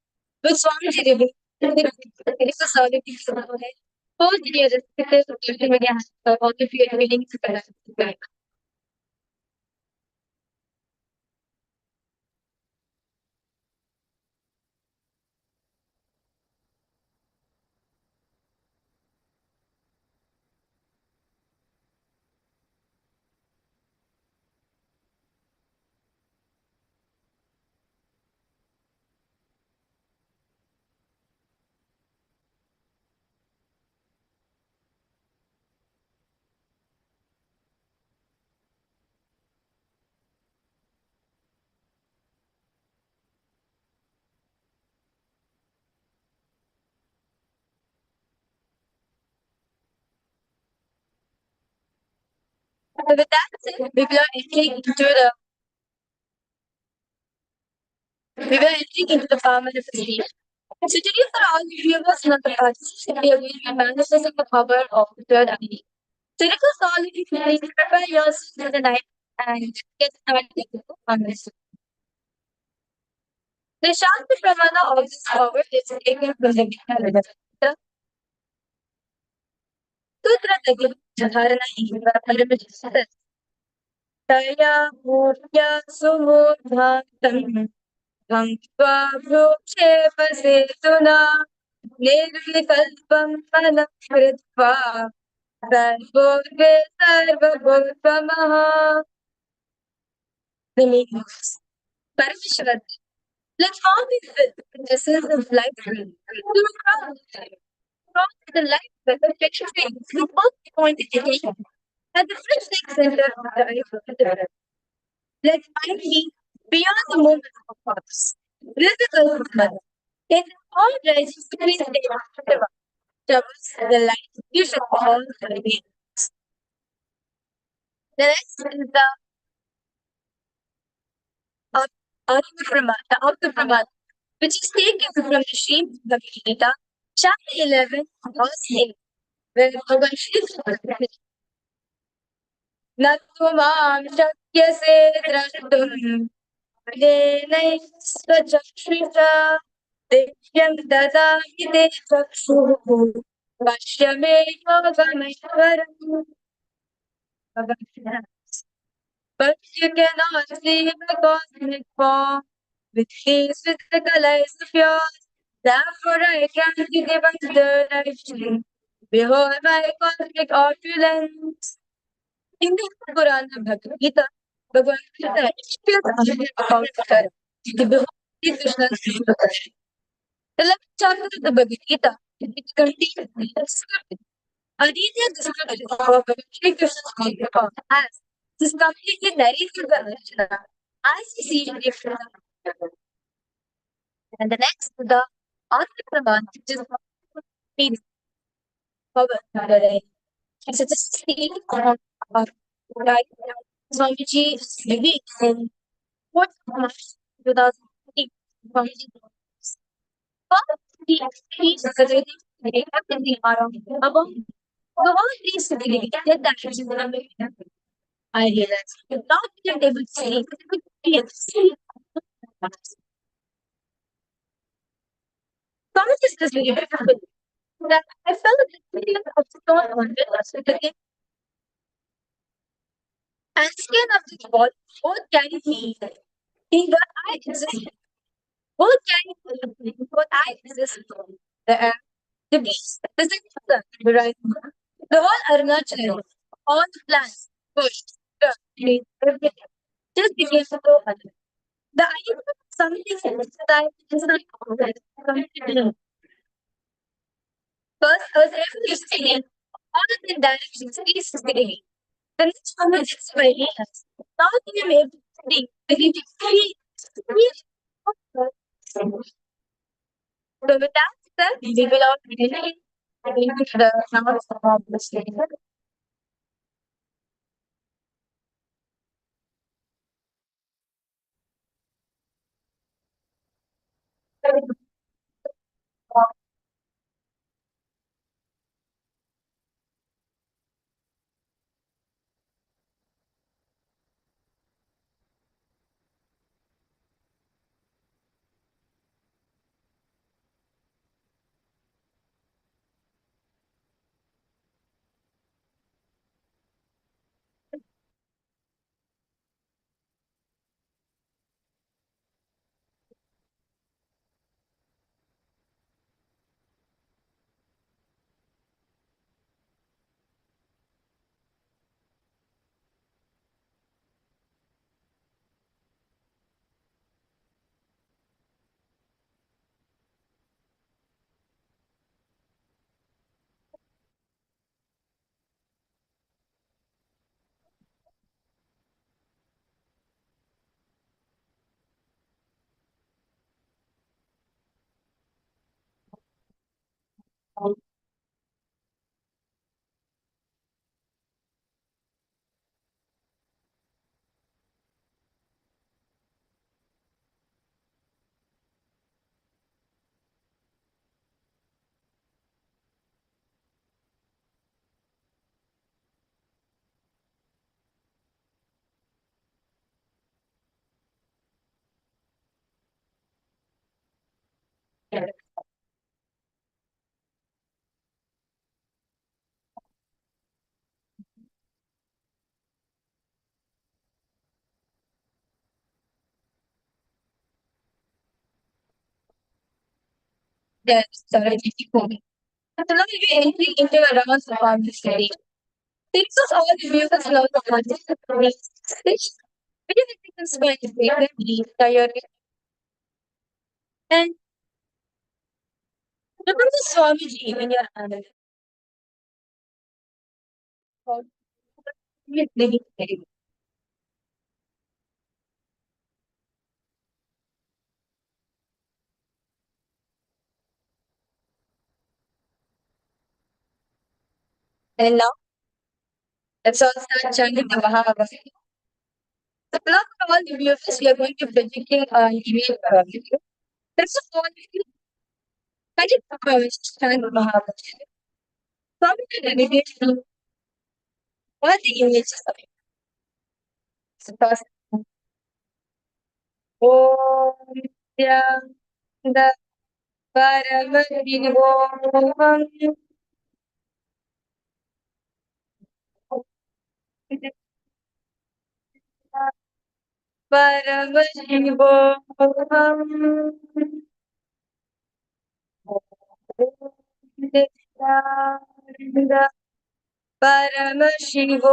Which Swamiji revealed? It is a solid piece of knowledge. First, dear respected social media has all of you are willing to connect. So with that said, we will entering into the power manifestation. So today for all the viewers and the participants, we are going to be manifesting the power of the third eye. So request all of you please prepare yourselves for the night and get started with the conversation. The Shakti Pramana of this power is taken from the Gita. Sutra Tagim Dharana Iva Paramajisata Taya Murya Sumudhatam Bhankva Bhukshepase Tuna Nirvikalpam Panam Kritva Sarvogve Sarvabhutamaha. The meaning Parameshwar. Let all be filled with the essence of life to cross the life with the picture things through both point education at the first center of the eye of the world. Let mind be beyond the moment of thoughts. Physical mother. In all rising between the troubles the light you should all remain. The next is the Pramana, which is taken from the Srimad Bhagavad Gita, chapter 11, verse 8, where Bhagavan Shri Krishna Nattumam Shakyase Drashtum Denai Svachakshita Devyam Dadami Te Chakshuhu Vashyame Yogameshwaram. But you cannot see the cosmic form with these physical eyes of yours. Therefore I can't be given to the direction. Behold my cosmic opulence. In the Purana Bhagavad Gita, Bhagavan Krishna explains about the behold Krishna's Krishna. The 11th chapter of the Bhagavad Gita, it contains the description. Aditya description of Bhagavan Krishna's form as this completely narrated by Arjuna as he sees Krishna. And the next, the Atma which is power. It's a state of Swamiji is maybe in 4th March 2015. The activities related to the activity are above the all these delegated that I realized not being able to say it would be a silly. Thomas is this really difficult that I felt the feeling of stone on the and skin of the wall both carry me. In what I exist, both carry me, what I exist. The air, the beast, the sun, the rising. The whole Arunachal, all the plants, bush, trees, everything, just became so other. The idea of something that is not completely. First, I was able to see all of the directions, 360. The next one is experience. Now I am able to see the three. So with that said, we will all begin into the sounds of the statement. Yes, sorry. So now we entry into a round of our study. Thanks to all the viewers love the content of this stage. Video technical by the great tired and remember Swamiji when you're under. And now let's all start chanting the Bhagavavan. So now for all the viewers, we are going to be projecting an image of you. Let's all kind of chant the Bhagavavan. Swami will dedicate to all the images of you. So first, Om Nithyananda Paramashivam Paramashivam Nithyananda Paramashivam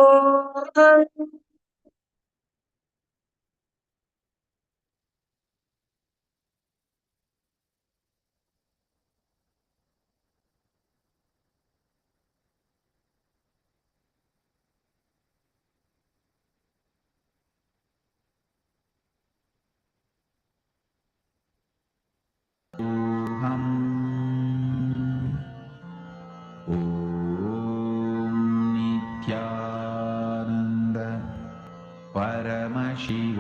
Om Nithyananda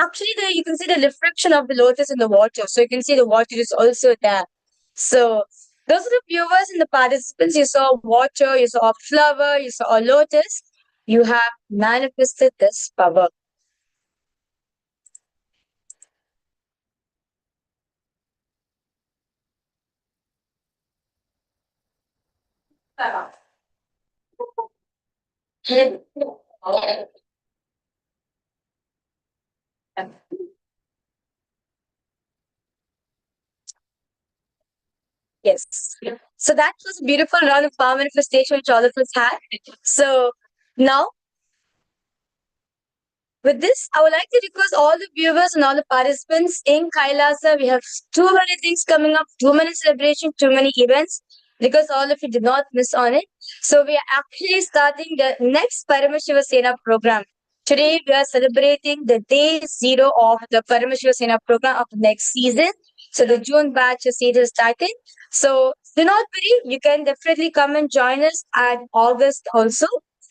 actually you can see the reflection of the lotus in the water. So you can see the water is also there. So those are the viewers and the participants. You saw water, you saw a flower, you saw a lotus. You have manifested this power. Yes. So that was a beautiful round of power manifestation which all of us had. So now, with this, I would like to request all the viewers and all the participants in Kailasa. We have too many things coming up, too many celebrations, too many events, because all of you did not miss on it. So we are actually starting the next Paramashiva Sena program. Today we are celebrating the day 0 of the Paramashiva Sena program of the next season. So the June batch is started. So do not worry, you can definitely come and join us at August also.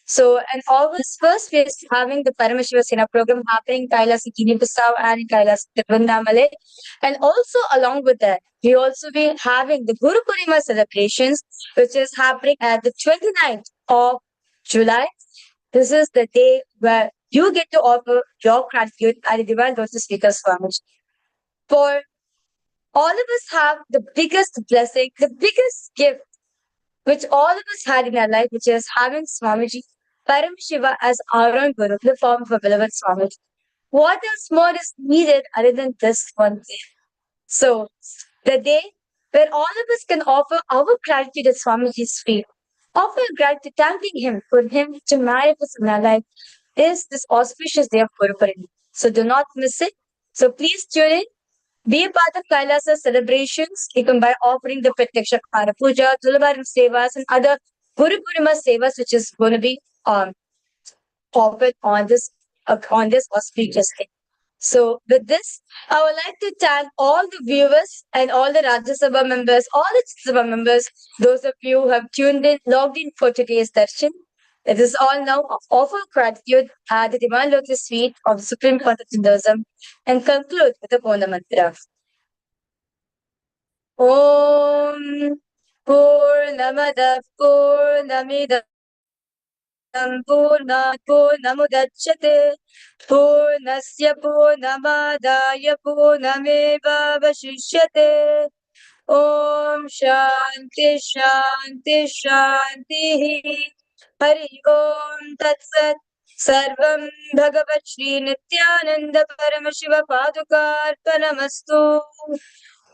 So, and August 1st, we are having the Paramashiva Sena program happening in Kailasa Kinipasav and in Kailasa Tiruvannamale. And also along with that, we also be having the Guru Purnima celebrations, which is happening at the 29th of July. This is the day where you get to offer your gratitude at the Divine Lotus Speaker Swamiji. For all of us have the biggest blessing, the biggest gift, which all of us had in our life, which is having Swamiji, Paramashiva as our own Guru, the form of a beloved Swamiji. What else more is needed other than this one thing? So, the day where all of us can offer our gratitude at Swamiji's feet, offer gratitude, thanking him for him to manifest in our life, is this auspicious day of Guru Purnima. So, do not miss it. So, please tune in. Be a part of Kailasa celebrations, even by offering the Pratyaksha Kara Puja, Tulabaram Sevas, and other Guru Purnima Sevas, which is going to be offered on this auspicious day. So, with this, I would like to thank all the viewers and all the Rajya Sabha members, all the Sabha members, those of you who have tuned in, logged in for today's darshan. It is all now offer gratitude at the Divine Lotus Suite of the Supreme Court of Hinduism and conclude with the Pona Mantra. Om Purnamada Purnamidam Purnamudachyate Purnasya Purnamadaya Purnameva Vashishyate Om Shanti Shanti Shanti Hari Om Tat Sat Sarvam Bhagavat Shri Nithyananda Paramashiva Padukarpanamastu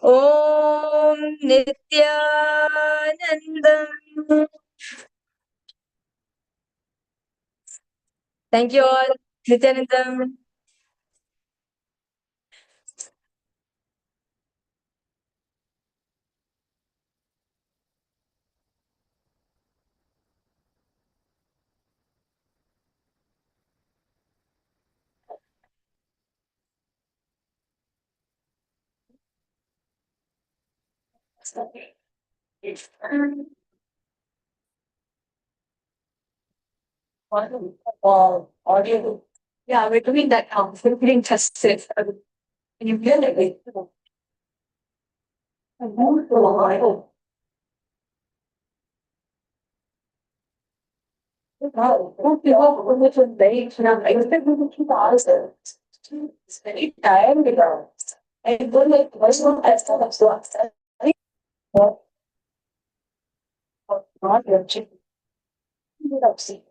Om Nithyanandam. Thank you all. Nithyanandam. Audio. Yeah, we're doing that now. We're getting tested. And you get it. Wow, I expect we 2000. It's very time ago. I don't like personal stuff, so I'm studying. Not your chicken. See.